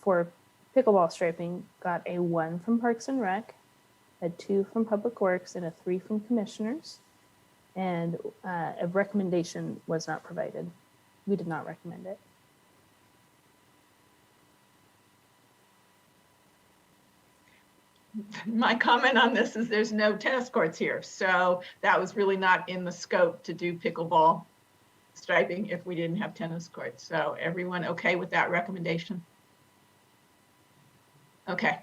for pickleball striping, got a 1 from Parks and Rec, a 2 from Public Works, and a 3 from Commissioners. And a recommendation was not provided. We did not recommend it. My comment on this is there's no tennis courts here, so that was really not in the scope to do pickleball striping if we didn't have tennis courts. So everyone okay with that recommendation? Okay.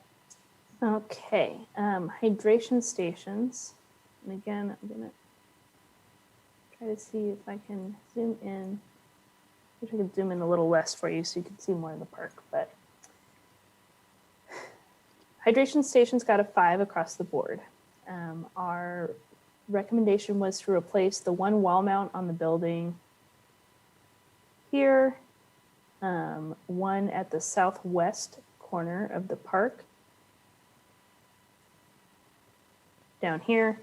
Okay, hydration stations. And again, I'm gonna try to see if I can zoom in. I wish I could zoom in a little less for you so you can see more of the park, but hydration stations got a 5 across the board. Our recommendation was to replace the 1 wall mount on the building here, 1 at the southwest corner of the park down here,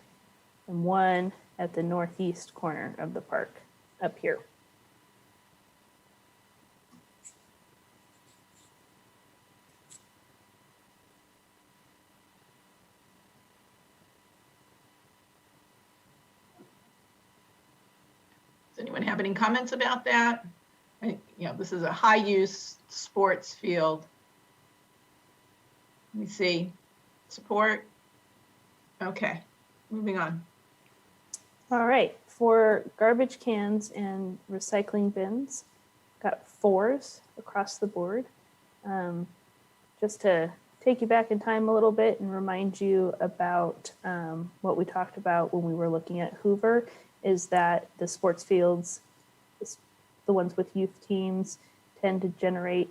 and 1 at the northeast corner of the park up here. Does anyone have any comments about that? This is a high-use sports field. Let me see. Support? Okay, moving on. All right, for garbage cans and recycling bins, got 4s across the board. Just to take you back in time a little bit and remind you about what we talked about when we were looking at Hoover, is that the sports fields, the ones with youth teams, tend to generate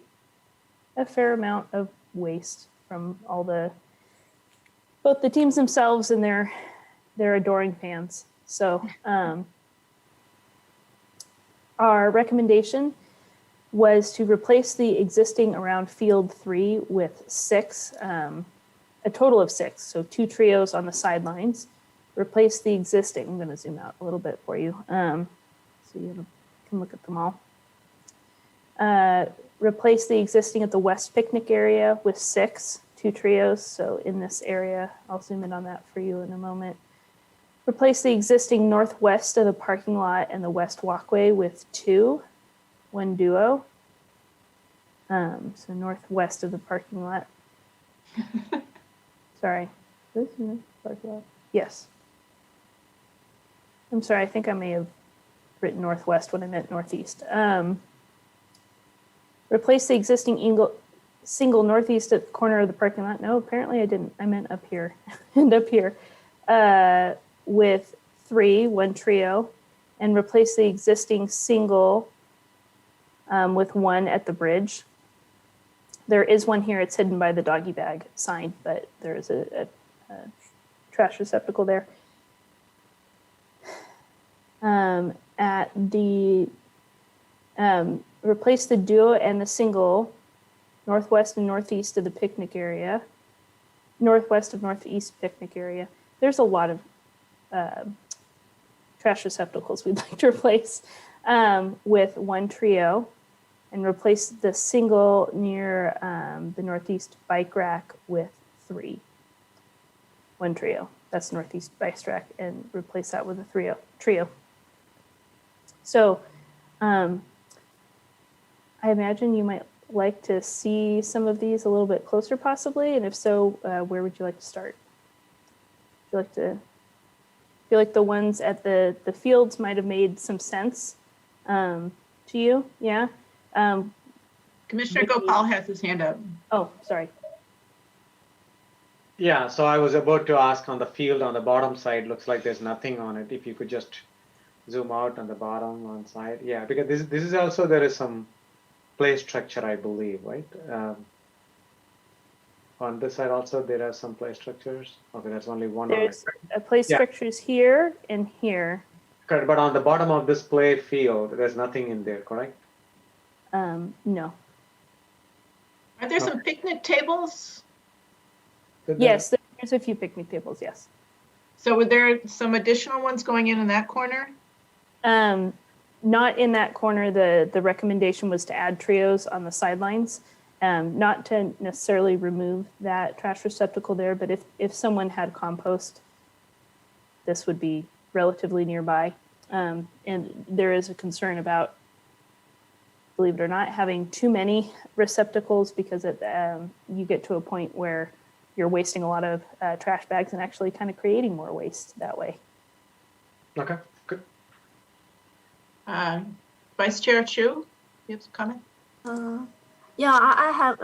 a fair amount of waste from both the teams themselves and their adoring fans. So our recommendation was to replace the existing around field 3 with 6, a total of 6. So 2 trios on the sidelines. Replace the existing, I'm gonna zoom out a little bit for you so you can look at them all. Replace the existing at the west picnic area with 6, 2 trios. So in this area, I'll zoom in on that for you in a moment. Replace the existing northwest of the parking lot and the west walkway with 2, 1 duo. So northwest of the parking lot. Sorry, this is the parking lot. Yes. I'm sorry, I think I may have written northwest when I meant northeast. Replace the existing single northeast at the corner of the parking lot. No, apparently I didn't. I meant up here and up here with 3, 1 trio, and replace the existing single with 1 at the bridge. There is 1 here. It's hidden by the doggy bag sign, but there is a trash receptacle there. At the replace the duo and the single northwest and northeast of the picnic area, northwest of northeast picnic area. There's a lot of trash receptacles we'd like to replace. with one trio, and replace the single near the northeast bike rack with 3. One trio. That's northeast bike rack, and replace that with a trio. So I imagine you might like to see some of these a little bit closer possibly, and if so, where would you like to start? Would you like to feel like the ones at the fields might have made some sense to you? Yeah. Commissioner Gopal has his hand up. Oh, sorry. Yeah, so I was about to ask on the field on the bottom side, looks like there's nothing on it. If you could just zoom out on the bottom one side. Yeah, because this is also, there is some play structure, I believe, right? On this side also, there are some play structures. Okay, that's only one. There's a play structures here and here. Correct, but on the bottom of this play field, there's nothing in there, correct? No. Are there some picnic tables? Yes, there's a few picnic tables, yes. So were there some additional ones going in that corner? Not in that corner. The recommendation was to add trios on the sidelines, not to necessarily remove that trash receptacle there, but if someone had compost, this would be relatively nearby. And there is a concern about, believe it or not, having too many receptacles, because you get to a point where you're wasting a lot of trash bags and actually kind of creating more waste that way. Okay, good. Vice Chair Chu, you have some comment? Yeah, I have.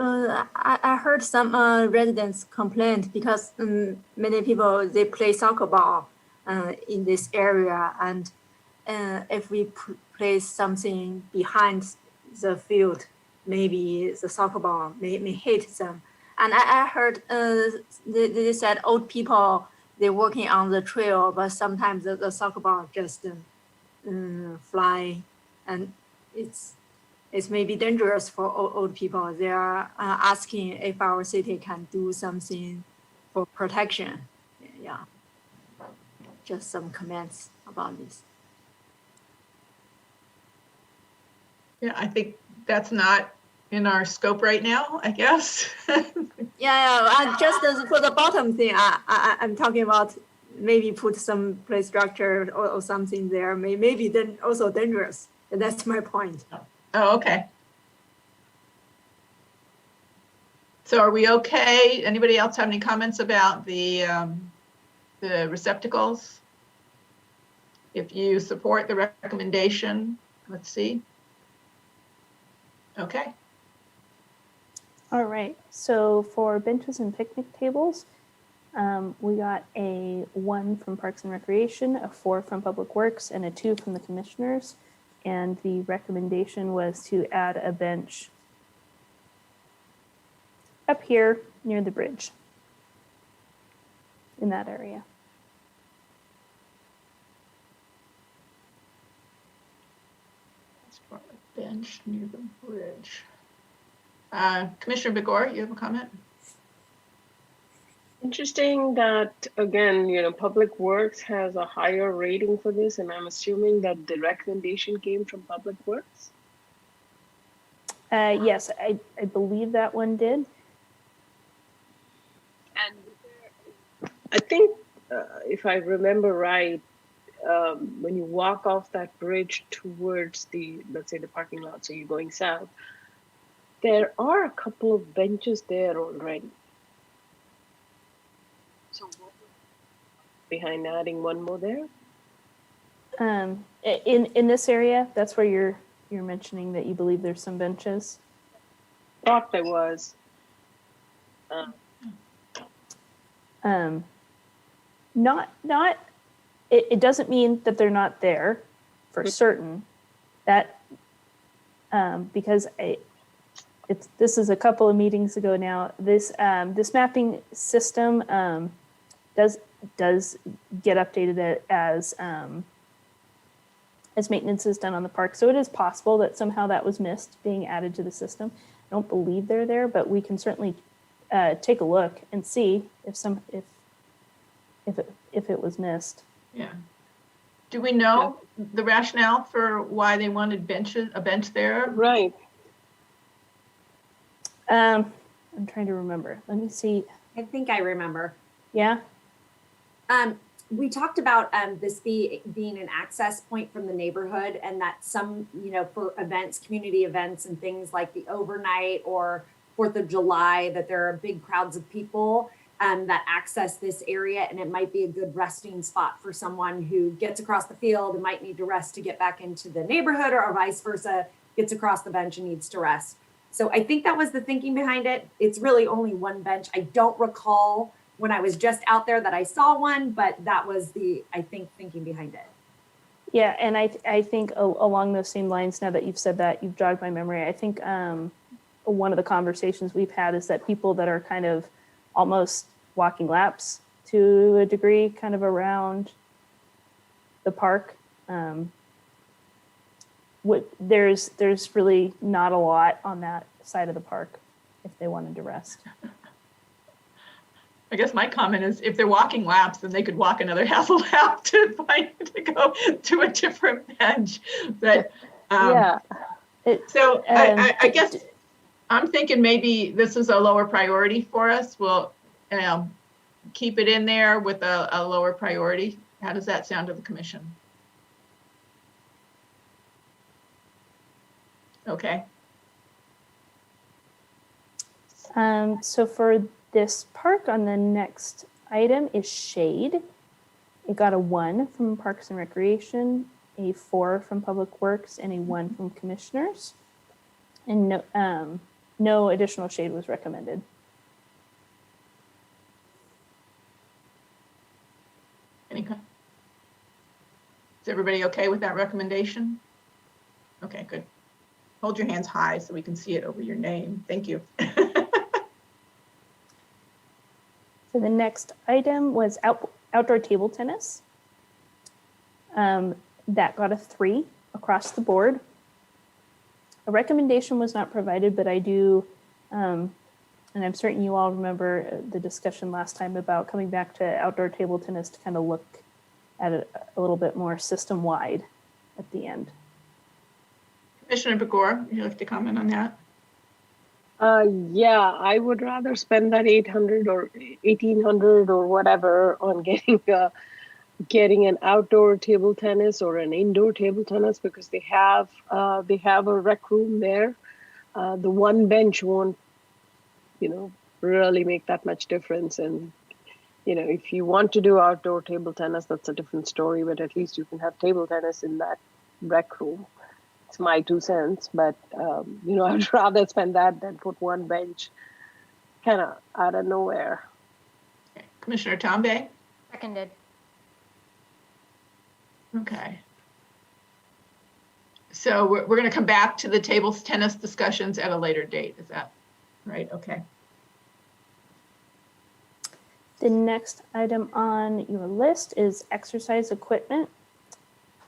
I heard some residents complain because many people they play soccer ball in this area, and if we place something behind the field, maybe the soccer ball may hit them. And I heard they said old people they're working on the trail, but sometimes the soccer ball just fly, and it's maybe dangerous for old people. They are asking if our city can do something for protection. Yeah, just some comments about this. Yeah, I think that's not in our scope right now, I guess. Yeah, just for the bottom thing, I'm talking about maybe put some play structure or something there. Maybe then also dangerous. That's my point. Oh, okay. So are we okay? Anybody else have any comments about the receptacles? If you support the recommendation, let's see. Okay. All right, so for benches and picnic tables, we got a 1 from Parks and Recreation, a 4 from Public Works, and a 2 from the commissioners. And the recommendation was to add a bench up here near the bridge in that area. Bench near the bridge. Commissioner Begor, you have a comment? Interesting that, again, Public Works has a higher rating for this, and I'm assuming that the recommendation came from Public Works? Yes, I believe that one did. And I think, if I remember right, when you walk off that bridge towards let's say the parking lot, so you're going south, there are a couple of benches there already. So what behind adding one more there? In this area, that's where you're mentioning that you believe there's some benches. Thought there was. Not. It doesn't mean that they're not there, for certain. That because this is a couple of meetings ago now. This mapping system does get updated as maintenance is done on the park. So it is possible that somehow that was missed being added to the system. I don't believe they're there, but we can certainly take a look and see if it was missed. Yeah. Do we know the rationale for why they wanted a bench there? Right. I'm trying to remember. Let me see. I think I remember. Yeah. We talked about this being an access point from the neighborhood, and that some, for events, community events and things like the overnight or 4th of July, that there are big crowds of people that access this area, and it might be a good resting spot for someone who gets across the field and might need to rest to get back into the neighborhood, or vice versa, gets across the bench and needs to rest. So I think that was the thinking behind it. It's really only one bench. I don't recall when I was just out there that I saw one, but that was the, I think, thinking behind it. Yeah, and I think along those same lines, now that you've said that, you've jogged my memory. I think one of the conversations we've had is that people that are kind of almost walking laps to a degree, kind of around the park, there's really not a lot on that side of the park if they wanted to rest. I guess my comment is, if they're walking laps, then they could walk another half a lap to go to a different bench. But Yeah. So I guess I'm thinking maybe this is a lower priority for us. We'll keep it in there with a lower priority. How does that sound to the commission? Okay. So for this park, on the next item is shade. It got a 1 from Parks and Recreation, a 4 from Public Works, and a 1 from Commissioners. And no additional shade was recommended. Is everybody okay with that recommendation? Okay, good. Hold your hands high so we can see it over your name. Thank you. So the next item was outdoor table tennis. That got a 3 across the board. A recommendation was not provided, but I do, and I'm certain you all remember the discussion last time about coming back to outdoor table tennis to kind of look at it a little bit more system-wide at the end. Commissioner Begor, would you like to comment on that? Yeah, I would rather spend that 800 or 1800 or whatever on getting an outdoor table tennis or an indoor table tennis, because they have a rec room there. The one bench won't, really make that much difference. And if you want to do outdoor table tennis, that's a different story. But at least you can have table tennis in that rec room. It's my 2 cents, but I'd rather spend that than put one bench kind of out of nowhere. Okay. Commissioner Tombe? Seconded. Okay. So we're going to come back to the table tennis discussions at a later date. Is that right? Okay. The next item on your list is exercise equipment.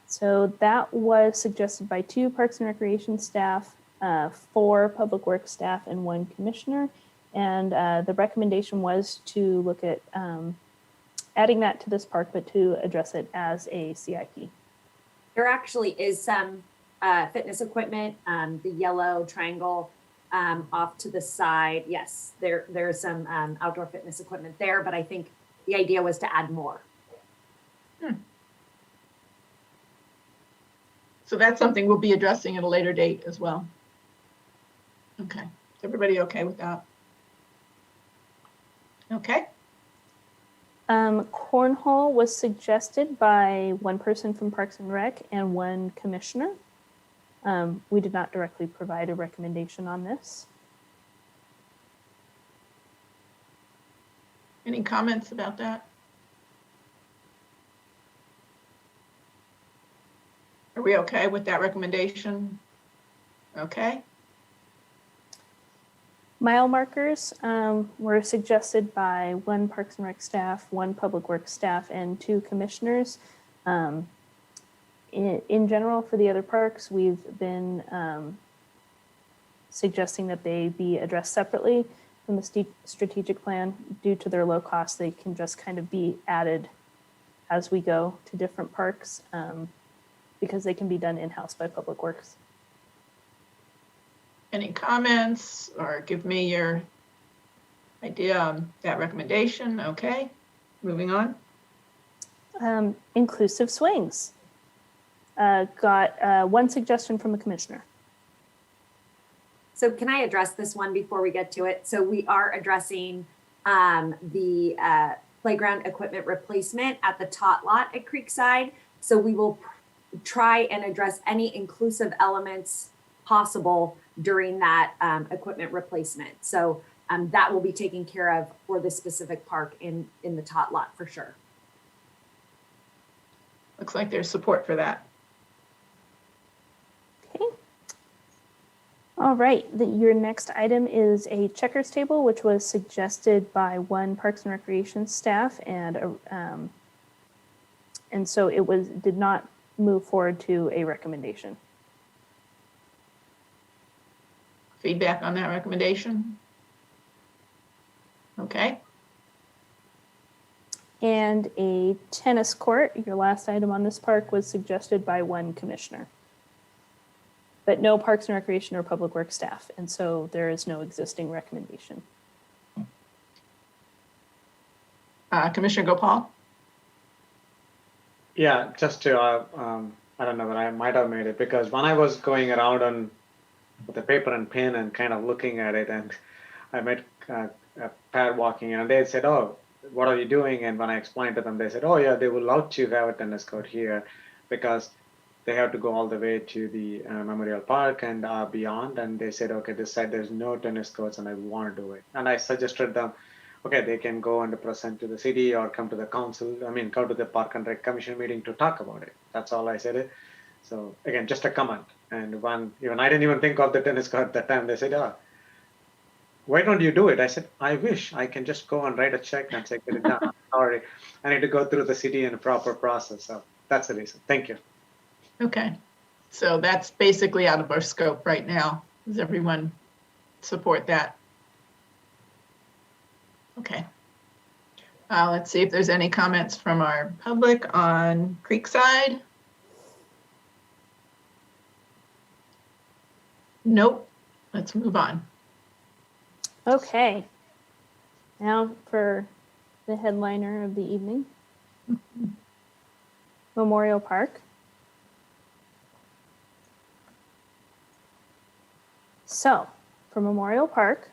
So that was suggested by 2 Parks and Recreation staff, 4 Public Works staff, and 1 commissioner. And the recommendation was to look at adding that to this park, but to address it as a CIP. There actually is some fitness equipment, the yellow triangle off to the side. Yes, there's some outdoor fitness equipment there, but I think the idea was to add more. So that's something we'll be addressing at a later date as well. Okay. Is everybody okay with that? Okay. Cornhole was suggested by 1 person from Parks and Rec and 1 commissioner. We did not directly provide a recommendation on this. Any comments about that? Are we okay with that recommendation? Okay. Mile markers were suggested by 1 Parks and Rec staff, 1 Public Works staff, and 2 commissioners. In general, for the other parks, we've been suggesting that they be addressed separately from the strategic plan. Due to their low cost, they can just kind of be added as we go to different parks because they can be done in-house by Public Works. Any comments or give me your idea on that recommendation? Okay, moving on. Inclusive swings. Got one suggestion from a commissioner. So can I address this one before we get to it? So we are addressing the playground equipment replacement at the tot lot at Creekside. So we will try and address any inclusive elements possible during that equipment replacement. So that will be taken care of for this specific park in the tot lot for sure. Looks like there's support for that. Okay. All right, your next item is a checkers table, which was suggested by one Parks and Recreation staff, and so it did not move forward to a recommendation. Feedback on that recommendation? Okay. And a tennis court, your last item on this park, was suggested by one commissioner, but no Parks and Recreation or Public Works staff, and so there is no existing recommendation. Commissioner Gopal? Yeah, just to, I don't know, but I might have made it, because when I was going around with the paper and pen and kind of looking at it, and I met a pair walking in, and they said, "Oh, what are you doing?" And when I explained to them, they said, "Oh yeah, they would love to have a tennis court here because they have to go all the way to the Memorial Park and beyond." And they said, "Okay, this side there's no tennis courts, and I want to do it." And I suggested them, okay, they can go and present to the city or come to the council. I mean, come to the Park and Rec Commission meeting to talk about it. That's all I said. So again, just a comment. And when even I didn't even think of the tennis court at that time, they said, "Oh, why don't you do it?" I said, "I wish I can just go and write a check and say, get it done. I'm sorry, I need to go through the city in a proper process." So that's the reason. Thank you. Okay, so that's basically out of our scope right now. Does everyone support that? Okay. Let's see if there's any comments from our public on Creekside. Nope. Let's move on. Okay. Now for the headliner of the evening. Memorial Park. So for Memorial Park,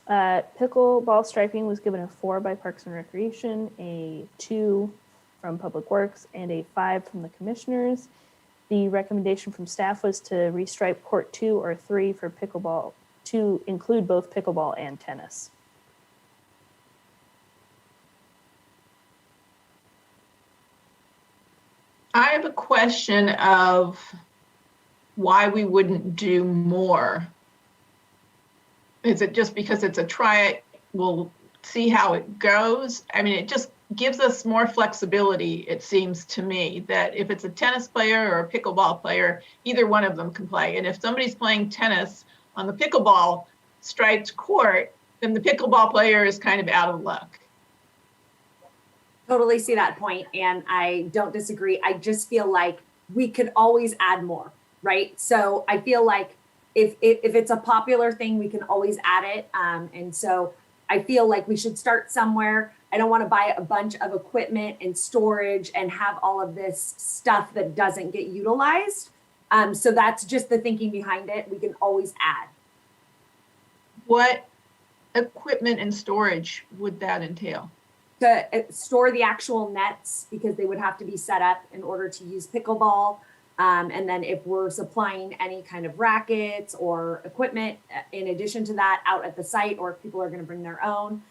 pickleball striping was given a 4 by Parks and Recreation, a 2 from Public Works, and a 5 from the commissioners. The recommendation from staff was to restripe court 2 or 3 for pickleball to include both pickleball and tennis. I have a question of why we wouldn't do more. Is it just because it's a try it, we'll see how it goes? I mean, it just gives us more flexibility, it seems to me, that if it's a tennis player or a pickleball player, either one of them can play. And if somebody's playing tennis on the pickleball striped court, then the pickleball player is kind of out of luck. Totally see that point, and I don't disagree. I just feel like we could always add more, right? So I feel like if it's a popular thing, we can always add it. And so I feel like we should start somewhere. I don't want to buy a bunch of equipment and storage and have all of this stuff that doesn't get utilized. So that's just the thinking behind it. We can always add. What equipment and storage would that entail? To store the actual nets, because they would have to be set up in order to use pickleball. And then if we're supplying any kind of rackets or equipment in addition to that out at the site, or if people are going to bring their own,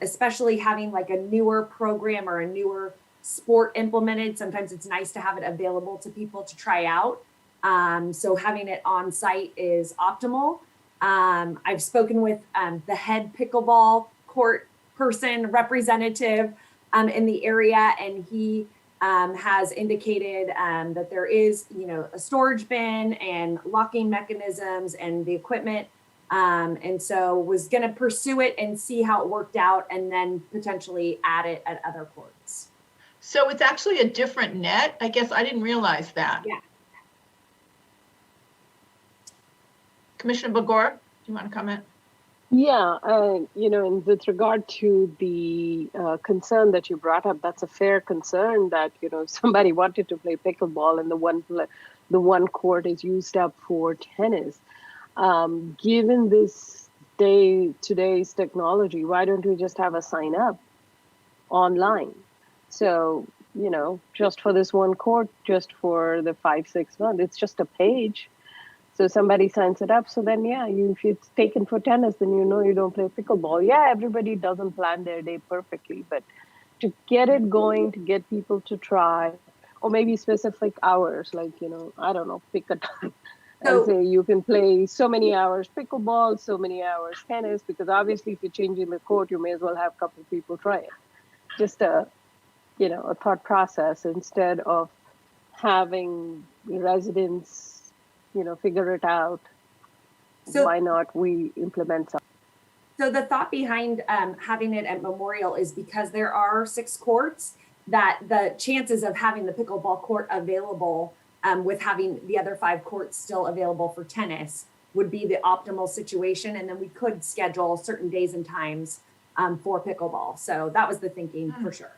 especially having like a newer program or a newer sport implemented, sometimes it's nice to have it available to people to try out. So having it on site is optimal. I've spoken with the head pickleball court person representative in the area, and he has indicated that there is, a storage bin and locking mechanisms and the equipment. And so was going to pursue it and see how it worked out, and then potentially add it at other courts. So it's actually a different net? I guess I didn't realize that. Yeah. Commissioner Begor, do you want to comment? Yeah, and with regard to the concern that you brought up, that's a fair concern that, if somebody wanted to play pickleball and the one court is used up for tennis. Given today's technology, why don't we just have a sign up online? So, just for this one court, just for the 5-6 months, it's just a page. So somebody signs it up. So then, if it's taken for tennis, then you don't play pickleball. Yeah, everybody doesn't plan their day perfectly, but to get it going, to get people to try, or maybe specific hours, like, I don't know, pick a time and say you can play so many hours pickleball, so many hours tennis, because obviously if you're changing the court, you may as well have a couple of people try it. Just a thought process instead of having residents figure it out. So why not we implement something? So the thought behind having it at Memorial is because there are 6 courts, that the chances of having the pickleball court available with having the other 5 courts still available for tennis would be the optimal situation. And then we could schedule certain days and times for pickleball. So that was the thinking for sure.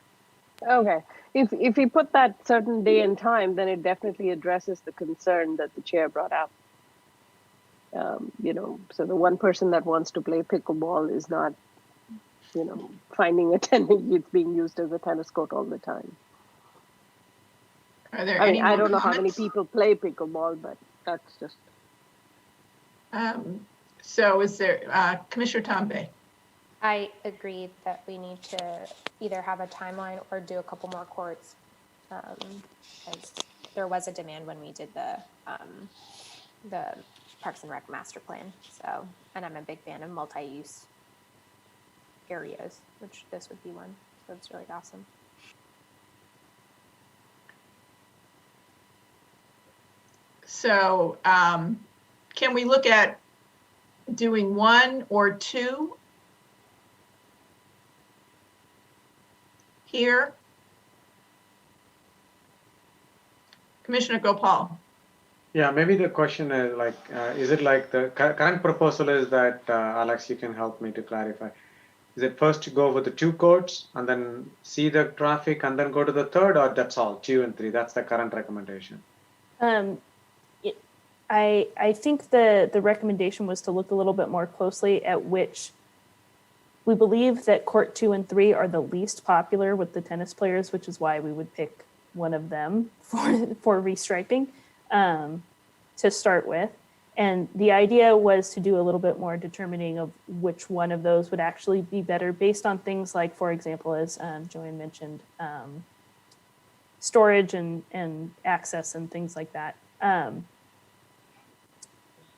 Okay. If we put that certain day and time, then it definitely addresses the concern that the chair brought up. So the one person that wants to play pickleball is not, finding a tennis, it's being used as a tennis court all the time. Are there any I more don't know how many comments? people play pickleball, but that's just. So is there, Commissioner Tombe? I agree that we need to either have a timeline or do a couple more courts. Because there was a demand when we did the Parks and Rec master plan. So, and I'm a big fan of multi-use areas, which this would be one. So it's really awesome. So can we look at doing 1 or 2 here? Commissioner Gopal. Yeah, maybe the question is like, is it like the current proposal is that, Alex, you can help me to clarify. Is it first to go with the 2 courts and then see the traffic and then go to the 3rd, or that's all, 2 and 3? That's the current recommendation. I think the recommendation was to look a little bit more closely at which we believe that court 2 and 3 are the least popular with the tennis players, which is why we would pick one of them for restriping to start with. And the idea was to do a little bit more determining of which one of those would actually be better based on things like, for example, as Joanne mentioned, storage and access and things like that.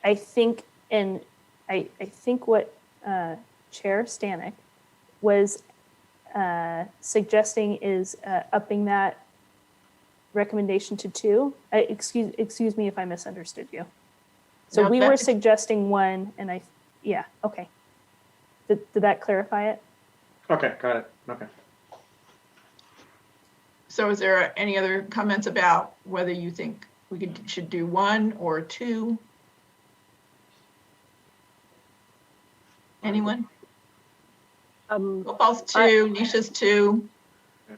I think what Chair Stanek was suggesting is upping that recommendation to 2. Excuse me if I misunderstood you. So No, we were suggesting 1, and okay. Did that clarify it? Okay, got it. Okay. So is there any other comments about whether you think we should do 1 or 2? Anyone? Gopal's 2, Nisha's 2.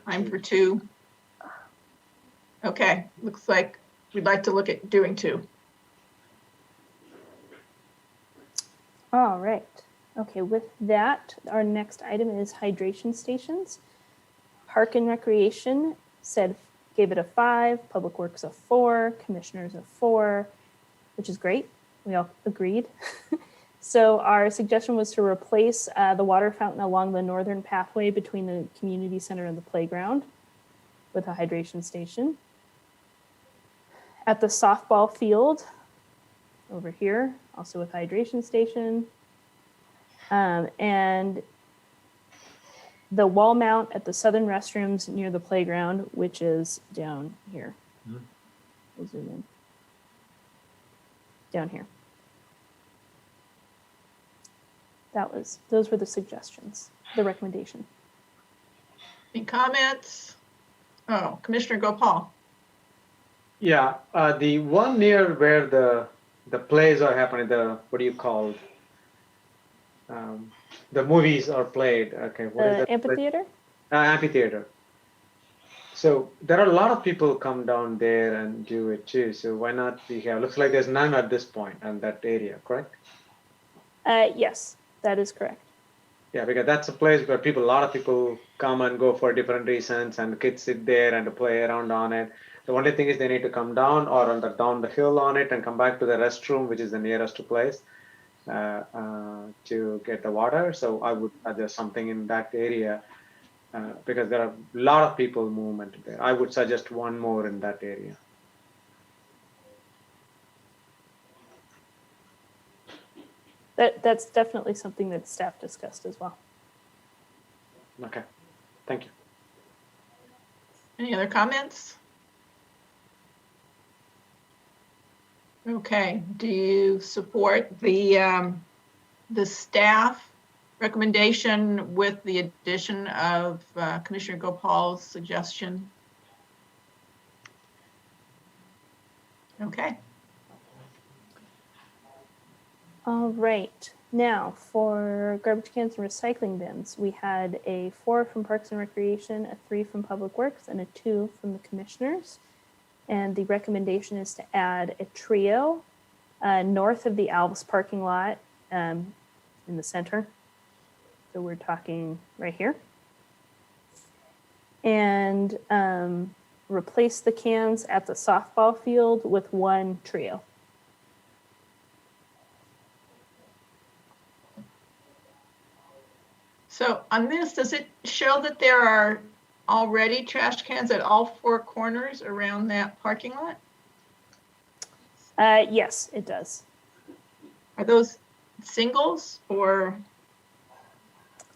I'm for 2. Okay, looks like we'd like to look at doing 2. All right. Okay, with that, our next item is hydration stations. Park and Recreation gave it a 5, Public Works a 4, Commissioners a 4, which is great. We all agreed. So our suggestion was to replace the water fountain along the northern pathway between the community center and the playground with a hydration station. At the softball field over here, also with hydration station. And the wall mount at the southern restrooms near the playground, which is down here. We'll zoom in. Down here. Those were the suggestions, the recommendation. Any comments? Oh, Commissioner Gopal. Yeah, the one near where the plays are happening, the what do you call the movies are played? Okay, what is The that? amphitheater? Amphitheater. So there are a lot of people come down there and do it too. So why not we have? Looks like there's none at this point in that area, correct? Yes, that is correct. Yeah, because that's a place where a lot of people come and go for different reasons, and kids sit there and play around on it. The only thing is they need to come down or down the hill on it and come back to the restroom, which is the nearest place to get the water. So I would suggest something in that area because there are a lot of people movement there. I would suggest one more in that area. That's definitely something that staff discussed as well. Okay, thank you. Any other comments? Okay, do you support the staff recommendation with the addition of Commissioner Gopal's suggestion? Okay. All right. Now for garbage cans and recycling bins, we had a 4 from Parks and Recreation, a 3 from Public Works, and a 2 from the commissioners. And the recommendation is to add a trio north of the Alves parking lot in the center. So we're talking right here. And replace the cans at the softball field with 1 trio. So on this, does it show that there are already trash cans at all 4 corners around that parking lot? Yes, it does. Are those singles or?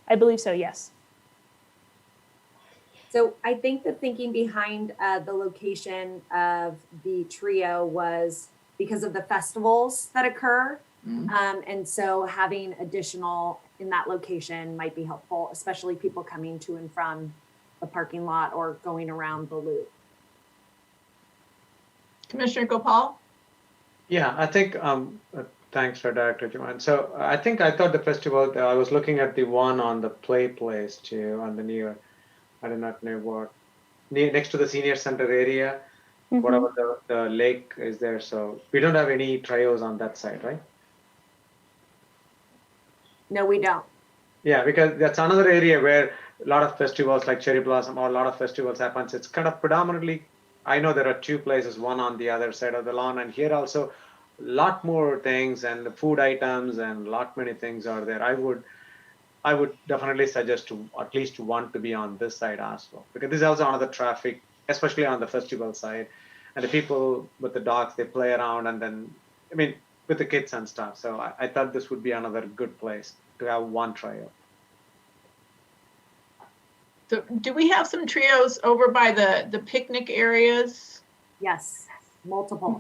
I believe so, yes. So I think the thinking behind the location of the trio was because of the festivals that occur. And so having additional in that location might be helpful, especially people coming to and from the parking lot or going around the loop. Commissioner Gopal? Yeah, I think, thanks for Director Joanne. So I thought the festival, I was looking at the one on the play place too, on the near, I do not know what, next to the senior center area, whatever the lake is there. So we don't have any trios on that side, right? No, we don't. Yeah, because that's another area where a lot of festivals like Cherry Blossom or a lot of festivals happens. It's kind of predominantly, I know there are 2 places, one on the other side of the lawn, and here also a lot more things and the food items and lot many things are there. I would definitely suggest to at least 1 to be on this side as well, because this is also another traffic, especially on the festival side, and the people with the dogs, they play around, and then, I mean, with the kids and stuff. So I thought this would be another good place to have 1 trio. So do we have some trios over by the picnic areas? Yes, multiple.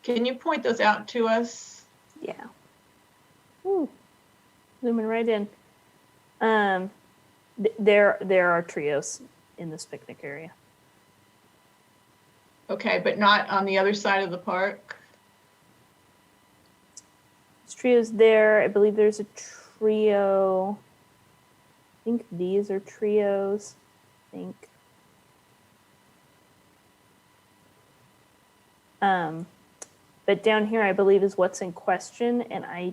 Can you point those out to us? Yeah. Ooh, zooming right in. There are trios in this picnic area. Okay, but not on the other side of the park? There's trios there. I believe there's a trio. I think these are trios. I think. But down here, I believe, is what's in question, and I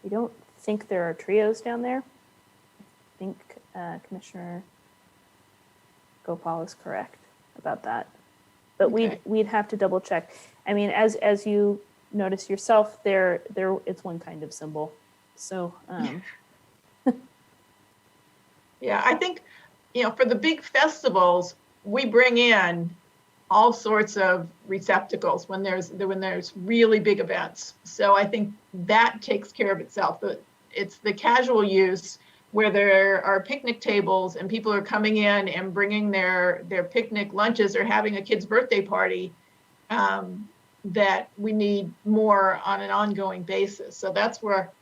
don't think there are trios down there. I think Commissioner Gopal is correct about that, but Okay. we'd have to double check. I mean, as you notice yourself, there it's one kind of symbol, so. Yeah, I think, for the big festivals, we bring in all sorts of receptacles when there's really big events. So I think that takes care of itself. It's the casual use where there are picnic tables and people are coming in and bringing their picnic lunches or having a kid's birthday party that we need more on an ongoing basis. So that's where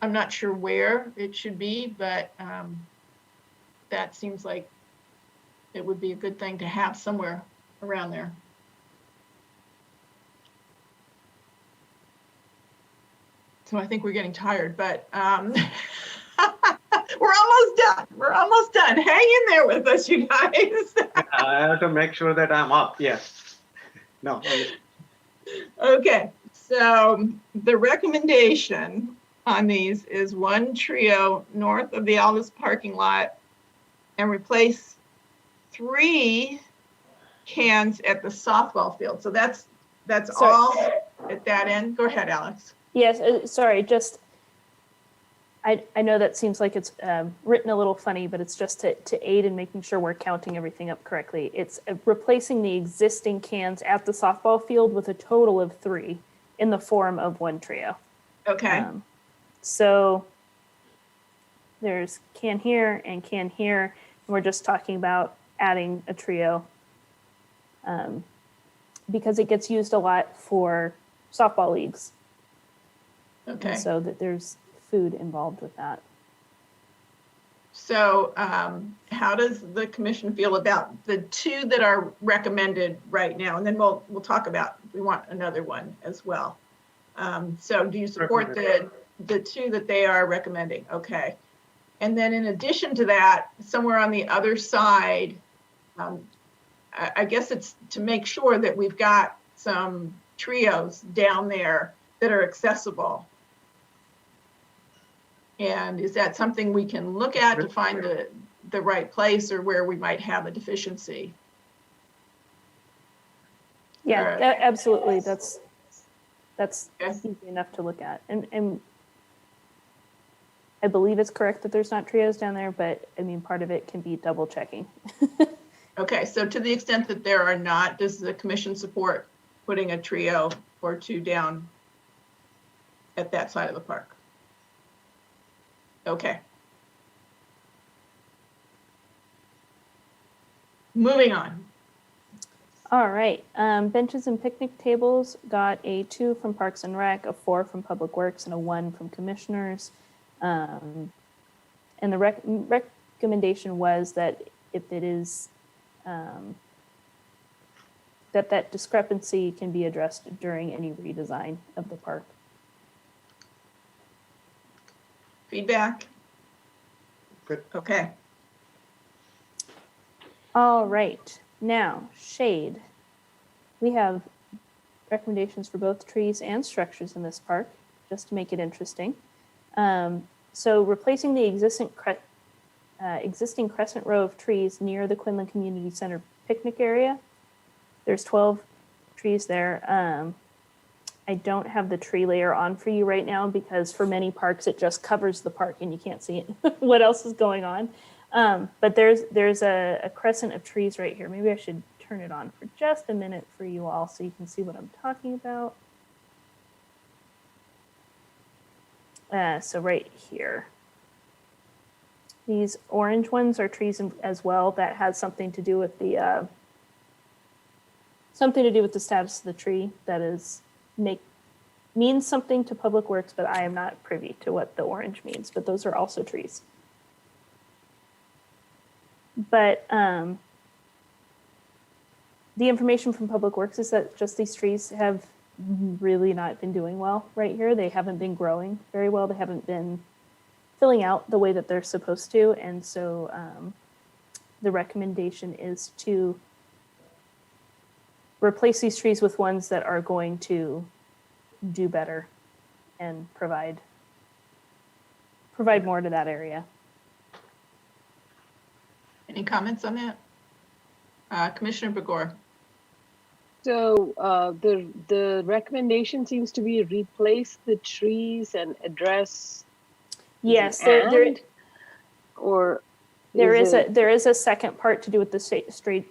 I'm not sure where it should be, but that seems like it would be a good thing to have somewhere around there. So I think we're getting tired, but we're almost done. We're almost done. Hang in there with us, you guys. I have to make sure that I'm up. Yes. No. Okay, so the recommendation on these is one trio north of the Aldous parking lot and replace 3 cans at the softball field. So that's Sorry. all at that end. Go ahead, Alex. Yes, sorry, just, I know that seems like it's written a little funny, but it's just to aid in making sure we're counting everything up correctly. It's replacing the existing cans at the softball field with a total of 3 in the form of one trio. Okay. So there's can here and can here, and we're just talking about adding a trio because it gets used a lot for softball leagues. Okay. And so that there's food involved with that. So how does the commission feel about the 2 that are recommended right now? And then we'll talk about if we want another one as well. So do you support the 2 that they are recommending? Okay. And then in addition to that, somewhere on the other side, I guess it's to make sure that we've got some trios down there that are accessible. And is that something we can look at to find the right place or where we might have a deficiency? Yeah, absolutely. That's Okay. easy enough to look at. And I believe it's correct that there's not trios down there, but I mean, part of it can be double checking. Okay, so to the extent that there are not, does the commission support putting a trio or 2 down at that side of the park? Okay. Moving on. All right. Benches and picnic tables got a 2 from Parks and Rec, a 4 from Public Works, and a 1 from Commissioners. And the recommendation was that if it is that discrepancy can be addressed during any redesign of the park. Feedback? Good. Okay. All right. Now, shade. We have recommendations for both trees and structures in this park, just to make it interesting. So replacing the existing crescent row of trees near the Quinlan Community Center picnic area. There's 12 trees there. I don't have the tree layer on for you right now because for many parks, it just covers the park and you can't see it, what else is going on. But there's a crescent of trees right here. Maybe I should turn it on for just a minute for you all so you can see what I'm talking about. So right here. These orange ones are trees as well. That has something to do with the status of the tree. That is means something to Public Works, but I am not privy to what the orange means. But those are also trees. But the information from Public Works is that just these trees have really not been doing well right here. They haven't been growing very well. They haven't been filling out the way that they're supposed to. And so the recommendation is to replace these trees with ones that are going to do better and provide more to that area. Any comments on that? Commissioner Begor. So the recommendation seems to be replace the trees and address. Yes, there is a second part to do with the straight.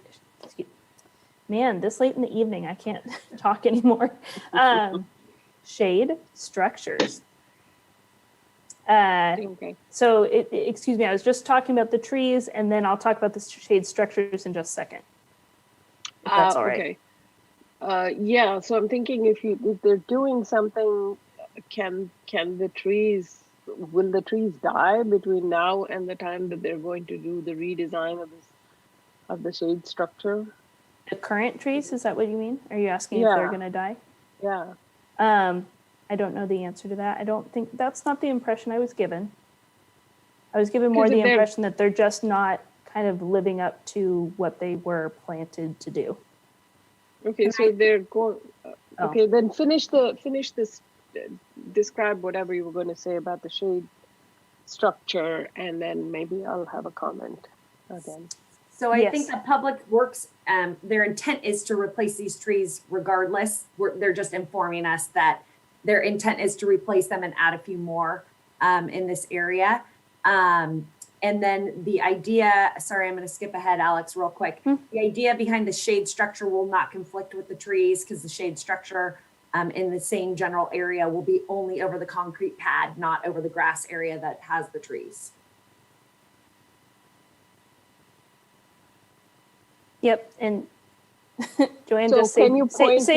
Man, this late in the evening, I can't talk anymore. Shade structures. Okay. So excuse me, I was just talking about the trees, and then I'll talk about the shade structures in just a second. If that's all right. Okay. Yeah. So I'm thinking if they're doing something, can the trees will the trees die between now and the time that they're going to do the redesign of the shade structure? The current trees, is that what you mean? Are you asking if they're Yeah. going to die? Yeah. I don't know the answer to that. I don't think that's not the impression I was given. I was given more the impression that they're just not kind of living up to what they were planted to do. Okay, so they're going. Okay, then finish this. Describe whatever you were going to say about the shade structure, and then maybe I'll have a comment again. So I think that Public Works, their intent is to replace these trees regardless. They're just informing us that their intent is to replace them and add a few more in this area. And then the idea, sorry, I'm going to skip ahead, Alex, real quick. The idea behind the shade structure will not conflict with the trees because the shade structure in the same general area will be only over the concrete pad, not over the grass area that has the trees. Yep, and Joanne, So just save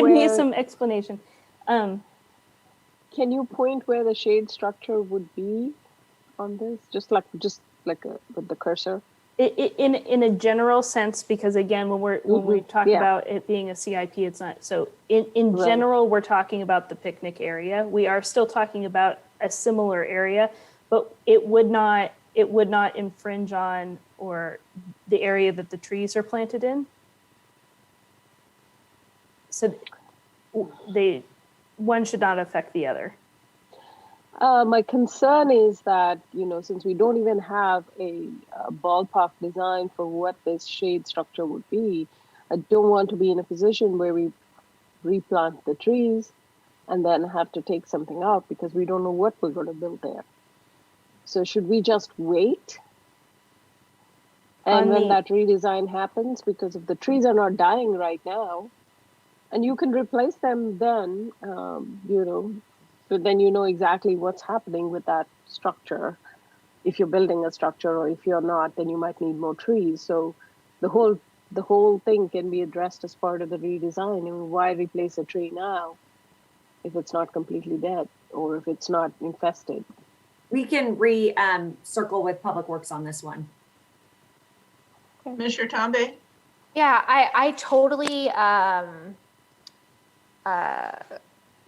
me some explanation. Can you point where the shade structure would be on this? Just like with the cursor? In a general sense, because again, when we talk about it being a CIP, it's not. So in general, we're talking about the picnic area. We are still talking about a similar area, but it would not infringe on or the area that the trees are planted in. So one should not affect the other. My concern is that, since we don't even have a ballpark design for what this shade structure would be, I don't want to be in a position where we replant the trees and then have to take something out because we don't know what we're going to build there. So should we just wait? And when that redesign happens, because if the trees are not dying right now, and you can replace them then, but then you know exactly what's happening with that structure. If you're building a structure, or if you're not, then you might need more trees. So the whole thing can be addressed as part of the redesign. I mean, why replace a tree now if it's not completely dead or if it's not infested? We can circle with Public Works on this one. Commissioner Tombe? Yeah, I totally,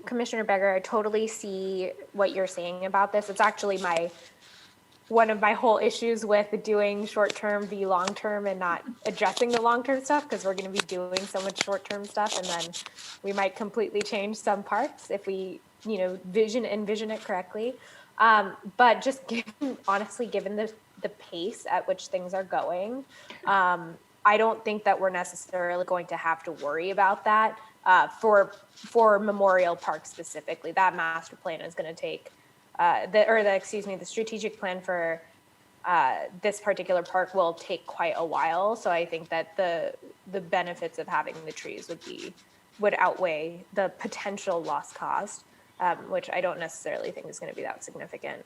Commissioner Beggar, I totally see what you're saying about this. It's actually one of my whole issues with doing short-term v. long-term and not addressing the long-term stuff, because we're going to be doing so much short-term stuff, and then we might completely change some parts if we, envision it correctly. But just honestly, given the pace at which things are going, I don't think that we're necessarily going to have to worry about that for Memorial Park specifically. That master plan is going to take the strategic plan for this particular park will take quite a while. So I think that the benefits of having the trees would outweigh the potential lost cost, which I don't necessarily think is going to be that significant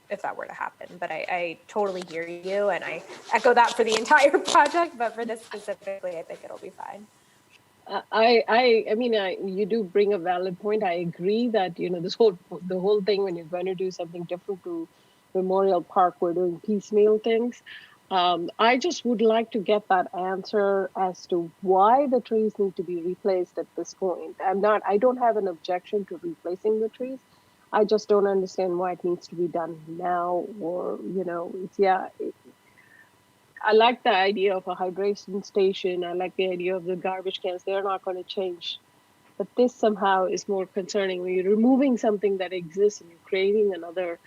if that were to happen. But I totally hear you, and I echo that for the entire project, but for this specifically, I think it'll be fine. You do bring a valid point. I agree that, the whole thing, when you're going to do something different to Memorial Park, we're doing piecemeal things. I just would like to get that answer as to why the trees need to be replaced at this point. I don't have an objection to replacing the trees. I just don't understand why it needs to be done now, or, I like the idea of a hydration station. I like the idea of the garbage cans. They're not going to change. But this somehow is more concerning. When you're removing something that exists and you're creating another,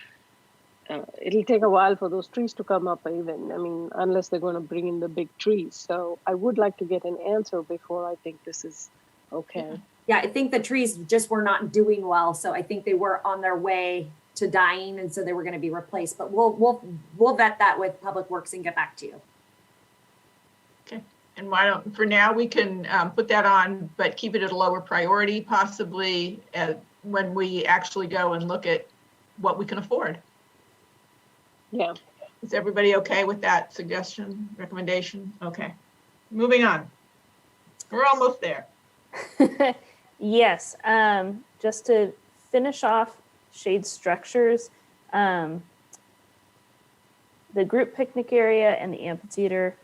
it'll take a while for those trees to come up even. I mean, unless they're going to bring in the big trees. So I would like to get an answer before I think this is okay. Yeah, I think the trees just were not doing well. So I think they were on their way to dying, and so they were going to be replaced. But we'll vet that with Public Works and get back to you. Okay, and why don't, for now, we can put that on, but keep it at a lower priority, possibly when we actually go and look at what we can afford. Yeah. Is everybody okay with that suggestion, recommendation? Okay, moving on. We're almost there. Yes, just to finish off shade structures, The group picnic area and the amphitheater,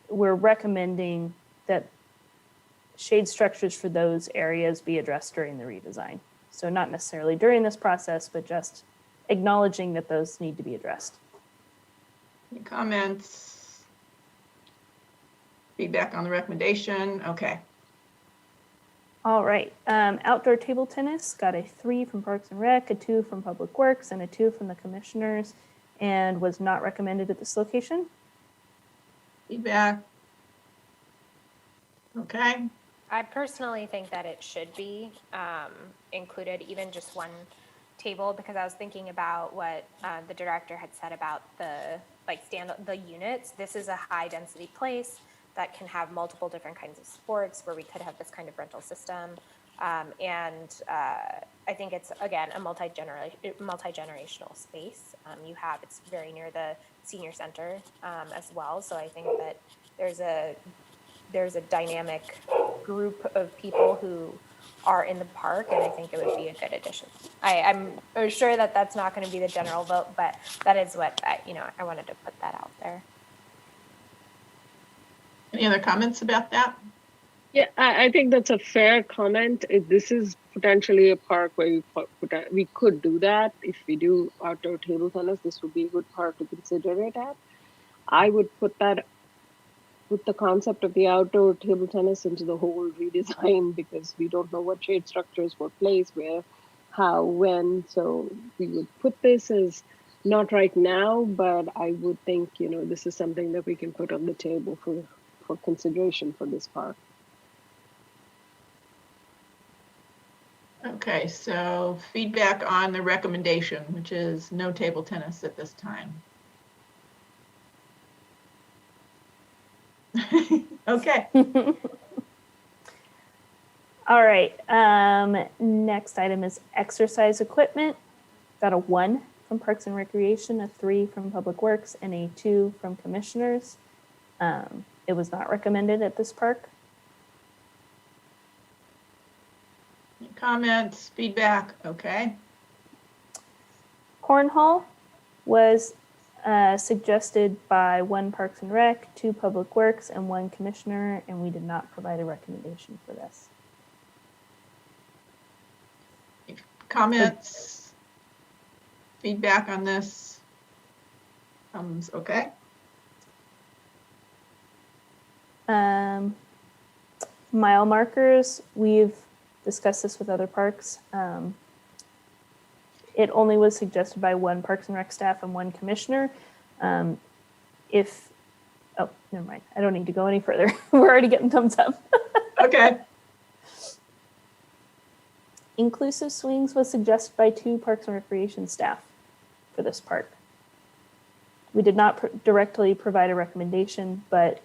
we're recommending that shade structures for those areas be addressed during the redesign. So not necessarily during this process, but just acknowledging that those need to be addressed. Any comments? Feedback on the recommendation? Okay. All right, outdoor table tennis got a 3 from Parks and Rec, a 2 from Public Works, and a 2 from the commissioners, and was not recommended at this location. Feedback? Okay. I personally think that it should be included, even just one table, because I was thinking about what the director had said about the units. This is a high density place that can have multiple different kinds of sports where we could have this kind of rental system. And I think it's, again, a multi-generational space. It's very near the senior center as well. So I think that there's a dynamic group of people who are in the park, and I think it would be a good addition. I'm sure that that's not going to be the general vote, but that is what I wanted to put that out there. Any other comments about that? Yeah, I think that's a fair comment. This is potentially a park where we could do that. If we do outdoor table tennis, this would be a good park to consider it at. I would put the concept of the outdoor table tennis into the whole redesign, because we don't know what shade structures were placed, where, how, when. So we would put this as not right now, but I would think, this is something that we can put on the table for consideration for this park. Okay, so feedback on the recommendation, which is no table tennis at this time. Okay. All right, next item is exercise equipment. Got a 1 from Parks and Recreation, a 3 from Public Works, and a 2 from Commissioners. It was not recommended at this park. Any comments, feedback? Okay. Cornhole was suggested by 1 Parks and Rec, 2 Public Works, and 1 Commissioner, and we did not provide a recommendation for this. Comments, feedback on this? Okay. Mile markers, we've discussed this with other parks. It only was suggested by 1 Parks and Rec staff and 1 commissioner. Oh, never mind. I don't need to go any further. We're already getting thumbs up. Okay. Inclusive swings was suggested by 2 Parks and Recreation staff for this park. We did not directly provide a recommendation, but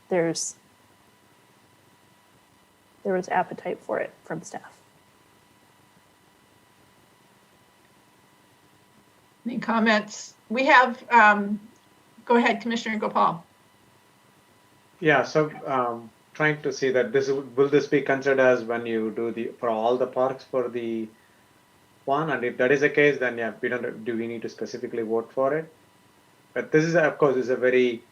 there was appetite for it from staff. Any comments? We have, go ahead, Commissioner Gopal. Yeah, so trying to see that will this be considered as when you do for all the parks for the one, and if that is the case, then yeah, do we need to specifically vote for it? But this is, of course, is a very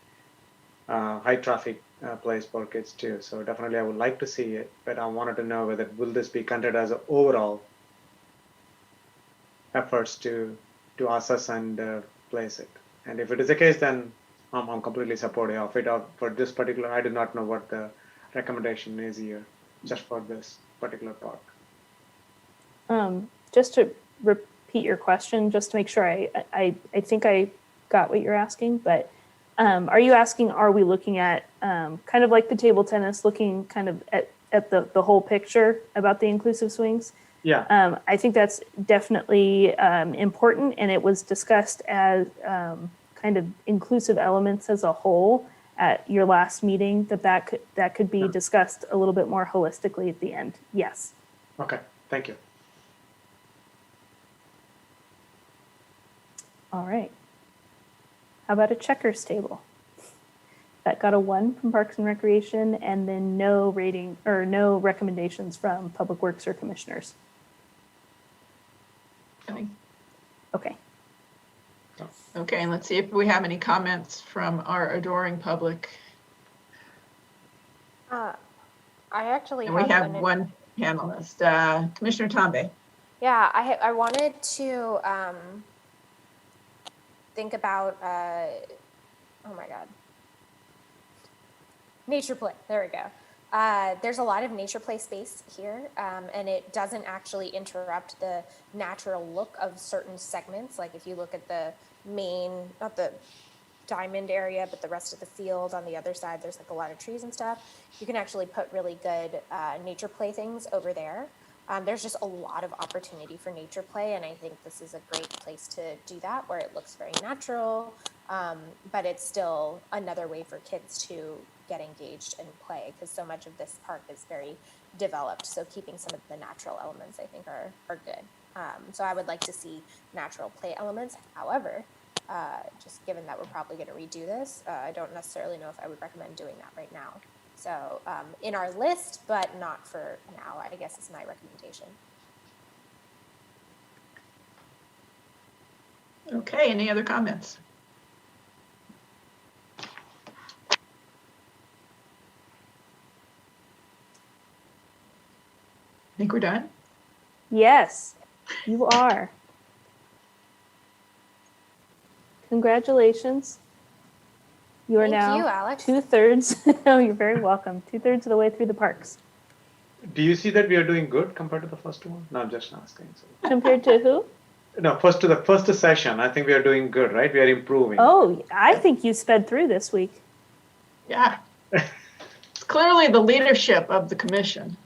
high traffic place for kids too. So definitely I would like to see it, but I wanted to know whether will this be considered as an overall efforts to assess and place it. And if it is the case, then I'm completely supportive of it. For this particular, I do not know what the recommendation is here, just for this particular park. Just to repeat your question, just to make sure I think I got what you're asking, but are you asking, are we looking at kind of like the table tennis, looking kind of at the whole picture about the inclusive swings? Yeah. I think that's definitely important, and it was discussed as kind of inclusive elements as a whole at your last meeting, that could be discussed a little bit more holistically at the end. Yes. Okay, thank you. All right. How about a checkers table? That got a 1 from Parks and Recreation, and then no rating or no recommendations from Public Works or Commissioners. Okay. Okay, and let's see if we have any comments from our adoring public. I actually And we have one panelist, Commissioner Tombe. Yeah, I wanted to think about, oh my God. Nature play, there we go. There's a lot of nature play space here, and it doesn't actually interrupt the natural look of certain segments. Like if you look at the main, not the diamond area, but the rest of the field on the other side, there's like a lot of trees and stuff. You can actually put really good nature play things over there. There's just a lot of opportunity for nature play, and I think this is a great place to do that, where it looks very natural, but it's still another way for kids to get engaged and play, because so much of this park is very developed. So keeping some of the natural elements, I think, are good. So I would like to see natural play elements. However, just given that we're probably going to redo this, I don't necessarily know if I would recommend doing that right now. So in our list, but not for now, I guess is my recommendation. Okay, any other comments? I think we're done. Yes, you are. Congratulations. You are Thank you, now Alex. 2/3. Oh, you're very welcome. 2/3 of the way through the parks. Do you see that we are doing good compared to the first one? No, I'm just asking. So. Compared to who? No, to the first session, I think we are doing good, right? We are improving. Oh, I think you sped through this week. Yeah. It's clearly the leadership of the commission.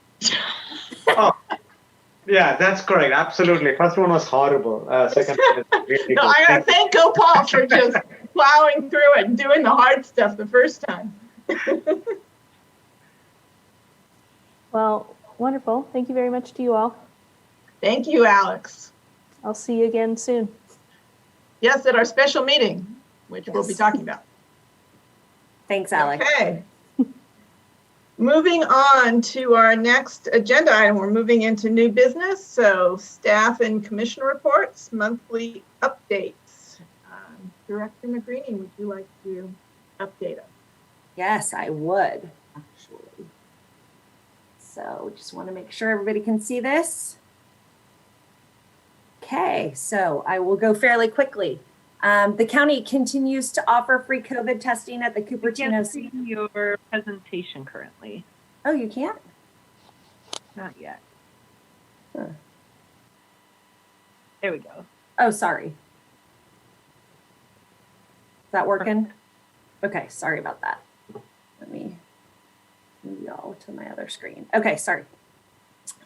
Oh, yeah, that's correct. Absolutely. First one was horrible. Second one is really No, good. I gotta thank Gopal for just plowing through it and doing the hard stuff the first time. Well, wonderful. Thank you very much to you all. Thank you, Alex. I'll see you again soon. Yes, at our special meeting, which we'll be talking about. Thanks, Alex. Okay. Moving on to our next agenda item, we're moving into new business. So staff and commission reports, monthly updates. Director McGreeny, would you like to update us? Yes, I would, actually. So just want to make sure everybody can see this. Okay, so I will go fairly quickly. The county continues to offer free COVID testing at the Cupertino. I can't see your presentation currently. Oh, you can't? Not yet. Huh. There we go. Oh, sorry. Is that working? Okay, sorry about that. Let me move y'all to my other screen. Okay, sorry.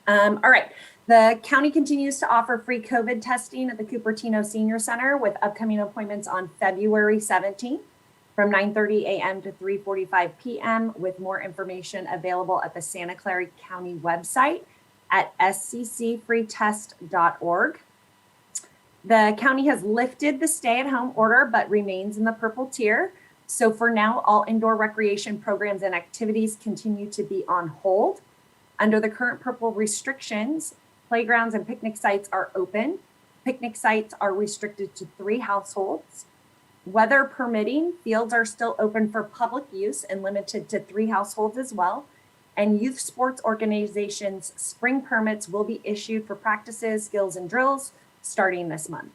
All right. The county continues to offer free COVID testing at the Cupertino Senior Center with upcoming appointments on February 17th from 9:30 a.m. to 3:45 p.m. with more information available at the Santa Clara County website at sccfreetest.org. The county has lifted the stay-at-home order but remains in the purple tier. So for now, all indoor recreation programs and activities continue to be on hold. Under the current purple restrictions, playgrounds and picnic sites are open. Picnic sites are restricted to 3 households. Weather permitting, fields are still open for public use and limited to 3 households as well. And youth sports organizations' spring permits will be issued for practices, skills, and drills starting this month.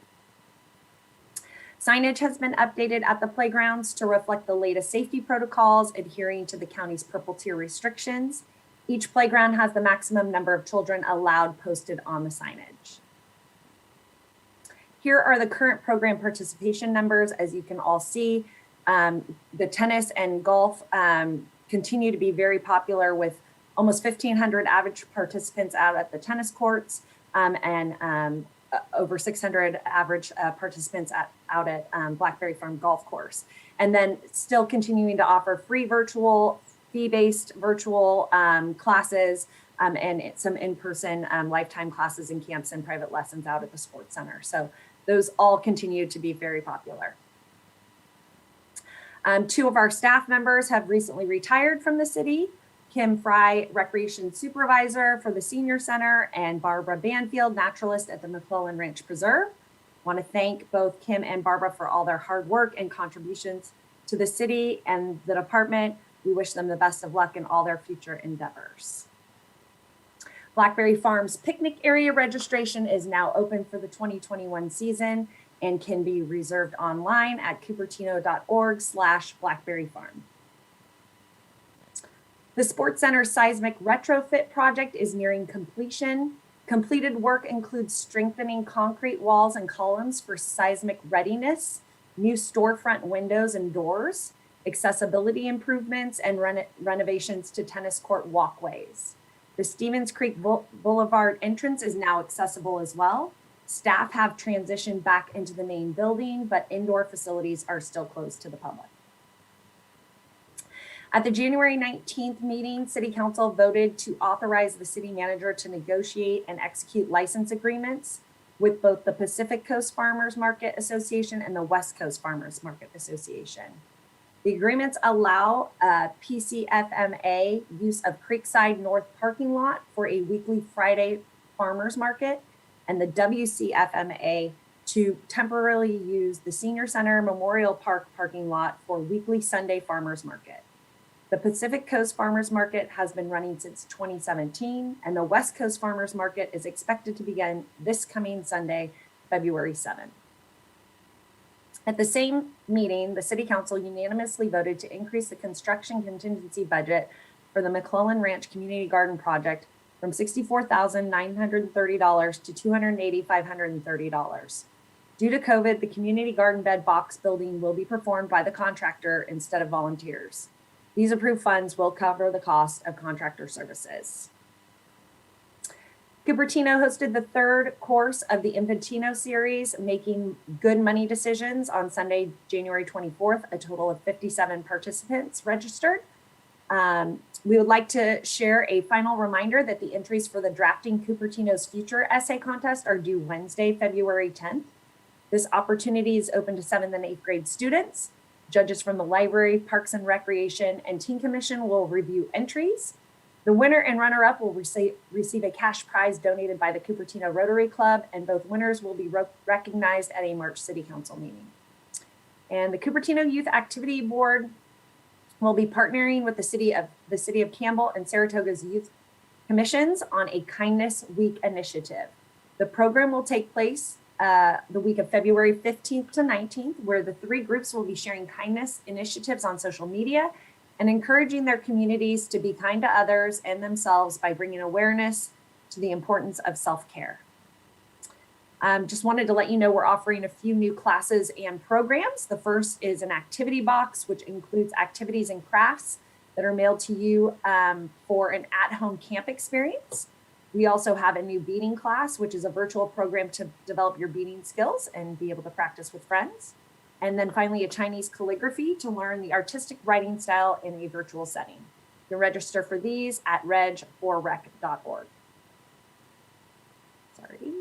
Signage has been updated at the playgrounds to reflect the latest safety protocols, adhering to the county's purple tier restrictions. Each playground has the maximum number of children allowed posted on the signage. Here are the current program participation numbers. As you can all see, the tennis and golf continue to be very popular with almost 1,500 average participants out at the tennis courts and over 600 average participants out at Blackberry Farm Golf Course. And then still continuing to offer free virtual, fee-based virtual classes and some in-person lifetime classes and camps and private lessons out at the Sports Center. So those all continue to be very popular. 2 of our staff members have recently retired from the city. Kim Fry, Recreation Supervisor for the Senior Center, and Barbara Banfield, Naturalist at the McClellan Ranch Preserve. Want to thank both Kim and Barbara for all their hard work and contributions to the city and the department. We wish them the best of luck in all their future endeavors. Blackberry Farms picnic area registration is now open for the 2021 season and can be reserved online at cupertino.org/blackberryfarm. The Sports Center seismic retrofit project is nearing completion. Completed work includes strengthening concrete walls and columns for seismic readiness, new storefront windows and doors, accessibility improvements, and renovations to tennis court walkways. The Stevens Creek Boulevard entrance is now accessible as well. Staff have transitioned back into the main building, but indoor facilities are still closed to the public. At the January 19th meeting, City Council voted to authorize the city manager to negotiate and execute license agreements with both the Pacific Coast Farmers Market Association and the West Coast Farmers Market Association. The agreements allow PCFMA use of Creekside North parking lot for a weekly Friday farmers market, and the WCFMA to temporarily use the Senior Center Memorial Park parking lot for weekly Sunday farmers market. The Pacific Coast Farmers Market has been running since 2017, and the West Coast Farmers Market is expected to begin this coming Sunday, February 7th. At the same meeting, the City Council unanimously voted to increase the construction contingency budget for the McClellan Ranch Community Garden Project from $64,930 to $280,530. Due to COVID, the community garden bed box building will be performed by the contractor instead of volunteers. These approved funds will cover the cost of contractor services. Cupertino hosted the third course of the Infantino series, Making Good Money Decisions, on Sunday, January 24th. A total of 57 participants registered. We would like to share a final reminder that the entries for the Drafting Cupertino's Future essay contest are due Wednesday, February 10th. This opportunity is open to 7th and 8th grade students. Judges from the Library, Parks and Recreation, and Teen Commission will review entries. The winner and runner-up will receive a cash prize donated by the Cupertino Rotary Club, and both winners will be recognized at a March City Council meeting. And the Cupertino Youth Activity Board will be partnering with the city of Campbell and Saratoga's youth commissions on a Kindness Week initiative. The program will take place the week of February 15th to 19th, where the three groups will be sharing kindness initiatives on social media and encouraging their communities to be kind to others and themselves by bringing awareness to the importance of self-care. Just wanted to let you know we're offering a few new classes and programs. The first is an activity box, which includes activities and crafts that are mailed to you for an at-home camp experience. We also have a new beading class, which is a virtual program to develop your beading skills and be able to practice with friends. And then finally, a Chinese calligraphy to learn the artistic writing style in a virtual setting. You can register for these at reg4rec.org. Sorry.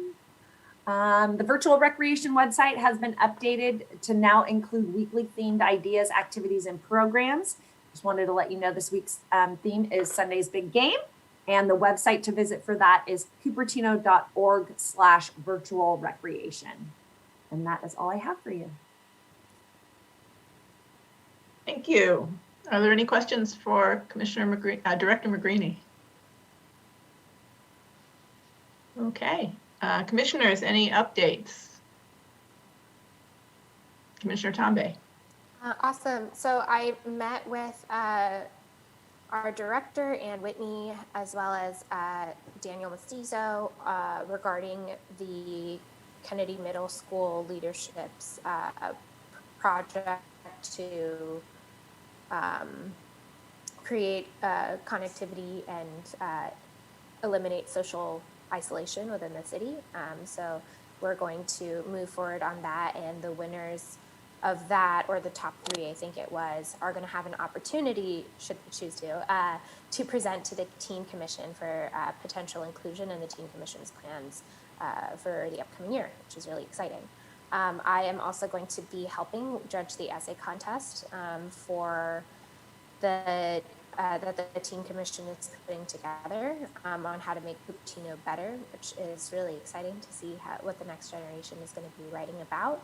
The virtual recreation website has been updated to now include weekly themed ideas, activities, and programs. Just wanted to let you know this week's theme is Sunday's Big Game. And the website to visit for that is cupertino.org/virtual recreation. And that is all I have for you. Thank you. Are there any questions for Commissioner Director McGreeny? Okay. Commissioners, any updates? Commissioner Tambe. Awesome. So I met with our director and Whitney, as well as Daniel Mestizo, regarding the Kennedy Middle School Leadership's project to create connectivity and eliminate social isolation within the city. So we're going to move forward on that, and the winners of that, or the top three, I think it was, are going to have an opportunity, should we choose to present to the Teen Commission for potential inclusion in the Teen Commission's plans for the upcoming year, which is really exciting. I am also going to be helping judge the essay contest for the that the Teen Commission is putting together on how to make Cupertino better, which is really exciting to see what the next generation is going to be writing about.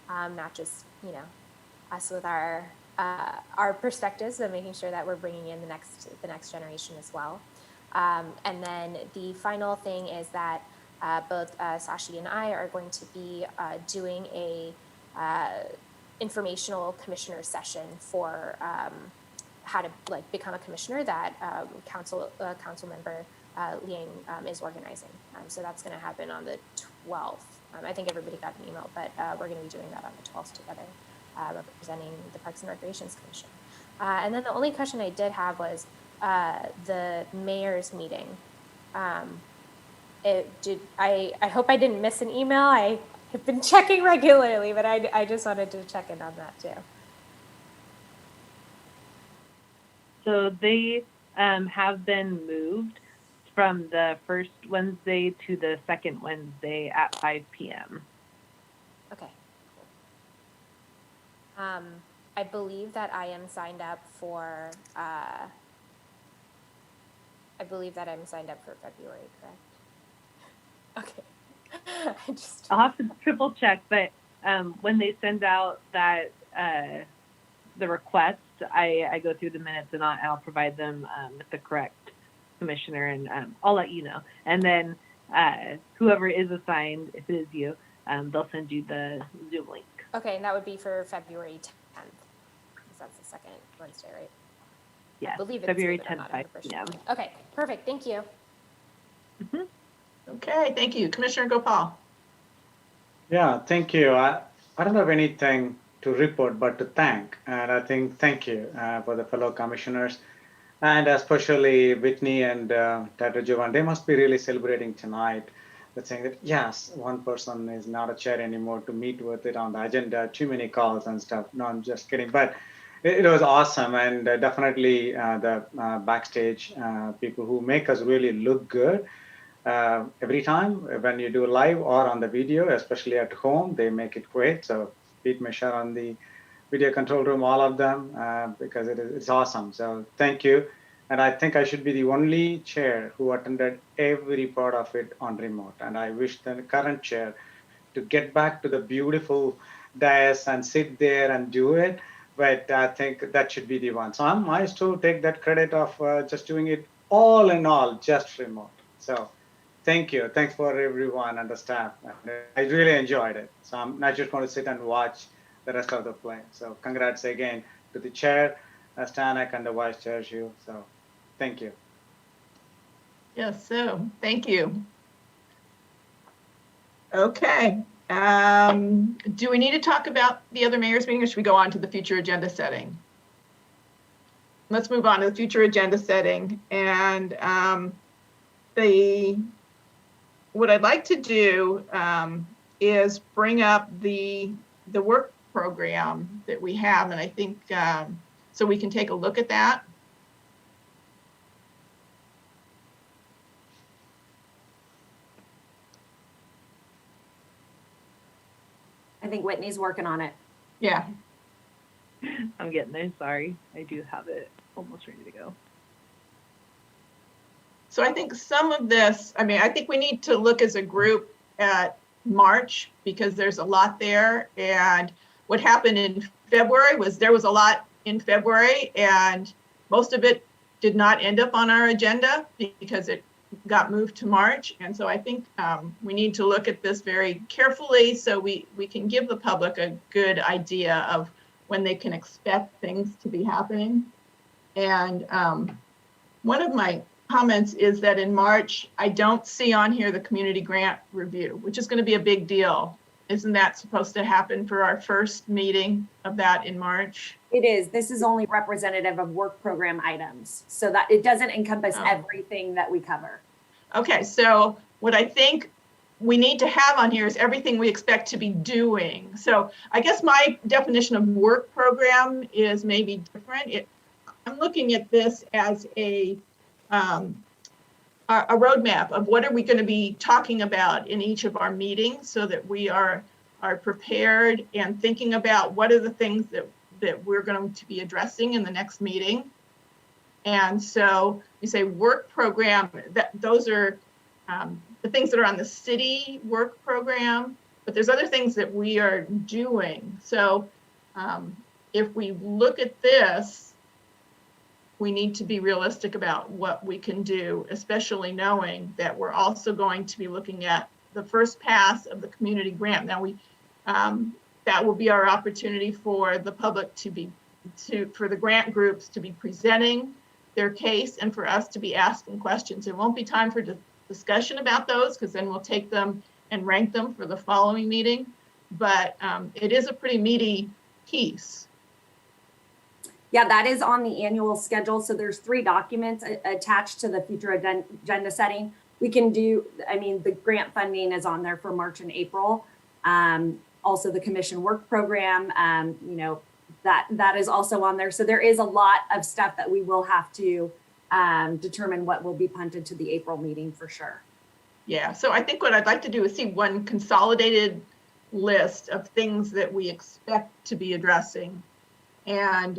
Not just, you know, us with our perspectives, but making sure that we're bringing in the next generation as well. And then the final thing is that both Sashi and I are going to be doing a informational commissioner session for how to become a commissioner that council member Liang is organizing. So that's going to happen on the 12th. I think everybody got an email, but we're going to be doing that on the 12th together, representing the Parks and Recreations Commission. And then the only question I did have was the mayor's meeting. I hope I didn't miss an email. I have been checking regularly, but I just wanted to check in on that too. So they have been moved from the first Wednesday to the second Wednesday at 5 p.m. Okay. I believe that I am signed up for. I believe that I'm signed up for February, correct? Okay. I'll have to triple check, but when they send out that the request, I go through the minutes and I'll provide them with the correct commissioner, and I'll let you know. And then whoever is assigned, if it is you, they'll send you the Zoom link. Okay, and that would be for February 10th, because that's the second Wednesday, right? Yeah, I believe it's February you, but I'm 10th, not 5 100% p.m. sure. Okay, perfect. Thank you. Mm-hmm. Okay, thank you. Commissioner Gopal. Yeah, thank you. I don't have anything to report, but to thank. And I think thank you for the fellow commissioners, and especially Whitney and Dr. Jovan. They must be really celebrating tonight. They're saying that, yes, one person is not a chair anymore to meet with it on the agenda, too many calls and stuff. No, I'm just kidding. But it was awesome. And definitely the backstage people who make us really look good. Every time when you do live or on the video, especially at home, they make it great. So Pete, Michelle on the video control room, all of them, because it's awesome. So thank you. And I think I should be the only chair who attended every part of it on remote. And I wish the current chair to get back to the beautiful dais and sit there and do it. But I think that should be the one. So I still take that credit of just doing it all in all, just remote. So thank you. Thanks for everyone and the staff. I really enjoyed it. So I'm not just going to sit and watch the rest of the play. So congrats again to the chair, Stanek, and the vice chair, Shu. So thank you. Yes, so thank you. Okay. Do we need to talk about the other mayor's meeting, or should we go on to the future agenda setting? Let's move on to the future agenda setting. And what I'd like to do is bring up the work program that we have, and I think so we can take a look at that. I think Whitney's working on it. Yeah. I'm getting there. Sorry. I do have it almost ready to go. So I think some of this, I mean, I think we need to look as a group at March, because there's a lot there. And what happened in February was there was a lot in February, and most of it did not end up on our agenda because it got moved to March. And so I think we need to look at this very carefully so we can give the public a good idea of when they can expect things to be happening. And one of my comments is that in March, I don't see on here the community grant review, which is going to be a big deal. Isn't that supposed to happen for our first meeting of that in March? It is. This is only representative of work program items, so that it doesn't encompass everything that we cover. Okay, so what I think we need to have on here is everything we expect to be doing. So I guess my definition of work program is maybe different. I'm looking at this as a roadmap of what are we going to be talking about in each of our meetings, so that we are prepared and thinking about what are the things that we're going to be addressing in the next meeting. And so you say work program, those are the things that are on the city work program, but there's other things that we are doing. So if we look at this, we need to be realistic about what we can do, especially knowing that we're also going to be looking at the first pass of the community grant. Now that will be our opportunity for the public for the grant groups to be presenting their case and for us to be asking questions. There won't be time for discussion about those because then we'll take them and rank them for the following meeting. But it is a pretty meaty piece. Yeah, that is on the annual schedule. So there's 3 documents attached to the future agenda setting. We can do, the grant funding is on there for March and April. Also the commission work program, that is also on there. So there is a lot of stuff that we will have to determine what will be punted to the April meeting for sure. Yeah, so I think what I'd like to do is see one consolidated list of things that we expect to be addressing. And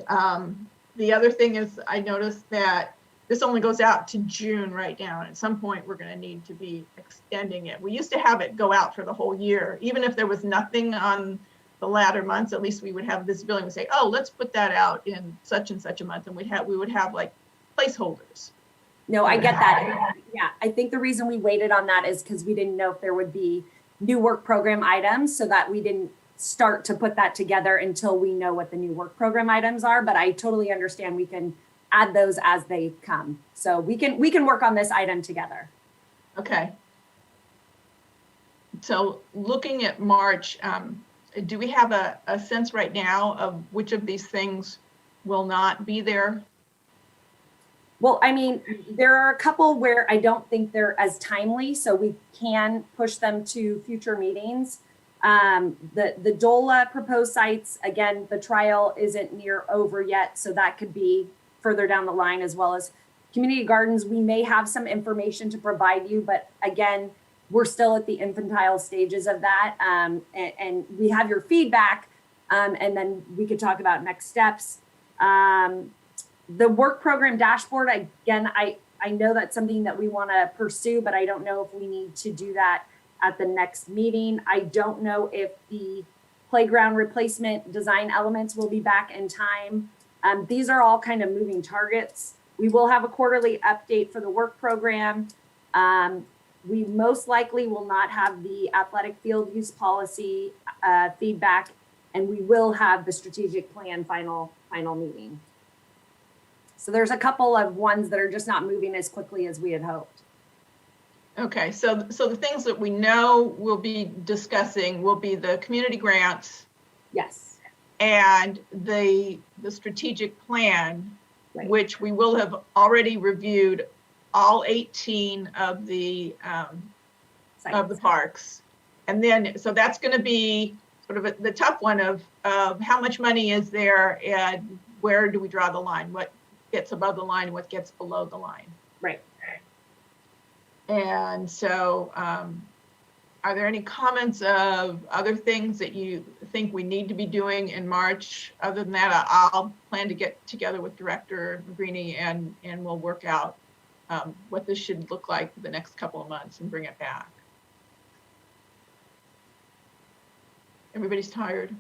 the other thing is I noticed that this only goes out to June right now. And at some point, we're going to need to be extending it. We used to have it go out for the whole year. Even if there was nothing on the latter months, at least we would have visibility and say, oh, let's put that out in such and such a month. And we would have like placeholders. No, I get that. Yeah, I think the reason we waited on that is because we didn't know if there would be new work program items, so that we didn't start to put that together until we know what the new work program items are. But I totally understand we can add those as they come. So we can work on this item together. Okay. So looking at March, do we have a sense right now of which of these things will not be there? Well, there are a couple where I don't think they're as timely, so we can push them to future meetings. The DOLA proposed sites, again, the trial isn't near over yet, so that could be further down the line, as well as community gardens. We may have some information to provide you, but again, we're still at the infantile stages of that. And we have your feedback, and then we could talk about next steps. The work program dashboard, again, I know that's something that we want to pursue, but I don't know if we need to do that at the next meeting. I don't know if the playground replacement design elements will be back in time. These are all kind of moving targets. We will have a quarterly update for the work program. We most likely will not have the athletic field use policy feedback, and we will have the strategic plan final meeting. So there's a couple of ones that are just not moving as quickly as we had hoped. Okay, so the things that we know we'll be discussing will be the community grants. Yes. And the strategic plan, right, which we will have already reviewed all 18 of the parks. And then, so that's going to be sort of the tough one of how much money is there and where do we draw the line? What gets above the line and what gets below the line? Right. And so are there any comments of other things that you think we need to be doing in March? Other than that, I'll plan to get together with Director Greeny and we'll work out what this should look like for the next couple of months and bring it back. Everybody's tired.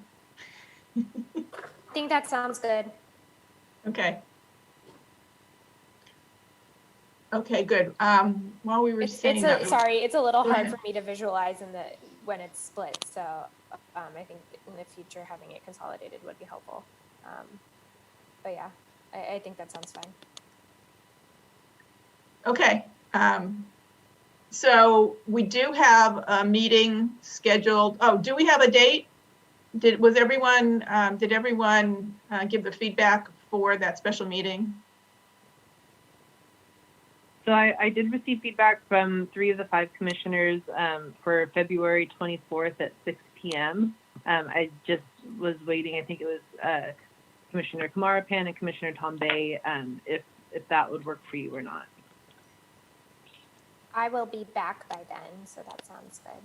I think that sounds good. Okay. Okay, good. While we were saying that, sorry, it's a little hard for me to visualize when it's split. So I think in the future having it consolidated would be helpful. But yeah, I think that sounds fine. Okay. So we do have a meeting scheduled. Oh, do we have a date? Did everyone give the feedback for that special meeting? So I did receive feedback from 3 of the 5 commissioners for February 24th at 6 p.m. I just was waiting. I think it was Commissioner Kamarapan and Commissioner Tom Bay, if that would work for you or not. I will be back by then, so that sounds good.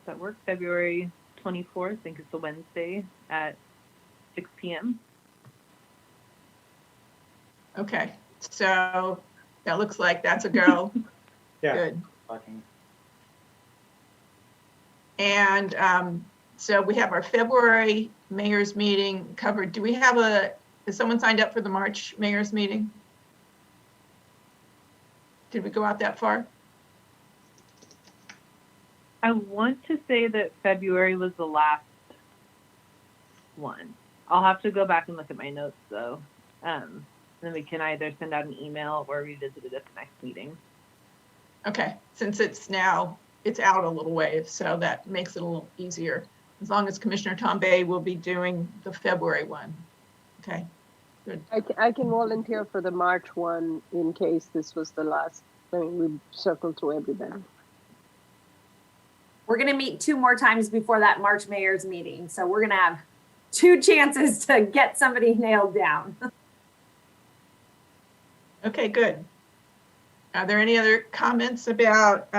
Does that work? February 24th, I think it's a Wednesday at 6 p.m. Okay, so that looks like that's a go. Yeah. Good. Talking. And so we have our February mayor's meeting covered. Do we have has someone signed up for the March mayor's meeting? Did we go out that far? I want to say that February was the last one. I'll have to go back and look at my notes though. Then we can either send out an email or revisit it at the next meeting. Okay, since it's out a little ways, so that makes it a little easier. As long as Commissioner Tombe will be doing the February one. Okay, good. I can volunteer for the March one in case this was the last. I mean, we circled through everybody. We're going to meet 2 more times before that March mayor's meeting. So we're going to have 2 chances to get somebody nailed down. Okay, good. Are there any other comments about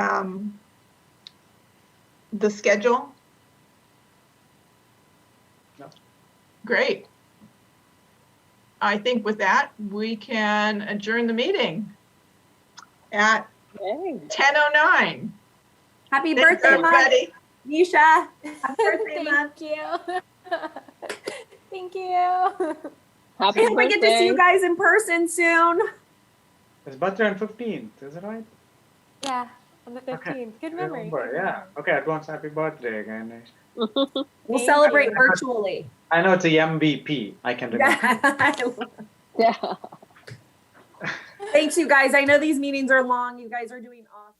the schedule? No. Great. I think with that, we can adjourn the meeting at Yay. 10:09. Happy Thanks, birthday, Mom. everybody. Nisha. Happy birthday, Mom. Thank you. Thank you. Happy And we get to see you guys in person soon. His birthday on 15th, is it right? Yeah, on the 15th. Okay. Good memory. Remember, yeah. Okay, advance happy birthday again. We'll Thank celebrate you. virtually. I know it's a MVP. I can remember. Yeah. Yeah. Thanks, you guys. I know these meetings are long. You guys are doing awesome.